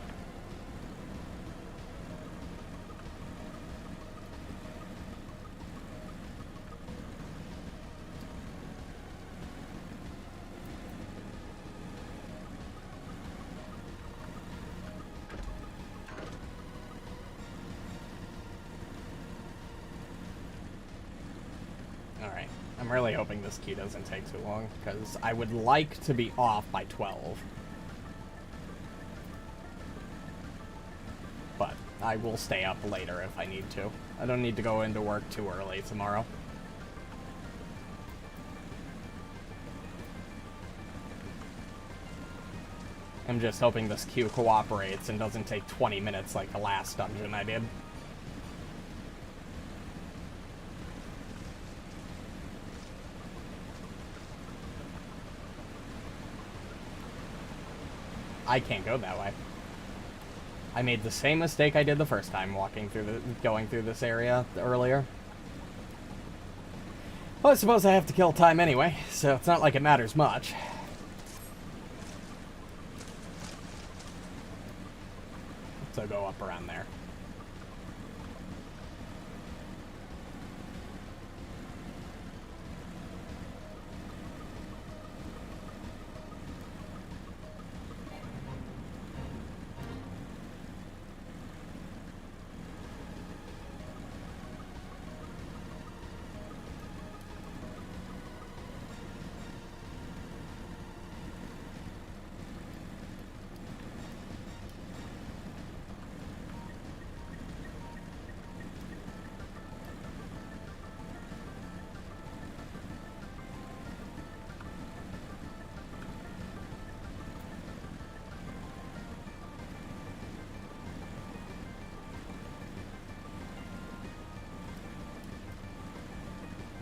S1: Alright, I'm really hoping this queue doesn't take too long, because I would like to be off by 12. But I will stay up later if I need to. I don't need to go into work too early tomorrow. I'm just hoping this queue cooperates and doesn't take 20 minutes like the last dungeon I did. I can't go that way. I made the same mistake I did the first time going through this area earlier. Well, I suppose I have to kill time anyway, so it's not like it matters much. So go up around there.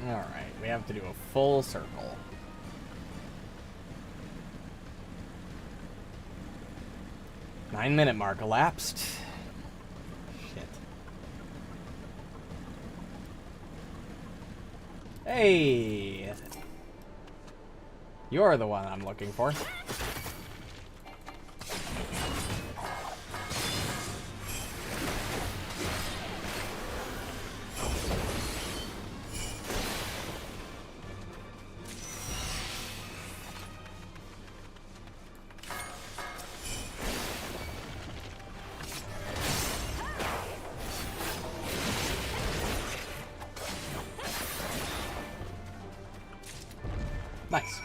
S1: Alright, we have to do a full circle. Nine-minute mark elapsed. Shit. Hey! You're the one I'm looking for. Nice.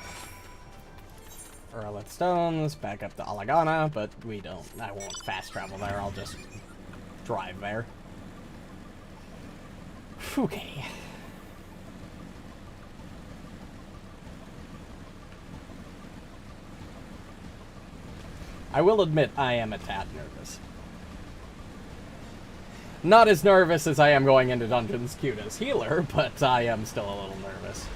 S1: Earlet Stones, back up to Alagana, but I won't fast travel there, I'll just drive there. Okay. I will admit I am a tad nervous. Not as nervous as I am going into Dungeons queued as healer, but I am still a little nervous.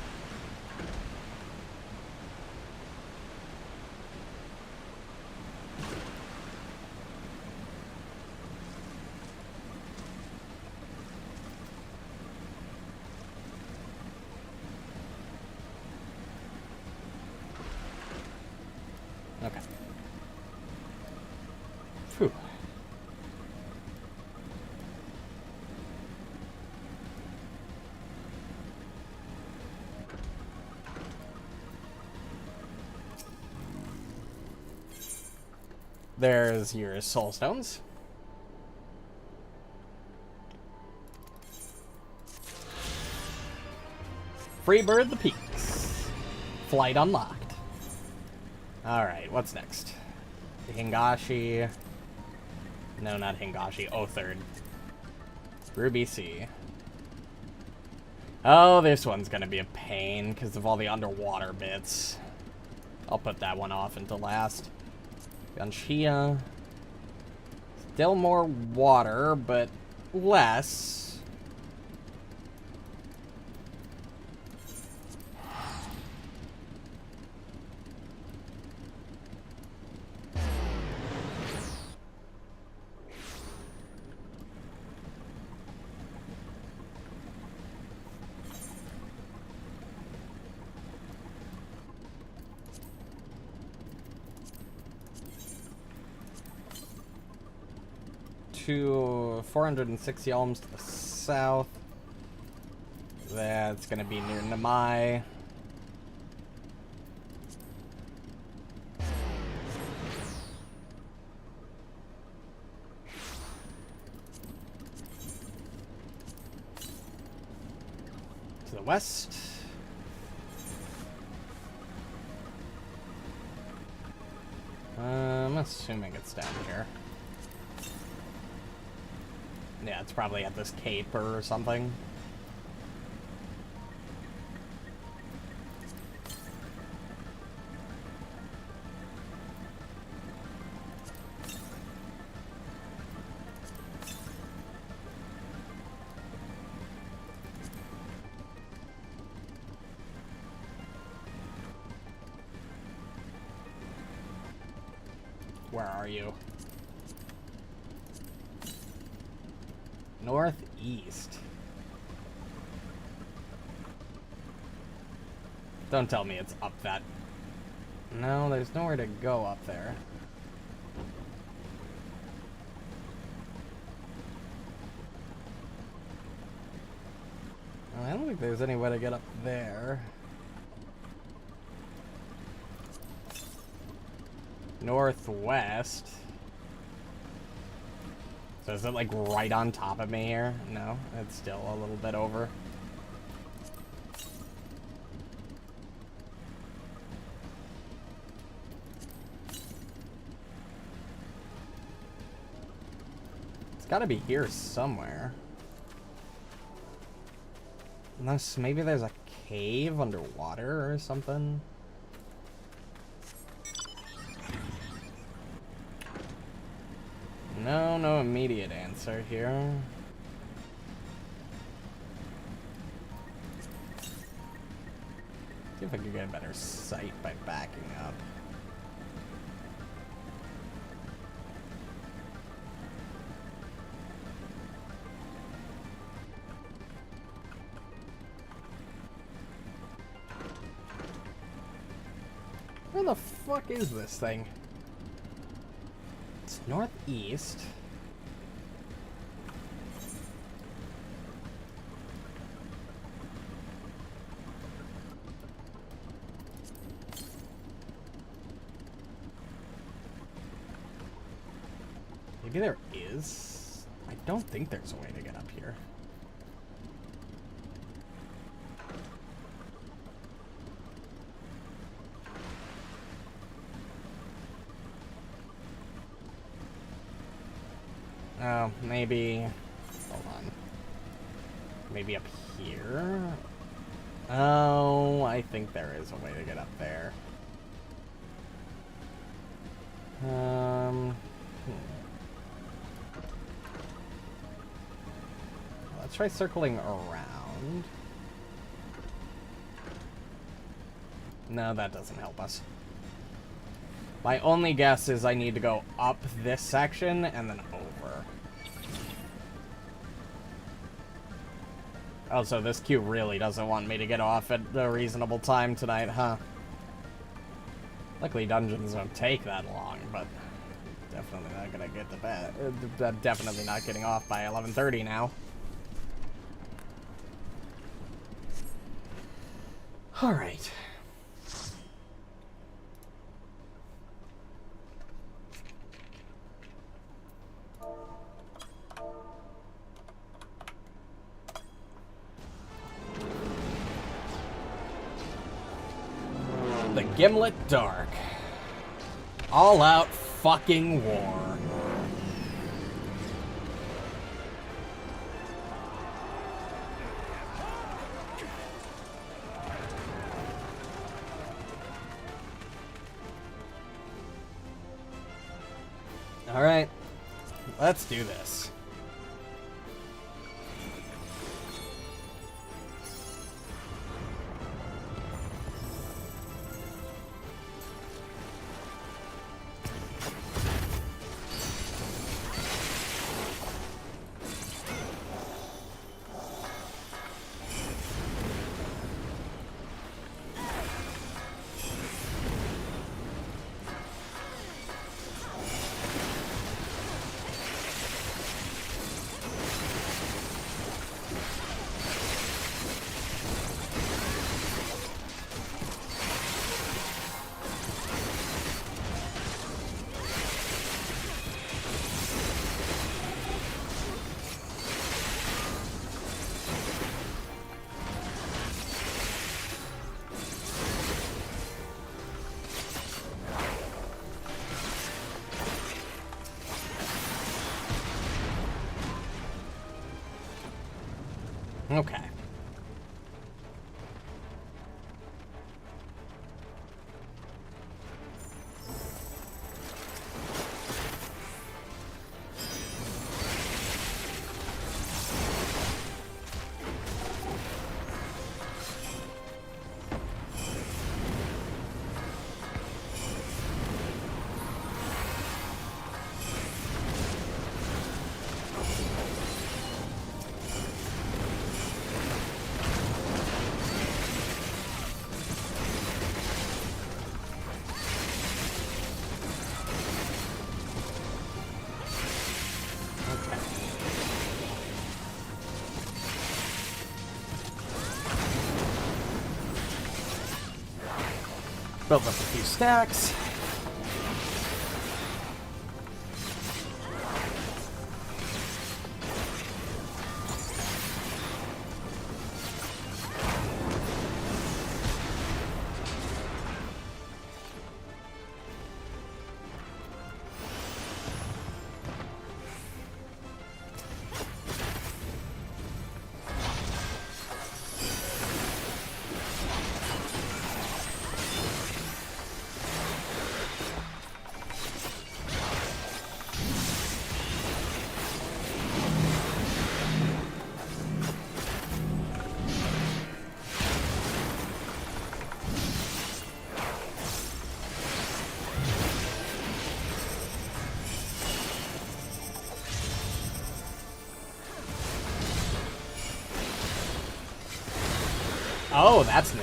S1: Okay. Phew. There's your soul stones. Freebird the Peaks. Flight unlocked. Alright, what's next? The Hingashi. No, not Hingashi. Othard. Ruby Sea. Oh, this one's gonna be a pain because of all the underwater bits. I'll put that one off until last. Ganshia. Still more water, but less. To 460 Elms to the south. That's gonna be near Namai. To the west. I'm assuming it's down here. Yeah, it's probably at this cape or something. Where are you? Northeast. Don't tell me it's up that... No, there's nowhere to go up there. I don't think there's any way to get up there. Northwest. So is it like right on top of me here? No, it's still a little bit over. It's gotta be here somewhere. Unless maybe there's a cave underwater or something. No immediate answer here. See if I can get a better sight by backing up. Where the fuck is this thing? It's northeast. Maybe there is. I don't think there's a way to get up here. Oh, maybe... Hold on. Maybe up here? Oh, I think there is a way to get up there. Let's try circling around. No, that doesn't help us. My only guess is I need to go up this section and then over. Oh, so this queue really doesn't want me to get off at a reasonable time tonight, huh? Luckily, dungeons don't take that long, but definitely not gonna get to bed. Definitely not getting off by 11:30 now. All right. The Gimlet Dark. All out fucking war. All right, let's do this. Okay. Build up a few stacks. Oh, that's new.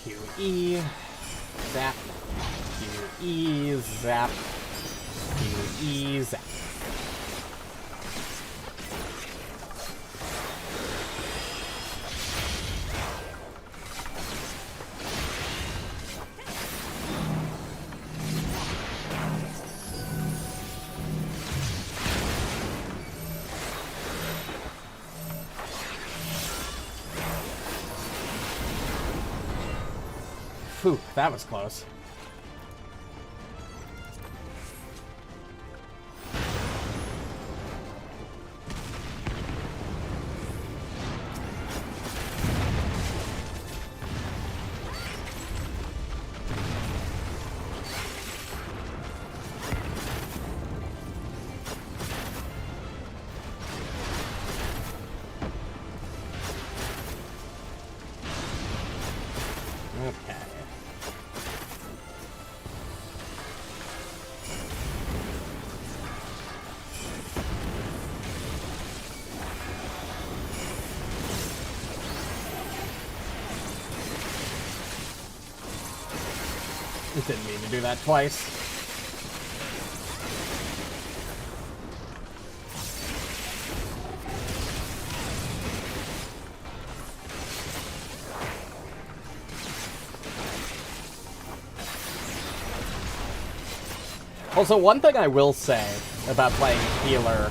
S1: QE, zap, QE, zap, QE, zap. Phew, that was close. Okay. Didn't mean to do that twice. Also, one thing I will say about playing healer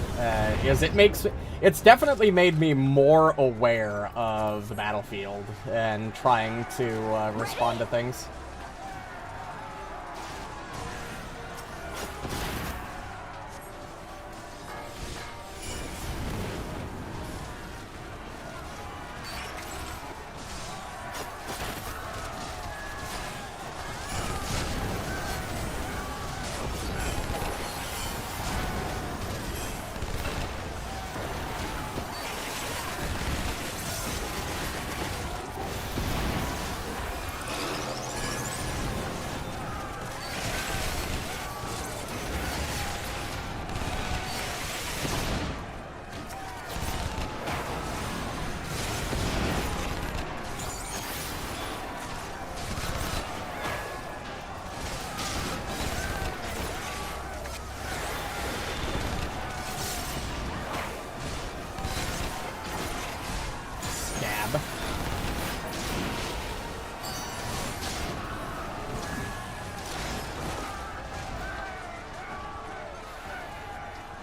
S1: is it's definitely made me more aware of the battlefield and trying to respond to things.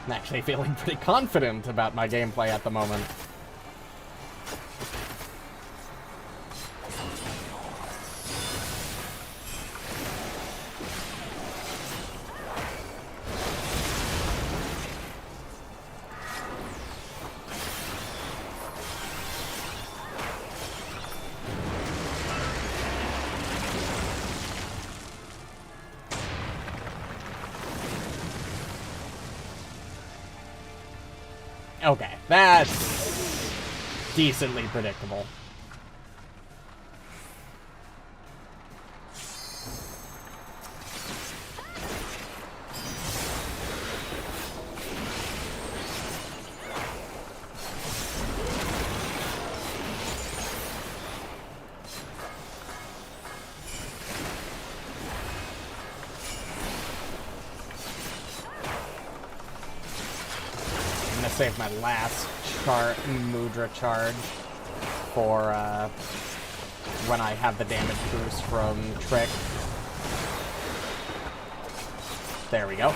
S1: I'm actually feeling pretty confident about my gameplay at the moment. Okay, that's decently predictable. Save my last Mudra charge for when I have the damage boost from Trick. There we go.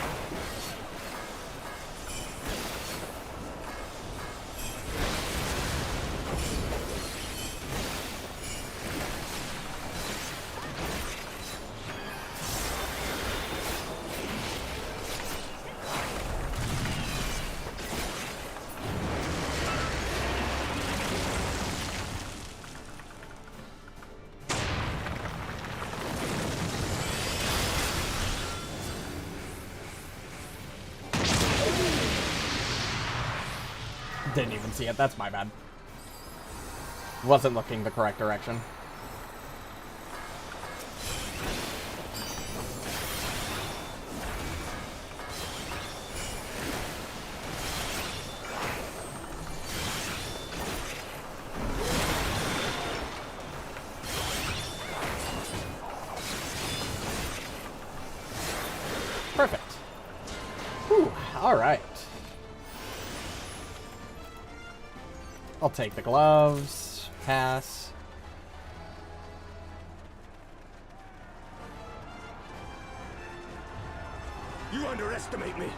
S1: Didn't even see it. That's my bad. Wasn't looking the correct direction. Perfect. Whew, all right. I'll take the gloves. Pass.
S21: You underestimate me.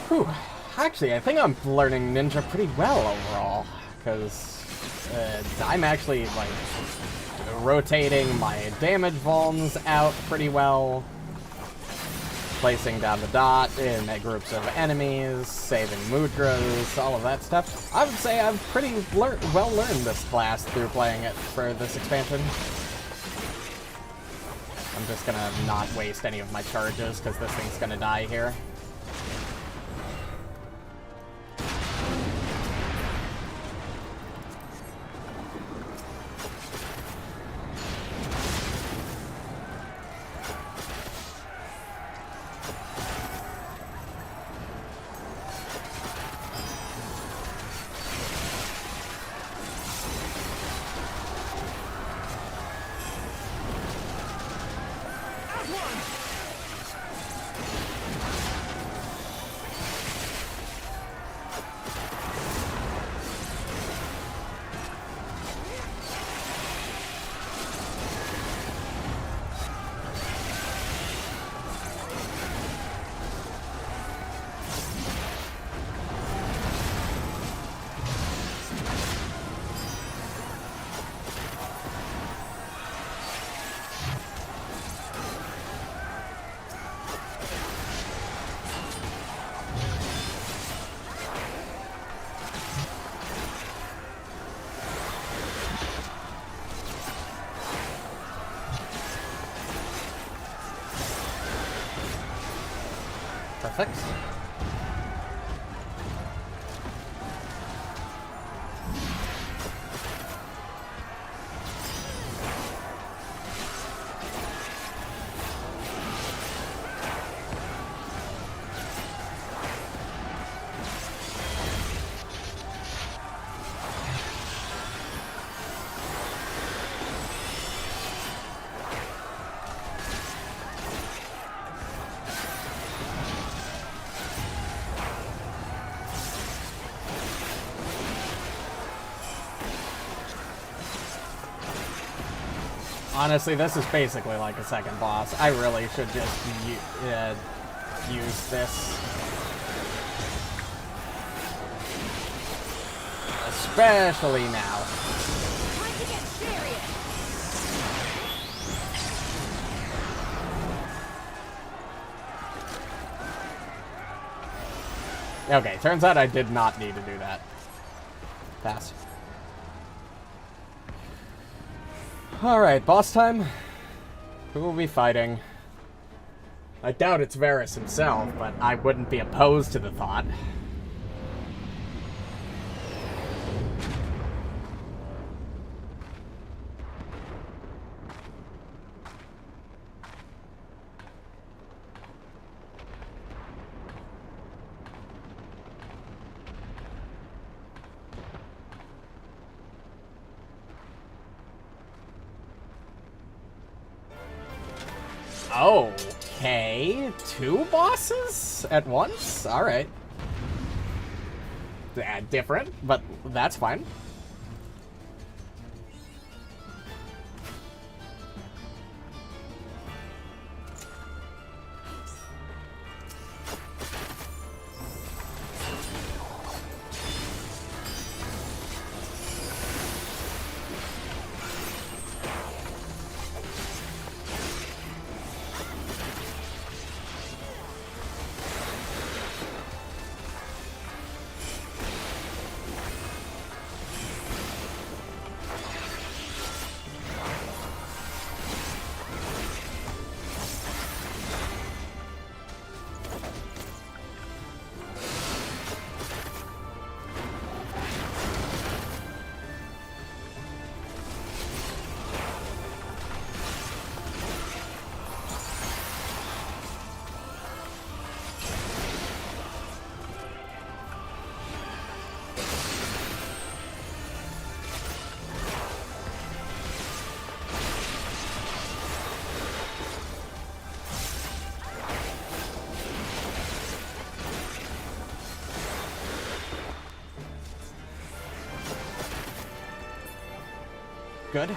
S1: Whew. Actually, I think I'm learning Ninja pretty well overall, because I'm actually, like, rotating my damage vulns out pretty well, placing down the dot in groups of enemies, saving mudras, all of that stuff. I would say I've pretty well learned this class through playing it for this expansion. I'm just gonna not waste any of my charges, because this thing's gonna die here. Perfect. Honestly, this is basically like a second boss. I really should just use this. Especially now.
S20: Time to get serious.
S1: Okay, turns out I did not need to do that. Pass. Alright, boss time. Who will we be fighting? I doubt it's Varys himself, but I wouldn't be opposed to the thought. Okay, 2 bosses at once? Alright. Different, but that's fine. Good.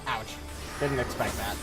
S1: Ouch. Didn't expect that.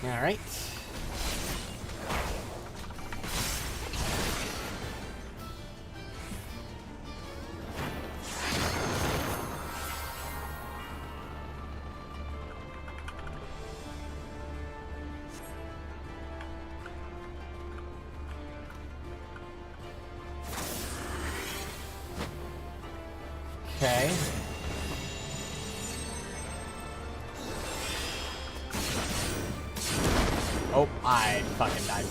S1: All right. Okay. Oh, I fucking died.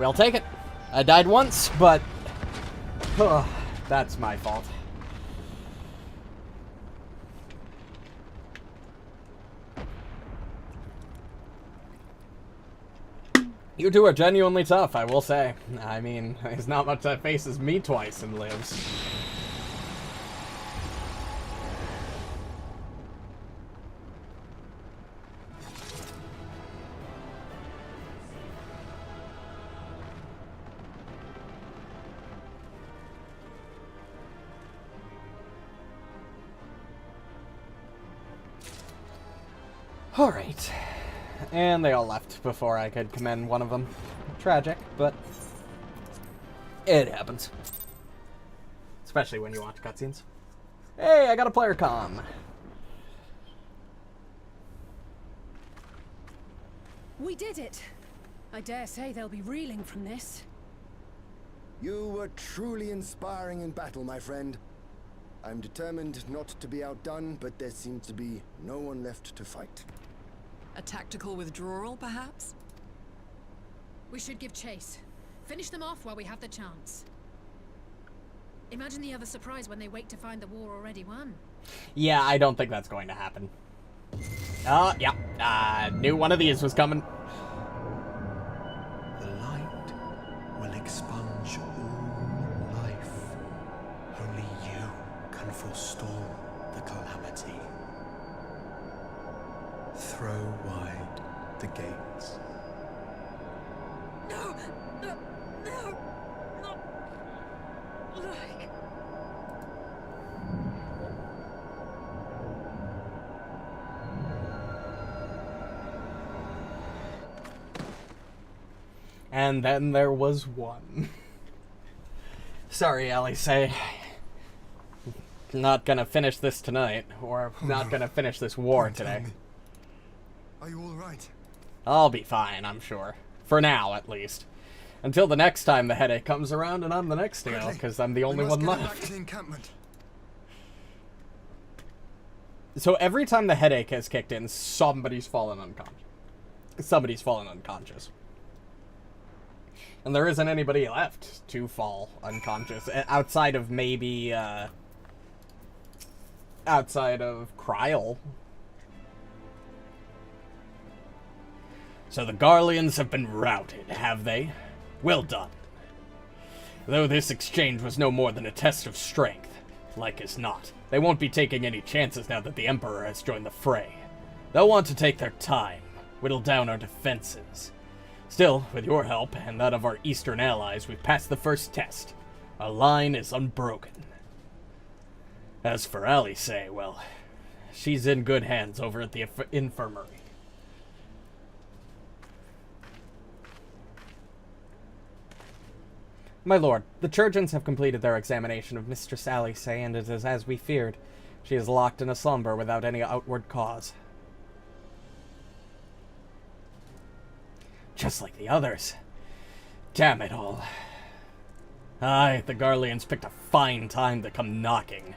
S1: We'll take it. I died once, but... that's my fault. You two are genuinely tough, I will say. I mean, there's not much that faces me twice and lives. Alright. And they all left before I could commend one of them. Tragic, but it happens. Especially when you watch cutscenes. Hey, I got a player comm.
S2: We did it! I dare say they'll be reeling from this.
S13: You were truly inspiring in battle, my friend. I'm determined not to be outdone, but there seems to be no one left to fight.
S3: A tactical withdrawal, perhaps?
S2: We should give chase. Finish them off while we have the chance. Imagine the other surprise when they wake to find the war already won.
S1: Yeah, I don't think that's going to happen. Yeah. Knew one of these was coming.
S5: The light will expunge all life. Only you can forestall the calamity. Throw wide the gates.
S2: No! No! No! No! Like...
S1: And then there was one. Sorry, Alice. Not gonna finish this tonight, or not gonna finish this war today.
S13: Are you all right?
S1: I'll be fine, I'm sure. For now, at least. Until the next time the headache comes around and I'm the next to go, because I'm the only one left.
S13: Back to the encampment.
S1: So every time the headache has kicked in, somebody's fallen unconscious. Somebody's fallen unconscious. And there isn't anybody left to fall unconscious, outside of maybe, outside of Kryl. So the Garleans have been routed, have they? Well done. Though this exchange was no more than a test of strength, like as not, they won't be taking any chances now that the Emperor has joined the fray. They'll want to take their time, whittle down our defenses. Still, with your help and that of our eastern allies, we've passed the first test. Our line is unbroken. As for Alice, well, she's in good hands over at the infirmary. My lord, the Churgeons have completed their examination of Mistress Alice, and it is as we feared. She is locked in a slumber without any outward cause. Just like the others. Damn it all. Aye, the Garleans picked a fine time to come knocking.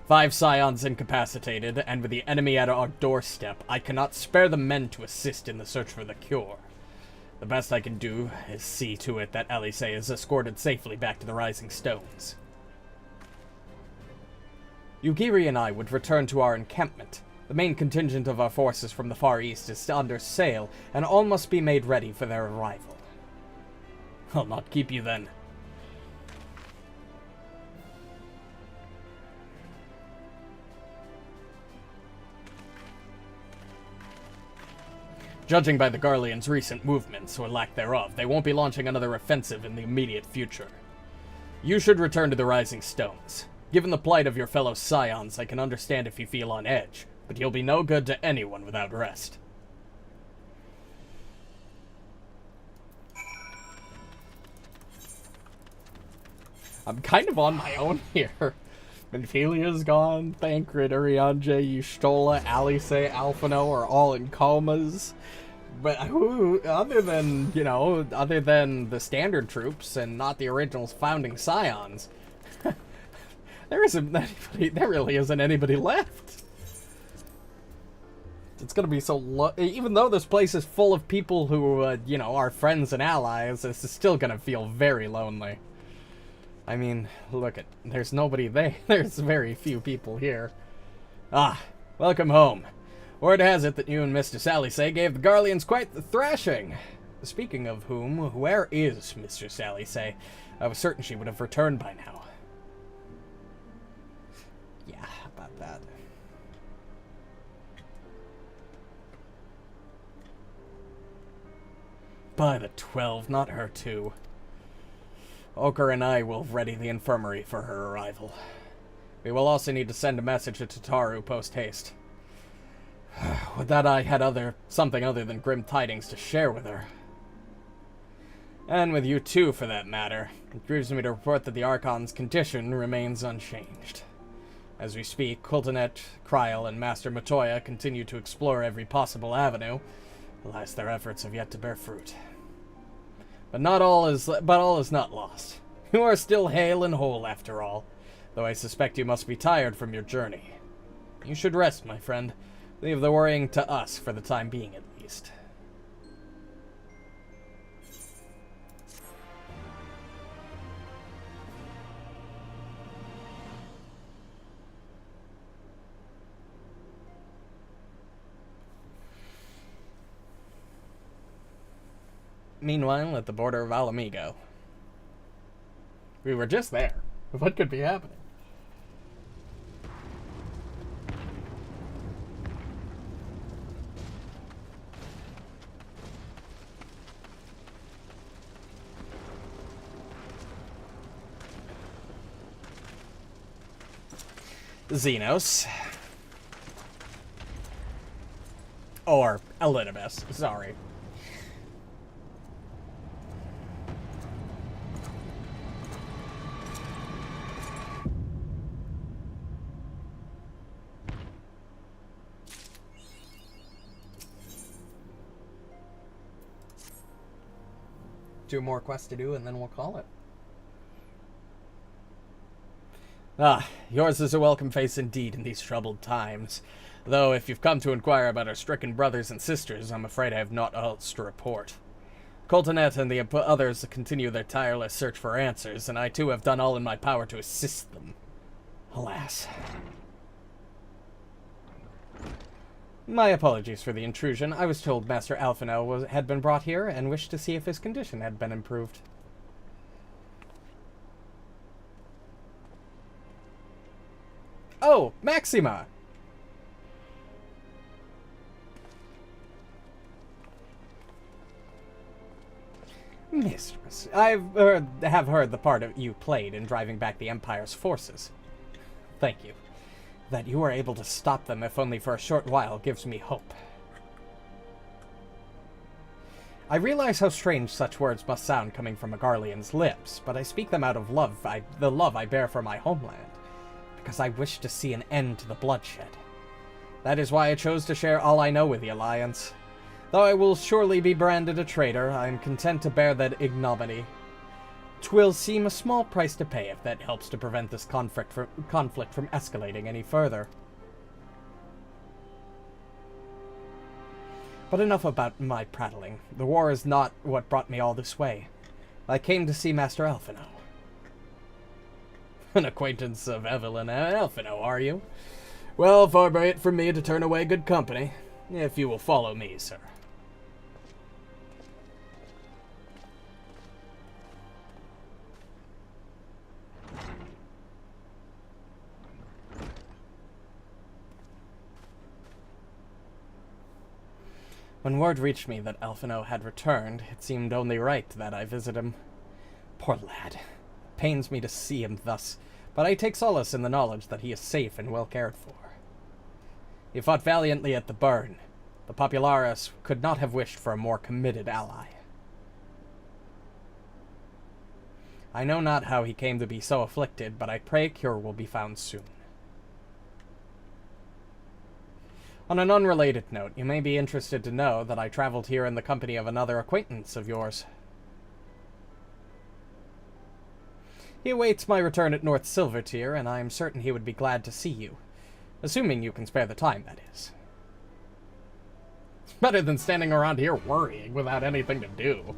S1: 5 scions incapacitated, and with the enemy at our doorstep, I cannot spare the men to assist in the search for the cure. The best I can do is see to it that Alice is escorted safely back to the Rising Stones. Yugiri and I would return to our encampment. The main contingent of our forces from the Far East is under sail, and all must be made ready for their arrival. I'll not keep you then. Judging by the Garleans' recent movements, or lack thereof, they won't be launching another offensive in the immediate future. You should return to the Rising Stones. Given the plight of your fellow scions, I can understand if you feel on edge, but you'll be no good to anyone without rest. I'm kind of on my own here. Benfilia's gone, Thancred, Urianger, Y'shtola, Alice, Alphino are all in comas. But who, other than, you know, other than the standard troops and not the original founding scions, there really isn't anybody left. It's gonna be so even though this place is full of people who, you know, are friends and allies, this is still gonna feel very lonely. I mean, look at, there's nobody there. There's very few people here. Ah, welcome home. Word has it that you and Mr. Salisay gave the Garleans quite the thrashing. Speaking of whom, where is Mr. Salisay? I was certain she would have returned by now. Yeah, about that. By the 12, not her too. Ochre and I will ready the infirmary for her arrival. We will also need to send a message to Tataru post-haste. With that, I had something other than grim tidings to share with her. And with you too, for that matter. It grieves me to report that the Archon's condition remains unchanged. As we speak, Kultanet, Kryl, and Master Matoya continue to explore every possible avenue. Alas, their efforts have yet to bear fruit. But all is not lost. You are still hale and whole after all, though I suspect you must be tired from your journey. You should rest, my friend. Leave the worrying to us for the time being, at least. Meanwhile, at the border of Alamigo. We were just there. What could be happening? Xenos. Or Elidibus, sorry. Two more quests to do, and then we'll call it. Ah, yours is a welcome face indeed in these troubled times. Though, if you've come to inquire about our stricken brothers and sisters, I'm afraid I have naught else to report. Kultanet and the others continue their tireless search for answers, and I too have done all in my power to assist them. Alas. My apologies for the intrusion. I was told Master Alphinaud had been brought here and wished to see if his condition had been improved. Oh, Maxima! Mistress, have heard the part you played in driving back the Empire's forces. Thank you. That you were able to stop them, if only for a short while, gives me hope. I realize how strange such words must sound coming from a Garlean's lips, but I speak them out of love, the love I bear for my homeland, because I wish to see an end to the bloodshed. That is why I chose to share all I know with the Alliance. Though I will surely be branded a traitor, I am content to bear that ignominy. 'Twill seem a small price to pay if that helps to prevent this conflict from escalating any further. But enough about my prattling. The war is not what brought me all this way. I came to see Master Alphinaud. An acquaintance of Evelyn and Alphinaud, are you? Well, far be it from me to turn away good company, if you will follow me, sir. When word reached me that Alphinaud had returned, it seemed only right that I visit him. Poor lad. It pains me to see him thus, but I take solace in the knowledge that he is safe and well cared for. He fought valiantly at the burn. The Populares could not have wished for a more committed ally. I know not how he came to be so afflicted, but I pray a cure will be found soon. On an unrelated note, you may be interested to know that I traveled here in the company of another acquaintance of yours. He awaits my return at North Silvertier, and I am certain he would be glad to see you. Assuming you can spare the time, that is. Better than standing around here worrying without anything to do.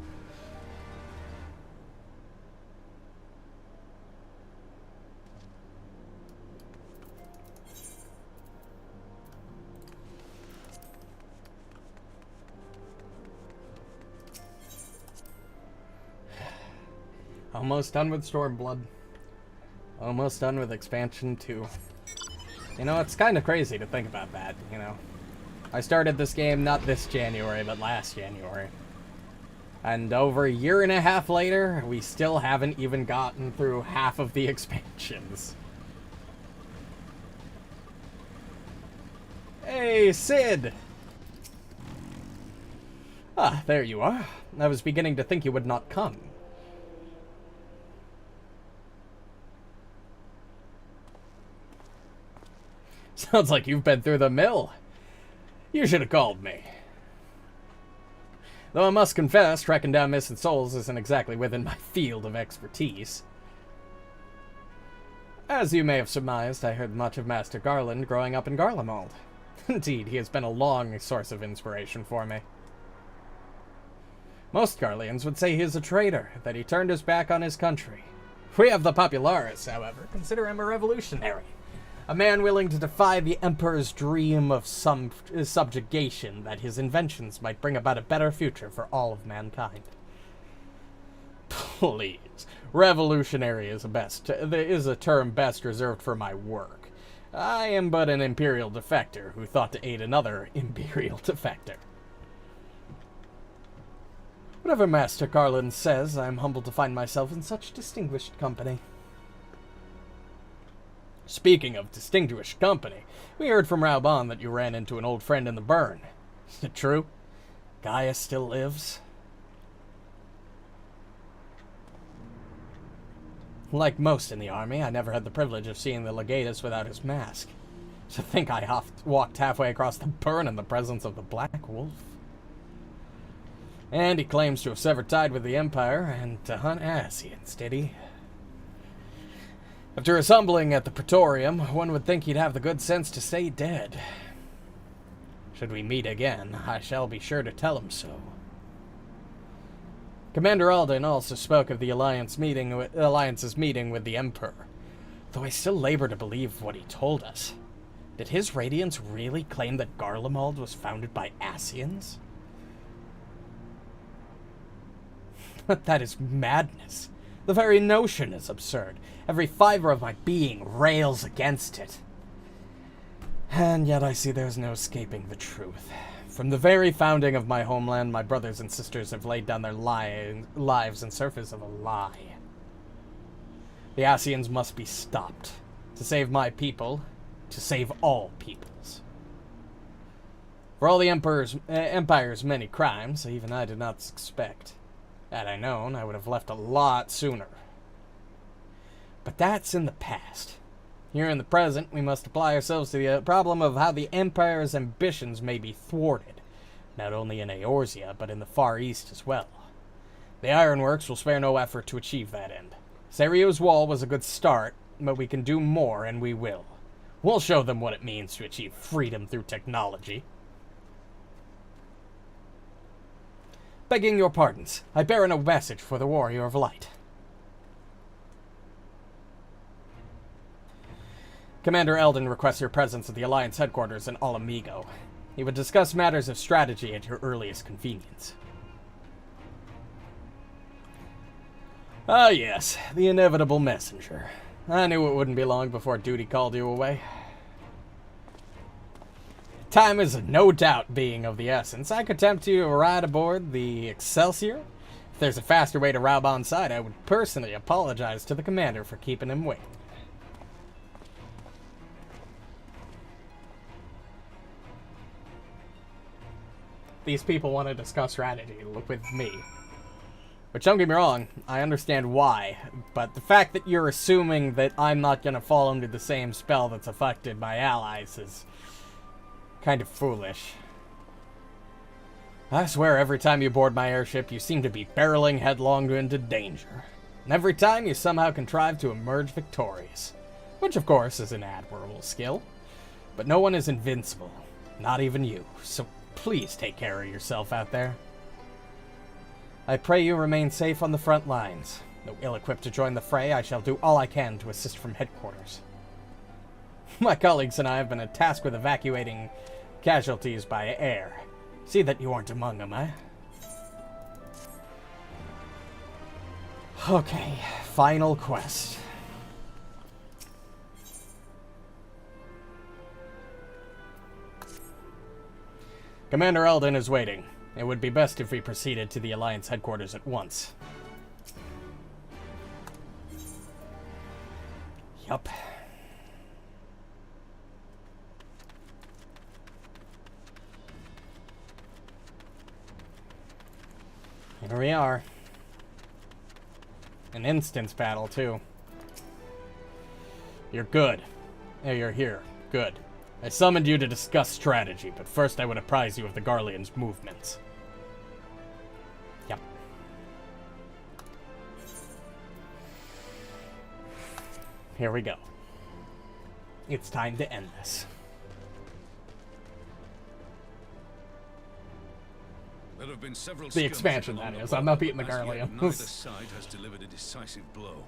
S1: Almost done with Stormblood. Almost done with Expansion 2. You know, it's kind of crazy to think about that, you know. I started this game not this January, but last January. And over a year and a half later, we still haven't even gotten through half of the expansions. Hey, Sid! Ah, there you are. I was beginning to think you would not come. Sounds like you've been through the mill. You should have called me. Though I must confess, tracking down missing souls isn't exactly within my field of expertise. As you may have surmised, I heard much of Master Garland growing up in Garlemald. Indeed, he has been a long source of inspiration for me. Most Garleans would say he is a traitor, that he turned his back on his country. We of the Popularis, however, consider him a revolutionary. A man willing to defy the Emperor's dream of some subjugation, that his inventions might bring about a better future for all of mankind. Please. Revolutionary is a term best reserved for my work. I am but an Imperial defector who thought to aid another Imperial defector. Whatever Master Garland says, I am humbled to find myself in such distinguished company. Speaking of distinguished company, we heard from Raubon that you ran into an old friend in the burn. Is it true? Gaius still lives? Like most in the army, I never had the privilege of seeing the legatus without his mask. To think I walked halfway across the burn in the presence of the Black Wolf. And he claims to have severed tide with the Empire and to hunt Ascians, did he? After his humbling at the Praetorium, one would think he'd have the good sense to stay dead. Should we meet again, I shall be sure to tell him so. Commander Alden also spoke of the Alliance's meeting with the Emperor, though I still labor to believe what he told us. Did his Radiance really claim that Garlemald was founded by Ascians? But that is madness. The very notion is absurd. Every fiber of my being rails against it. And yet I see there's no escaping the truth. From the very founding of my homeland, my brothers and sisters have laid down their lives in service of a lie. The Ascians must be stopped. To save my people, to save all peoples. For all the Empire's many crimes, even I did not suspect. Had I known, I would have left a lot sooner. But that's in the past. Here in the present, we must apply ourselves to the problem of how the Empire's ambitions may be thwarted, not only in Eorzea, but in the Far East as well. The Ironworks will spare no effort to achieve that end. Serio's wall was a good start, but we can do more, and we will. We'll show them what it means to achieve freedom through technology. Begging your pardons, I bear a message for the Warrior of Light. Commander Eldon requests your presence at the Alliance headquarters in Alamigo. He would discuss matters of strategy at your earliest convenience. Ah yes, the inevitable messenger. I knew it wouldn't be long before duty called you away. Time is no doubt being of the essence. I could tempt you to ride aboard the Excelsior. If there's a faster way to Raubon's side, I would personally apologize to the commander for keeping him waiting. These people want to discuss strategy with me. Which, don't get me wrong, I understand why, but the fact that you're assuming that I'm not going to fall under the same spell that's affected my allies is kind of foolish. I swear every time you board my airship, you seem to be barreling headlong into danger. And every time you somehow contrive to emerge victorious. Which, of course, is an admirable skill. But no one is invincible. Not even you. So Please take care of yourself out there. I pray you remain safe on the front lines. Though ill-equipped to join the fray, I shall do all I can to assist from headquarters. My colleagues and I have been tasked with evacuating casualties by air. See that you aren't among them, eh? Okay, final quest. Commander Eldon is waiting. It would be best if we proceeded to the Alliance headquarters at once. Yup. Here we are. An instance battle, too. You're good. Hey, you're here. Good. I summoned you to discuss strategy, but first I would apprise you of the Garlean's movements. Yep. Here we go. It's time to end this.
S12: There have been several
S1: The expansion, that is. I'm not beating the Garleans.
S12: Neither side has delivered a decisive blow.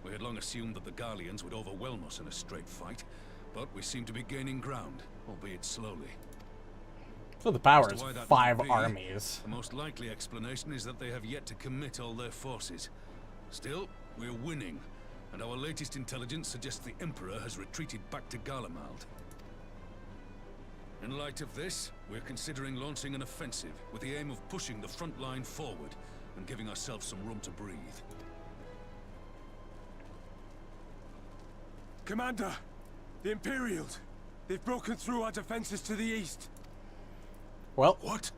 S12: We had long assumed that the Garleans would overwhelm us in a straight fight, but we seem to be gaining ground, albeit slowly.
S1: So the power
S12: As
S1: is
S12: to why that
S1: 5
S12: might be,
S1: armies.
S12: The most likely explanation is that they have yet to commit all their forces. Still, we're winning, and our latest intelligence suggests the Emperor has retreated back to Garlemald. In light of this, we're considering launching an offensive with the aim of pushing the front line forward and giving ourselves some room to breathe.
S14: Commander! The Imperials! They've broken through our defenses to the east.
S1: Well,
S12: what?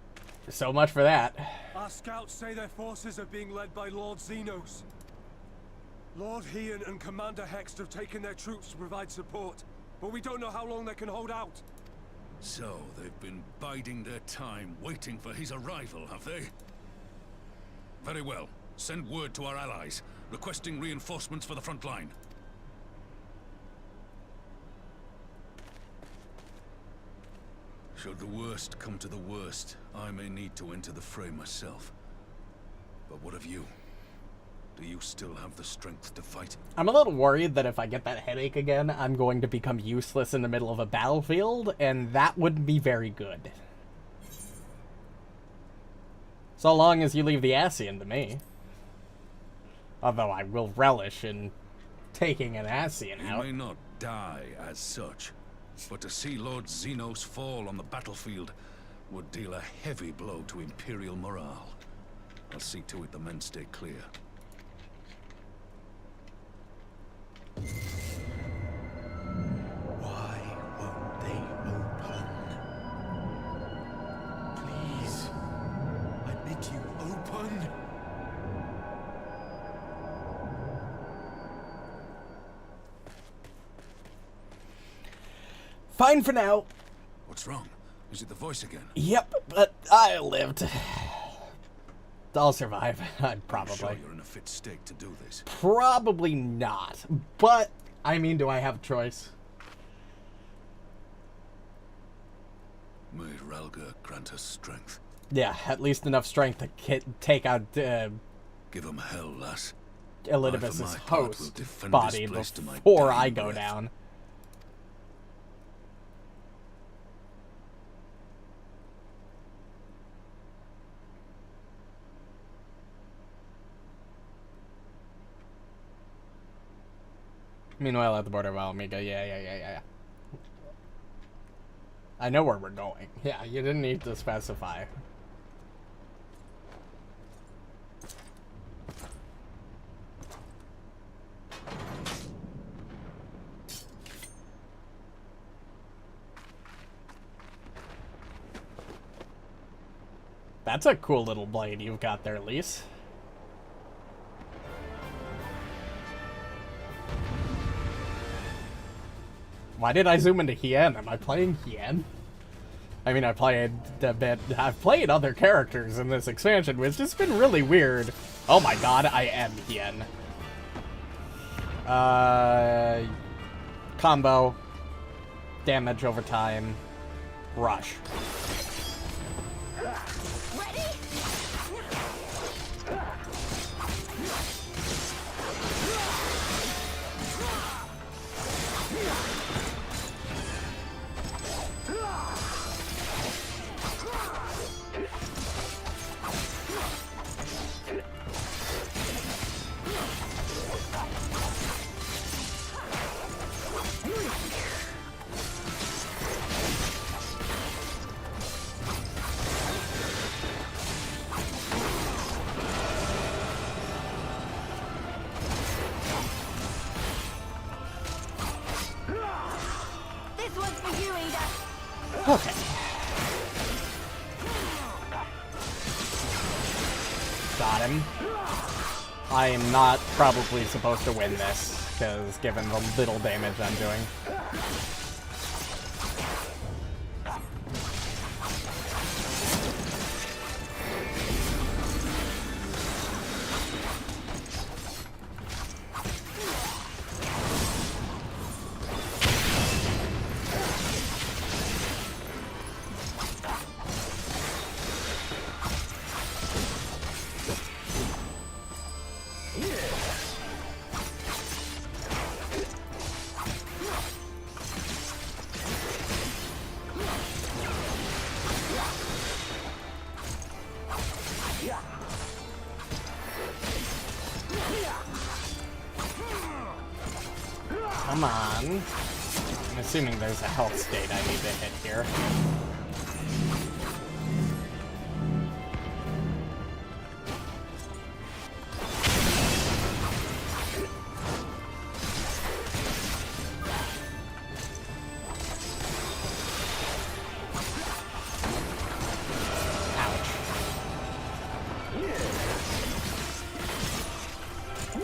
S1: So much for that.
S14: Our scouts say their forces are being led by Lord Xenos. Lord Hien and Commander Hext have taken their troops to provide support, but we don't know how long they can hold out.
S12: So, they've been biding their time, waiting for his arrival, have they? Very well. Send word to our allies, requesting reinforcements for the front line. Should the worst come to the worst, I may need to enter the fray myself. But what of you? Do you still have the strength to fight?
S1: I'm a little worried that if I get that headache again, I'm going to become useless in the middle of a battlefield, and that wouldn't be very good. So long as you leave the Ascian to me. Although I will relish in taking an Ascian out.
S12: You may not die as such, but to see Lord Xenos fall on the battlefield would deal a heavy blow to Imperial morale. I'll see to it the men stay clear.
S5: Why won't they open? Please, I bid you open.
S1: Fine for now.
S12: What's wrong? Is it the voice again?
S1: Yep, but I lived. I'll survive. I'd probably.
S12: Are you sure you're in a fit state to do this?
S1: Probably not. But, I mean, do I have a choice?
S12: May Ralga grant us strength.
S1: Yeah, at least enough strength to take out
S12: Give him hell, lass.
S1: Elidibus's host
S12: defend
S1: body
S12: this place to my
S1: before
S12: dying
S1: I go
S12: breath.
S1: down. Meanwhile, at the border of Alamiga, yeah. I know where we're going. Yeah, you didn't need to specify. That's a cool little blade you've got there, Lise. Why did I zoom into Hien? Am I playing Hien? I mean, I've played other characters in this expansion, which has been really weird. Oh my god, I am Hien. Combo. Damage over time. Rush. Okay. Got him. I am not probably supposed to win this, because given the little damage I'm doing. Come on. I'm assuming there's a health state I need to hit here.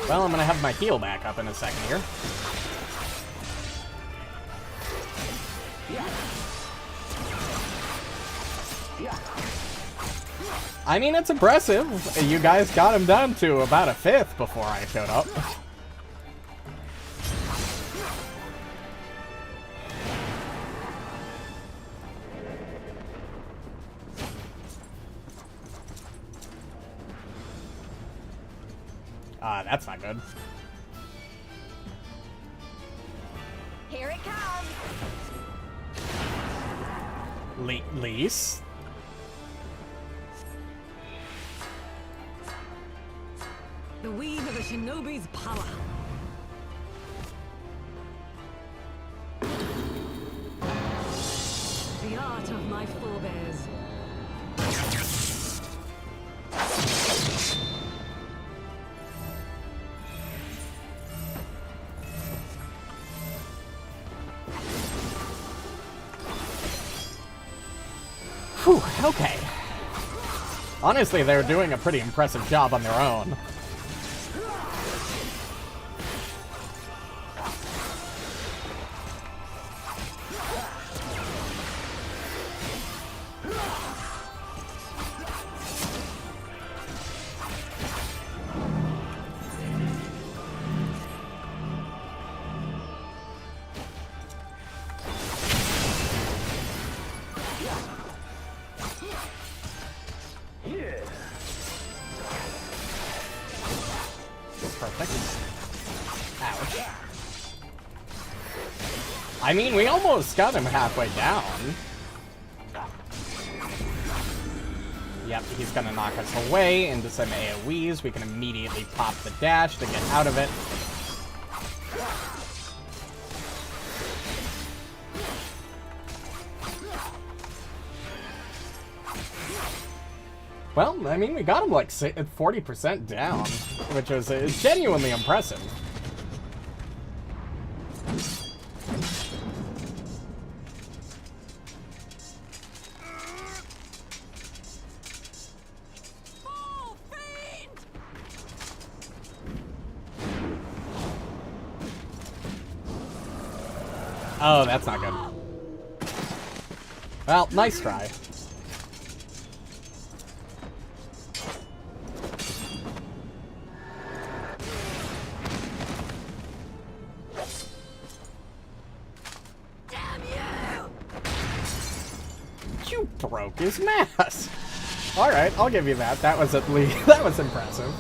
S1: Well, I'm gonna have my heal back up in a second here. I mean, it's impressive. You guys got him down to about a 5th before I showed up. That's not good.
S6: Here it comes.
S1: Lise?
S4: The weave of a shinobi's power. The art of my forebears.
S1: Whew, okay. Honestly, they're doing a pretty impressive job on their own. I mean, we almost got him halfway down. Yep, he's gonna knock us away into some AoEs. We can immediately pop the dash to get out of it. Well, I mean, we got him like 40% down, which is genuinely impressive. Oh, that's not good. Well, nice try. broke his mask. Alright, I'll give you that. That was at least that was impressive.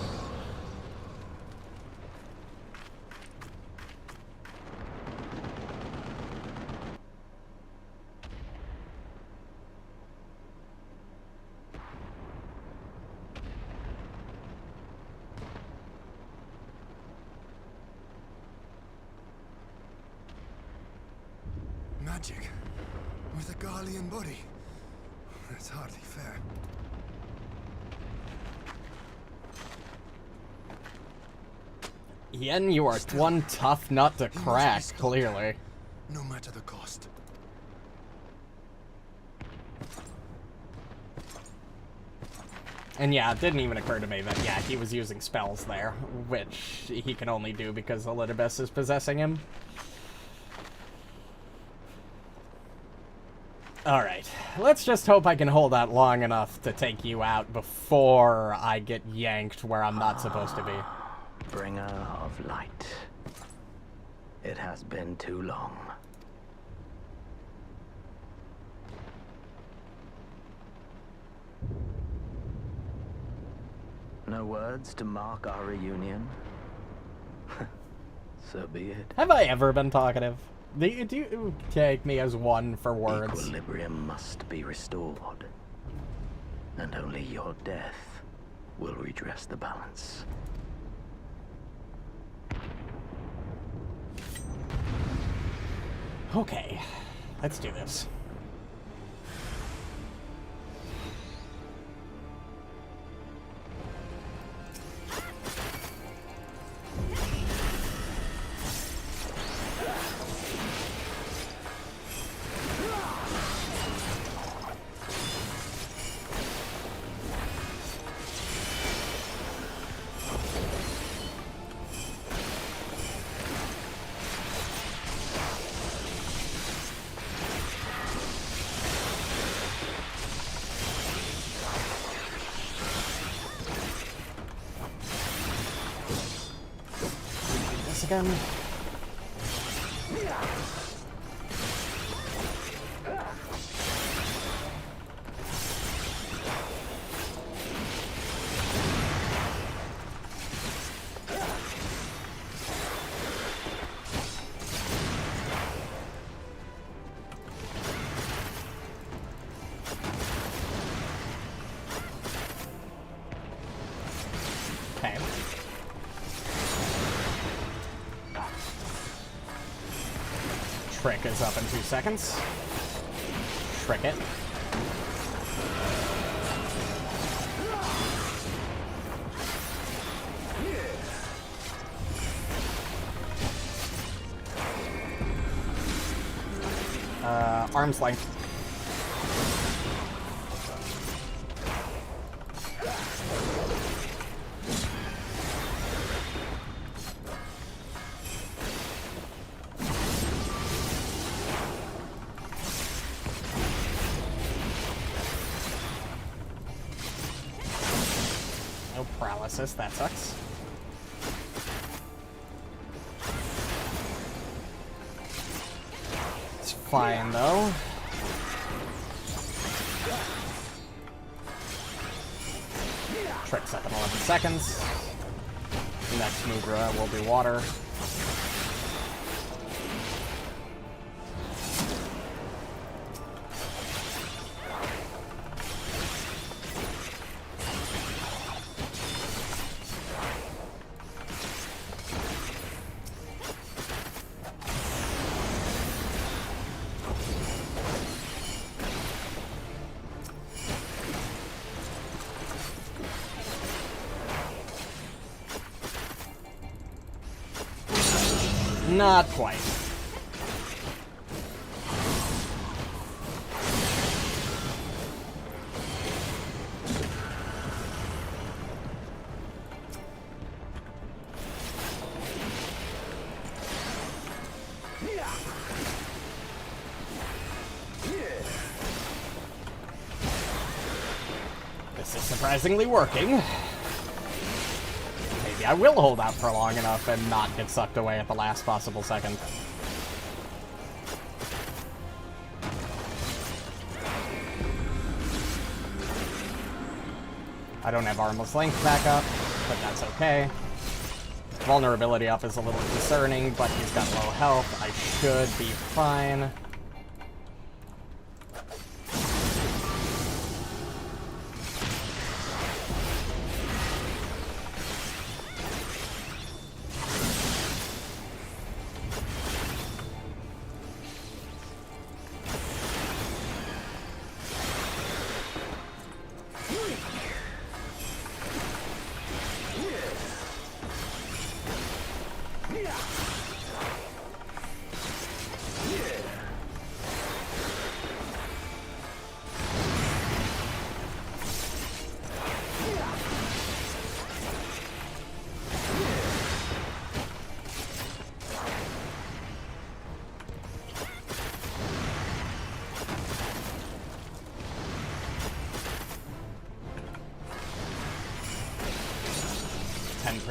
S13: Magic with a Garlean body. That's hardly fair.
S1: Yen, you are one tough nut to crack, clearly.
S13: No matter the cost.
S1: And yeah, it didn't even occur to me that, yeah, he was using spells there, which he can only do because Elidibus is possessing him. Alright, let's just hope I can hold out long enough to take you out before I get yanked where I'm not supposed to be.
S9: Bringer of light. It has been too long. No words to mark our reunion? So be it.
S1: Have I ever been talkative? Do you take me as one for words?
S9: Equilibrium must be restored. And only your death will redress the balance.
S1: Okay, let's do this. Again. Okay. Trick is up in 2 seconds. Trick it. Arm's length. No paralysis, that sucks. It's fine though. Trick's up in 11 seconds. Next Mugra will be water. Not quite. This is surprisingly working. Maybe I will hold out for long enough and not get sucked away at the last possible second. I don't have Armless Length back up, but that's okay. Vulnerability up is a little concerning, but he's got low health. I should be fine.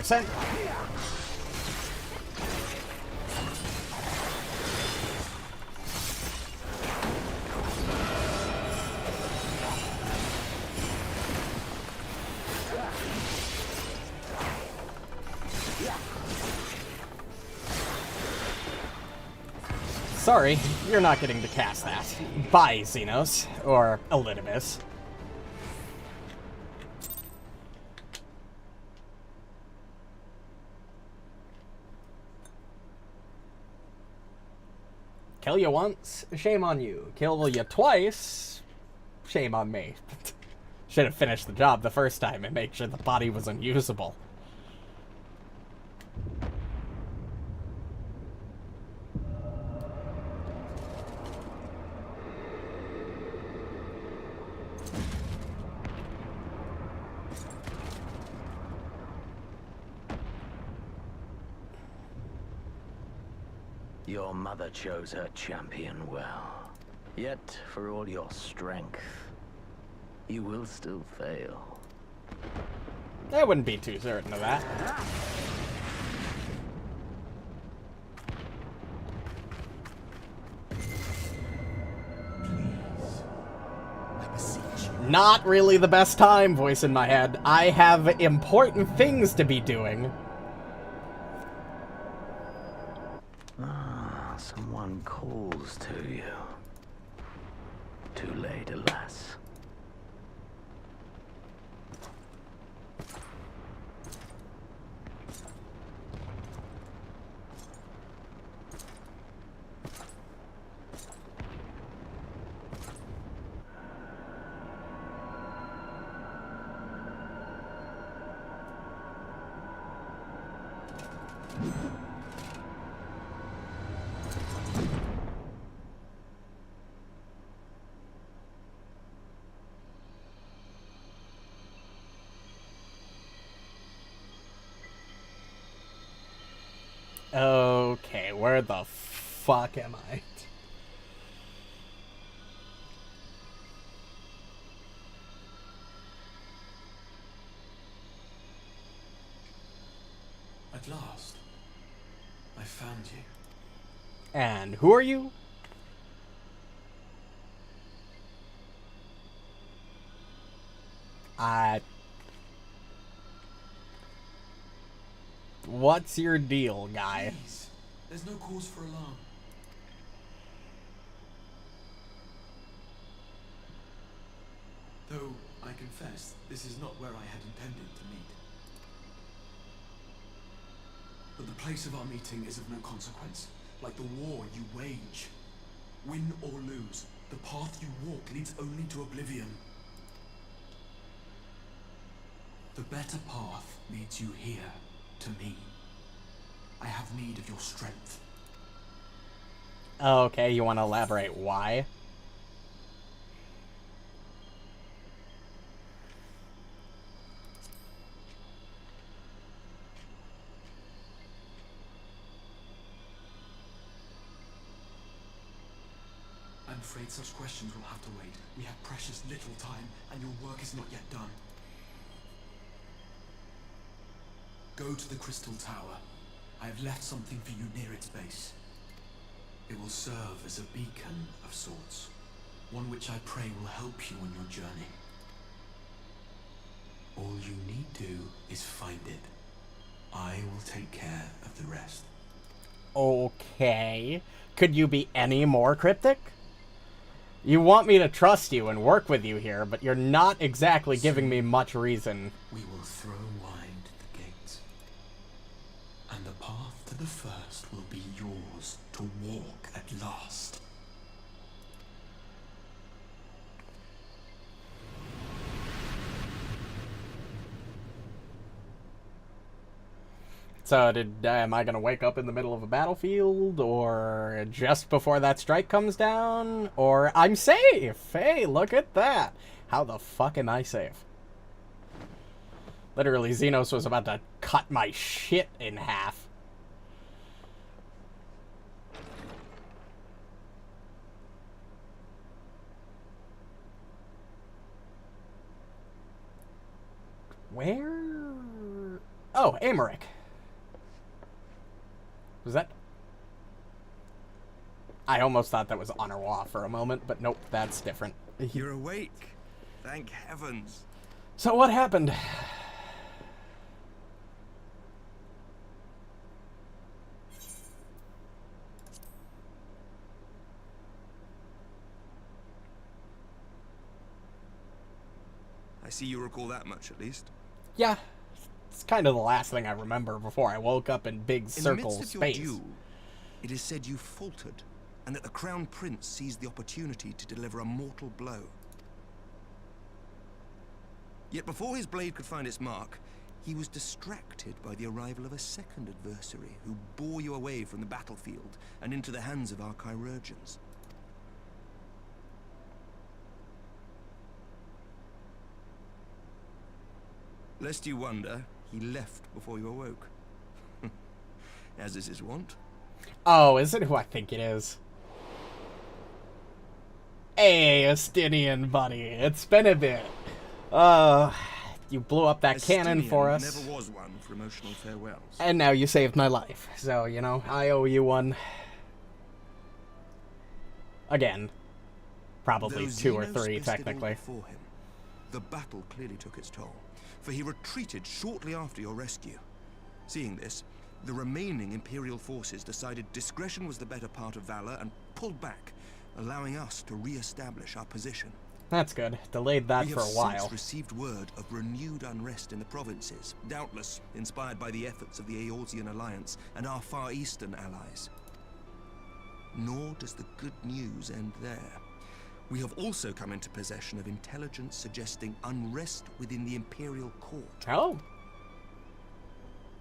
S1: %. Sorry, you're not getting to cast that. Bye, Xenos. Or Elidibus. Kill you once, shame on you. Kill you twice, shame on me. Should have finished the job the first time and made sure the body was unusable.
S9: Your mother chose her champion well. Yet, for all your strength, you will still fail.
S1: I wouldn't be too certain of that. Not really the best time, voice in my head. I have important things to be doing.
S9: Someone calls to you. Too late, alas.
S1: Okay, where the fuck am I?
S5: At last, I found you.
S1: And who are you? What's your deal, guy?
S5: Please, there's no cause for alarm. Though, I confess, this is not where I had intended to meet. But the place of our meeting is of no consequence, like the war you wage. Win or lose, the path you walk leads only to oblivion. The better path leads you here, to me. I have need of your strength.
S1: Okay, you want to elaborate why?
S5: I'm afraid such questions will have to wait. We have precious little time, and your work is not yet done. Go to the Crystal Tower. I have left something for you near its base. It will serve as a beacon of sorts, one which I pray will help you on your journey. All do is find it. I will take care of the rest.
S1: Okay. Could you be any more cryptic? You want me to trust you and work with you here, but you're not exactly giving me much reason.
S5: We will throw wide the gates, and the path to the first will be yours to walk at last.
S1: So, am I gonna wake up in the middle of a battlefield, or just before that strike comes down, or I'm safe? Hey, look at that! How the fuck am I safe? Literally, Xenos was about to cut my shit in half. Where? Oh, Amaric. Was that? I almost thought that was Honorwa for a moment, but nope, that's different.
S21: You're awake. Thank heavens.
S1: So what happened?
S21: I see you recall that much, at least.
S1: Yeah. It's kind of the last thing I remember before I woke up in big circle
S21: in the midst
S1: space.
S21: of your duel, it is said you faltered, and that the Crown Prince seized the opportunity to deliver a mortal blow. Yet before his blade could find its mark, he was distracted by the arrival of a second adversary who bore you away from the battlefield and into the hands of our chirurgeons. Lest you wonder, he left before you awoke. As is his wont.
S1: Oh, is it who I think it is? Hey, Estinian buddy, it's been a bit. You blew up that cannon for us.
S21: Never was one for emotional farewells.
S1: And now you saved my life. So, you know, I owe you one. Again. Probably
S21: Though
S1: 2 or
S21: Xenos
S1: 3,
S21: spaced it all
S1: technically.
S21: before him, the battle clearly took its toll, for he retreated shortly after your rescue. Seeing this, the remaining Imperial forces decided discretion was the better part of valor and pulled back, allowing us to re-establish our position.
S1: That's good. Delayed that for a
S21: We have
S1: while.
S21: since received word of renewed unrest in the provinces, doubtless inspired by the efforts of the Eorzean Alliance and our Far Eastern allies. Nor does the good news end there. We have also come into possession of intelligence suggesting unrest within the Imperial Court.
S1: Oh.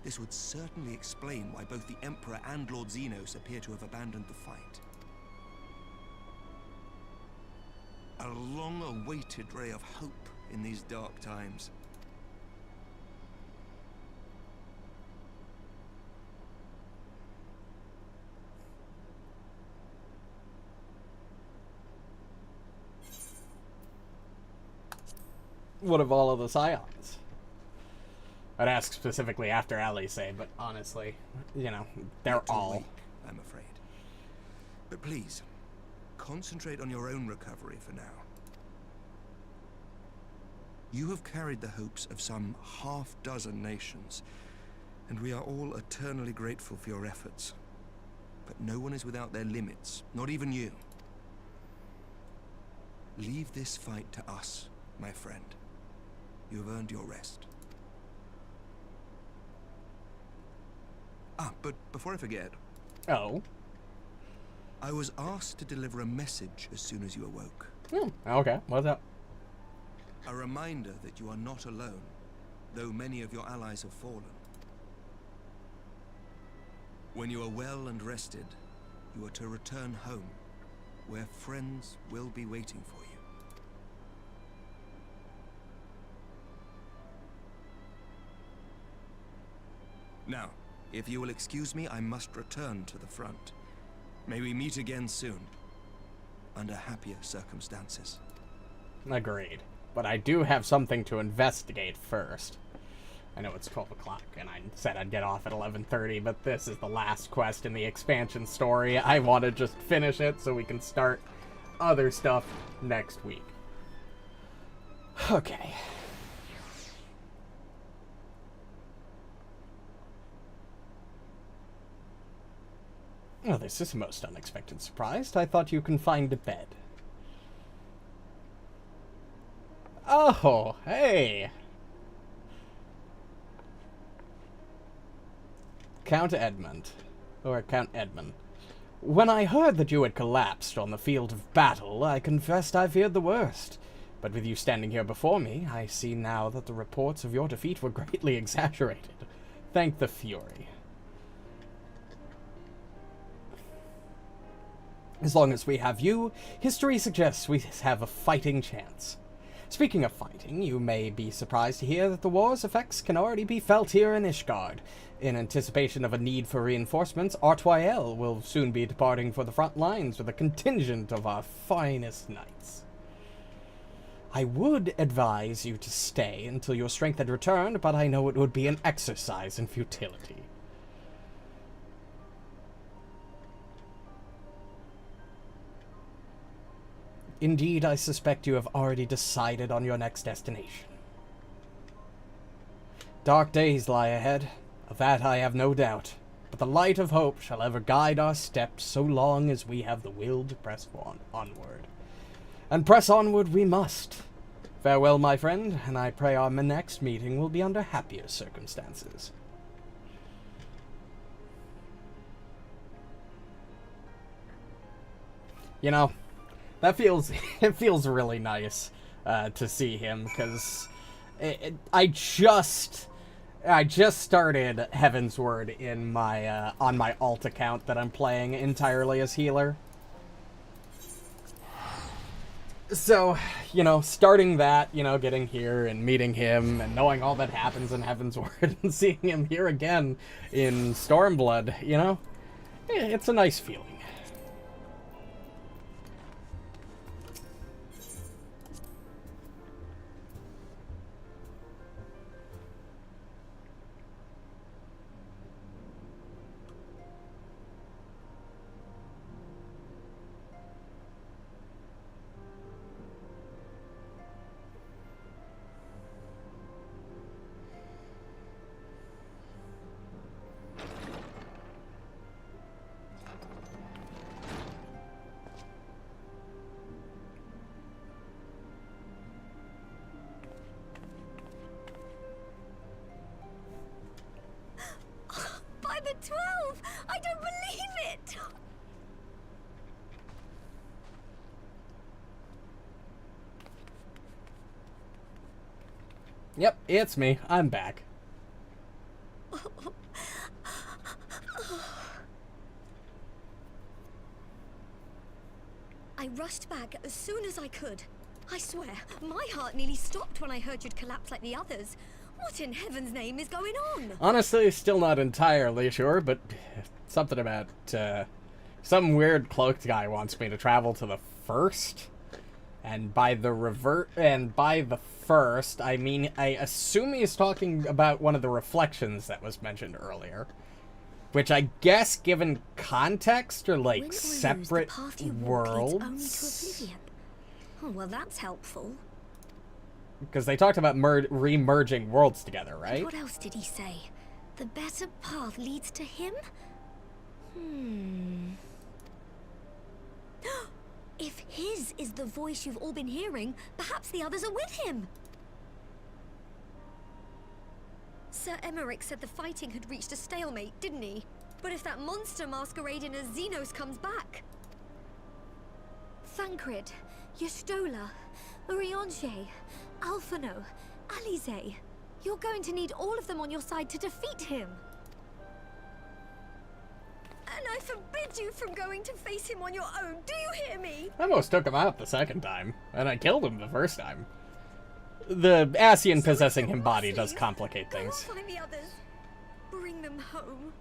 S21: This would certainly explain why both the Emperor and Lord Xenos appear to have abandoned the fight. A long-awaited ray of hope in these dark times.
S1: What of all of the Scions? I'd ask specifically after Alice, but honestly, you know, they're all...
S21: Weak, I'm afraid. But please, concentrate on your own recovery for now. You have carried the hopes of some half-dozen nations, and we are all eternally grateful for your efforts. But no one is without their limits, not even you. Leave this fight to us, my friend. You have earned your rest. Ah, but before I forget...
S1: Oh?
S21: I was asked to deliver a message as soon as you awoke.
S1: Okay, what's up?
S21: A reminder that you are not alone, though many of your allies have fallen. When you are well and rested, you are to return home, where friends will be waiting for you. Now, if you will excuse me, I must return to the front. May we meet again soon, under happier circumstances.
S1: Agreed. But I do have something to investigate first. I know it's 12 o'clock, and I said I'd get off at 11:30, but this is the last quest in the expansion story. I want to just finish it so we can start other stuff next week. Okay. Well, this is a most unexpected surprise. I thought you confined to bed. Oh, hey! Count Edmund. Or Count Edmund. When I heard that you had collapsed on the field of battle, I confessed I feared the worst. But with you standing here before me, I see now that the reports of your defeat were greatly exaggerated. Thank the Fury. As long as we have you, history suggests we have a fighting chance. Speaking of fighting, you may be surprised to hear that the war's effects can already be felt here in Ishgard. In anticipation of a need for reinforcements, Artwael will soon be departing for the front lines with a contingent of our finest knights. I would advise you to stay until your strength had returned, but I know it would be an exercise in futility. Indeed, I suspect you have already decided on your next destination. Dark days lie ahead, of that I have no doubt, but the light of hope shall ever guide our steps so long as we have the will to press onward. And press onward we must. Farewell, my friend, and I pray our next meeting will be under happier circumstances. You know, that feels, it feels really nice to see him, because I just started Heaven's Word in my on my alt account that I'm playing entirely as healer. So, you know, starting that, you know, getting here and meeting him and knowing all that happens in Heaven's Word and seeing him here again in Stormblood, you know, it's a nice feeling.
S6: The 12! I don't believe it!
S1: Yep, it's me. I'm back.
S6: I rushed back as soon as I could. I swear, my heart nearly stopped when I heard you'd collapsed like the others. What in heaven's name is going on?
S1: Honestly, still not entirely sure, but something about, some weird cloaked guy wants me to travel to the first. And by the first, I mean, I assume he's talking about one of the reflections that was mentioned earlier. Which I guess, given context, are like separate worlds.
S6: Oh, well, that's helpful.
S1: Because they talked about re-merging worlds together, right?
S6: What else did he say? The better path leads to him? If his is the voice you've all been hearing, perhaps the others are with him. Sir Emmerich said the fighting had reached a stalemate, didn't he? But if that monster masquerading as Xenos comes back... Thancred, Yestola, Urianger, Alphino, Alize. You're going to need all of them on your side to defeat him. And I forbid you from going to face him on your own. Do you hear me?
S1: I almost took him out the second time, and I killed him the first time. The Ascian possessing him body does complicate things.
S6: Find the others. Bring them home.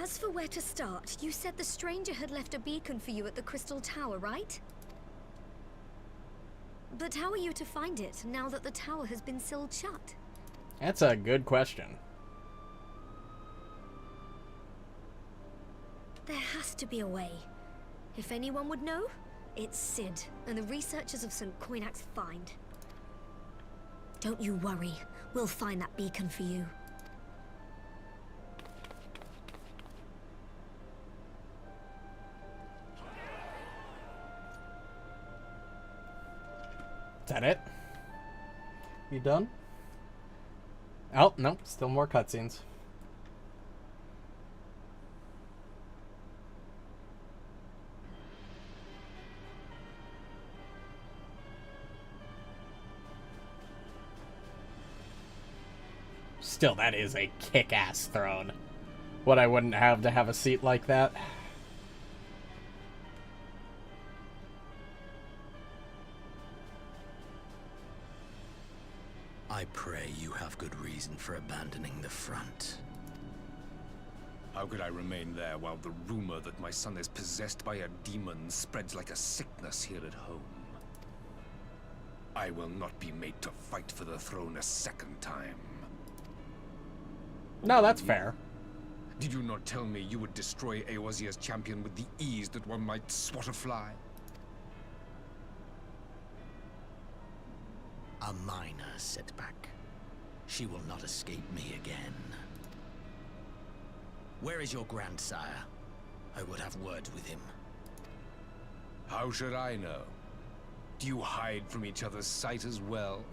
S6: As for where to start, you said the stranger had left a beacon for you at the Crystal Tower, right? But how are you to find it, now that the tower has been sealed shut?
S1: That's a good question.
S6: There has to be a way. If anyone would know, it's Sid and the researchers of St. Coinac's Find. Don't you worry. We'll find that beacon for you.
S1: Is that it? You done? Oh, no. Still more cutscenes. Still, that is a kick-ass throne. What I wouldn't have to have a seat like that.
S7: I pray you have good reason for abandoning the front.
S18: How could I remain there while the rumor that my son is possessed by a demon spreads like a sickness here at home? I will not be made to fight for the throne a second time.
S1: No, that's fair.
S18: Did you not tell me you would destroy Eorzea's champion with the ease that one might swat a fly?
S7: A minor setback. She will not escape me again. Where is your grandsire? I would have words with him.
S18: How should I know? Do you hide from each other's sight as well?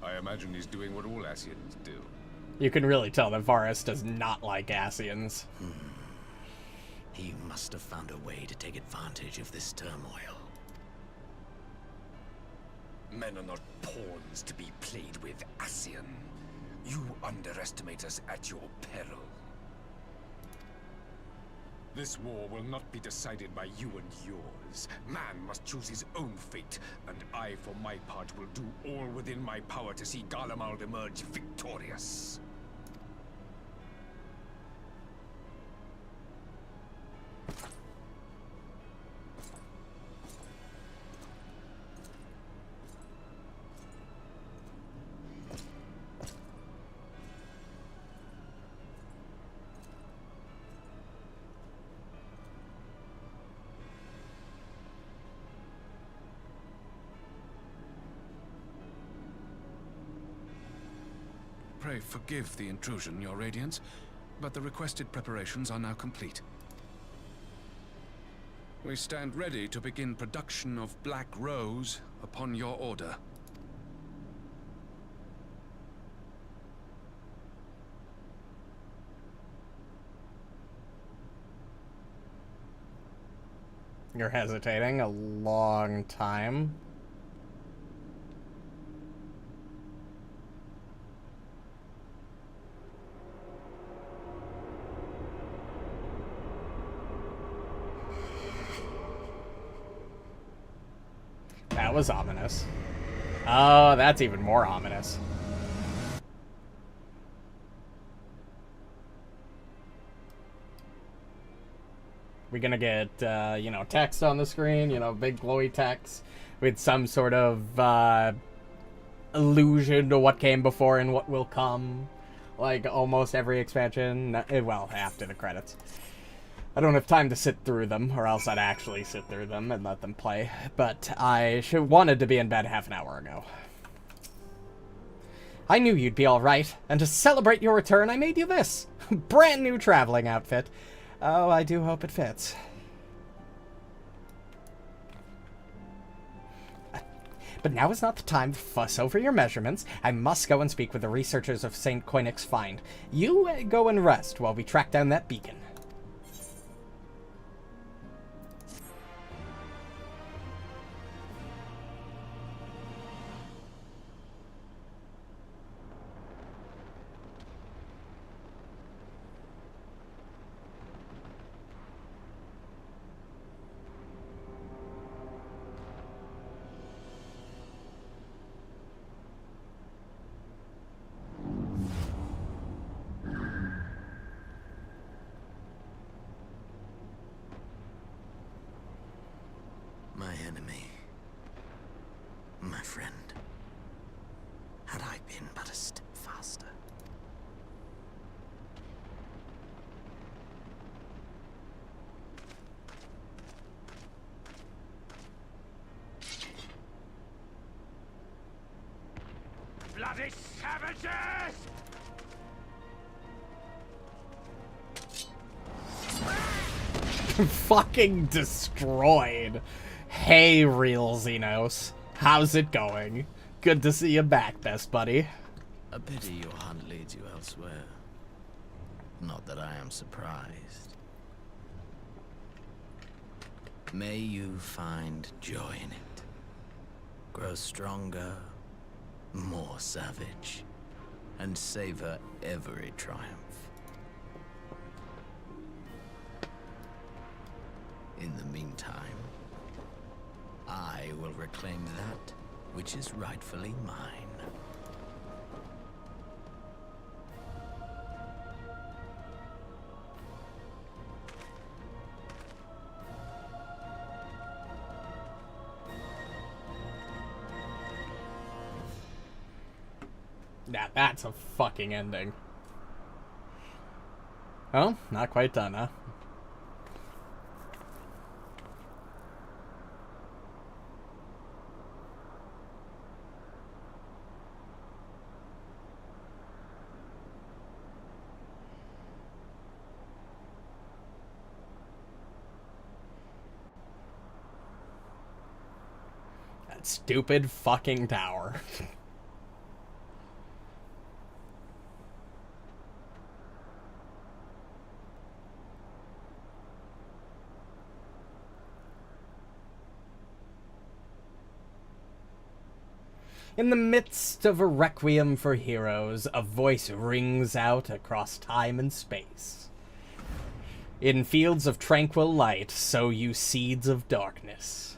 S18: I imagine he's doing what all Ascians do.
S1: You can really tell that Varus does not like Ascians.
S7: He must have found a way to take advantage of this turmoil.
S18: Men are not pawns to be played with, Ascian. You underestimate us at your peril. This war will not be decided by you and yours. Man must choose his own fate, and I, for my part, will do all within my power to see Garlemald emerge victorious.
S12: Pray forgive the intrusion, Your Radiance, but the requested preparations are now complete. We stand ready to begin production of Black Rose upon your order.
S1: You're hesitating a long time. That was ominous. Oh, that's even more ominous. We're gonna get, you know, text on the screen, you know, big glowy text with some sort of allusion to what came before and what will come. Like almost every expansion, well, after the credits. I don't have time to sit through them, or else I'd actually sit through them and let them play. But I wanted to be in bed half an hour ago. I knew you'd be alright, and to celebrate your return, I made you this. Brand new traveling outfit. Oh, I do hope it fits. But now is not the time to fuss over your measurements. I must go and speak with the researchers of St. Coinac's Find. You go and rest while we track down that beacon.
S7: My enemy. My friend. Had I been but a step faster. master.
S18: Bloody savages!
S1: Fucking destroyed. Hey, real Xenos. How's it going? Good to see you back, best buddy.
S7: A pity your hunt leads you elsewhere. Not that I am surprised. May you find joy in it. Grow stronger, more savage, and savor every triumph. In the meantime, I will reclaim that which is rightfully mine.
S1: Now that's a fucking ending. Oh, not quite done, huh? That stupid fucking tower. In the midst of a requiem for heroes, a voice rings out across time and space. In fields of tranquil light, sow you seeds of darkness.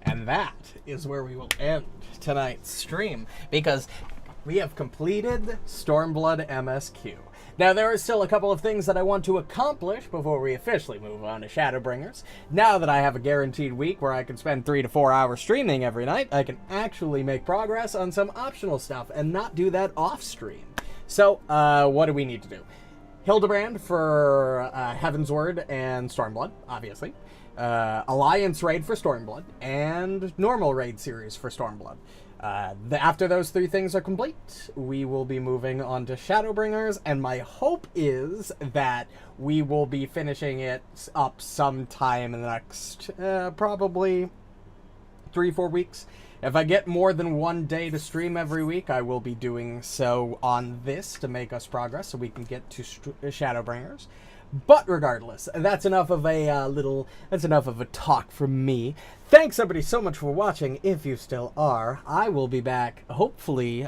S1: And that is where we will end tonight's stream, because we have completed Stormblood MSQ. Now, there are still a couple of things that I want to accomplish before we officially move on to Shadowbringers. Now that I have a guaranteed week where I can spend 3 to 4 hours streaming every night, I can actually make progress on some optional stuff and not do that off-stream. So, what do we need to do? Hildebrand for Heaven's Word and Stormblood, obviously. Alliance raid for Stormblood, and normal raid series for Stormblood. After those 3 things are complete, we will be moving on to Shadowbringers, and my hope is that we will be finishing it up sometime in the next, probably 3-4 weeks. If I get more than 1 day to stream every week, I will be doing so on this to make us progress so we can get to Shadowbringers. But regardless, that's enough of a talk from me. Thanks everybody so much for watching, if you still are. I will be back, hopefully,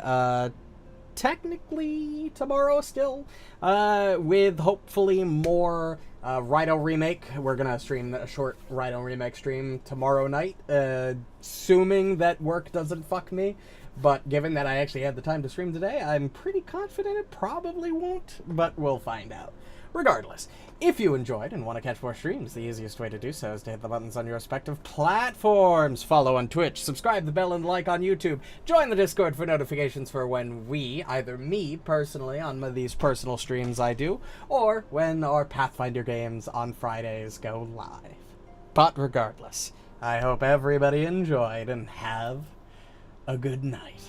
S1: technically tomorrow still, with hopefully more Rhino Remake. We're gonna stream a short Rhino Remake stream tomorrow night, assuming that work doesn't fuck me. But given that I actually had the time to stream today, I'm pretty confident it probably won't, but we'll find out. Regardless, if you enjoyed and want to catch more streams, the easiest way to do so is to hit the buttons on your respective platforms. Follow on Twitch, subscribe the bell and like on YouTube, join the Discord for notifications for when we, either me personally on these personal streams I do, or when our Pathfinder games on Fridays go live. But regardless, I hope everybody enjoyed and have a good night.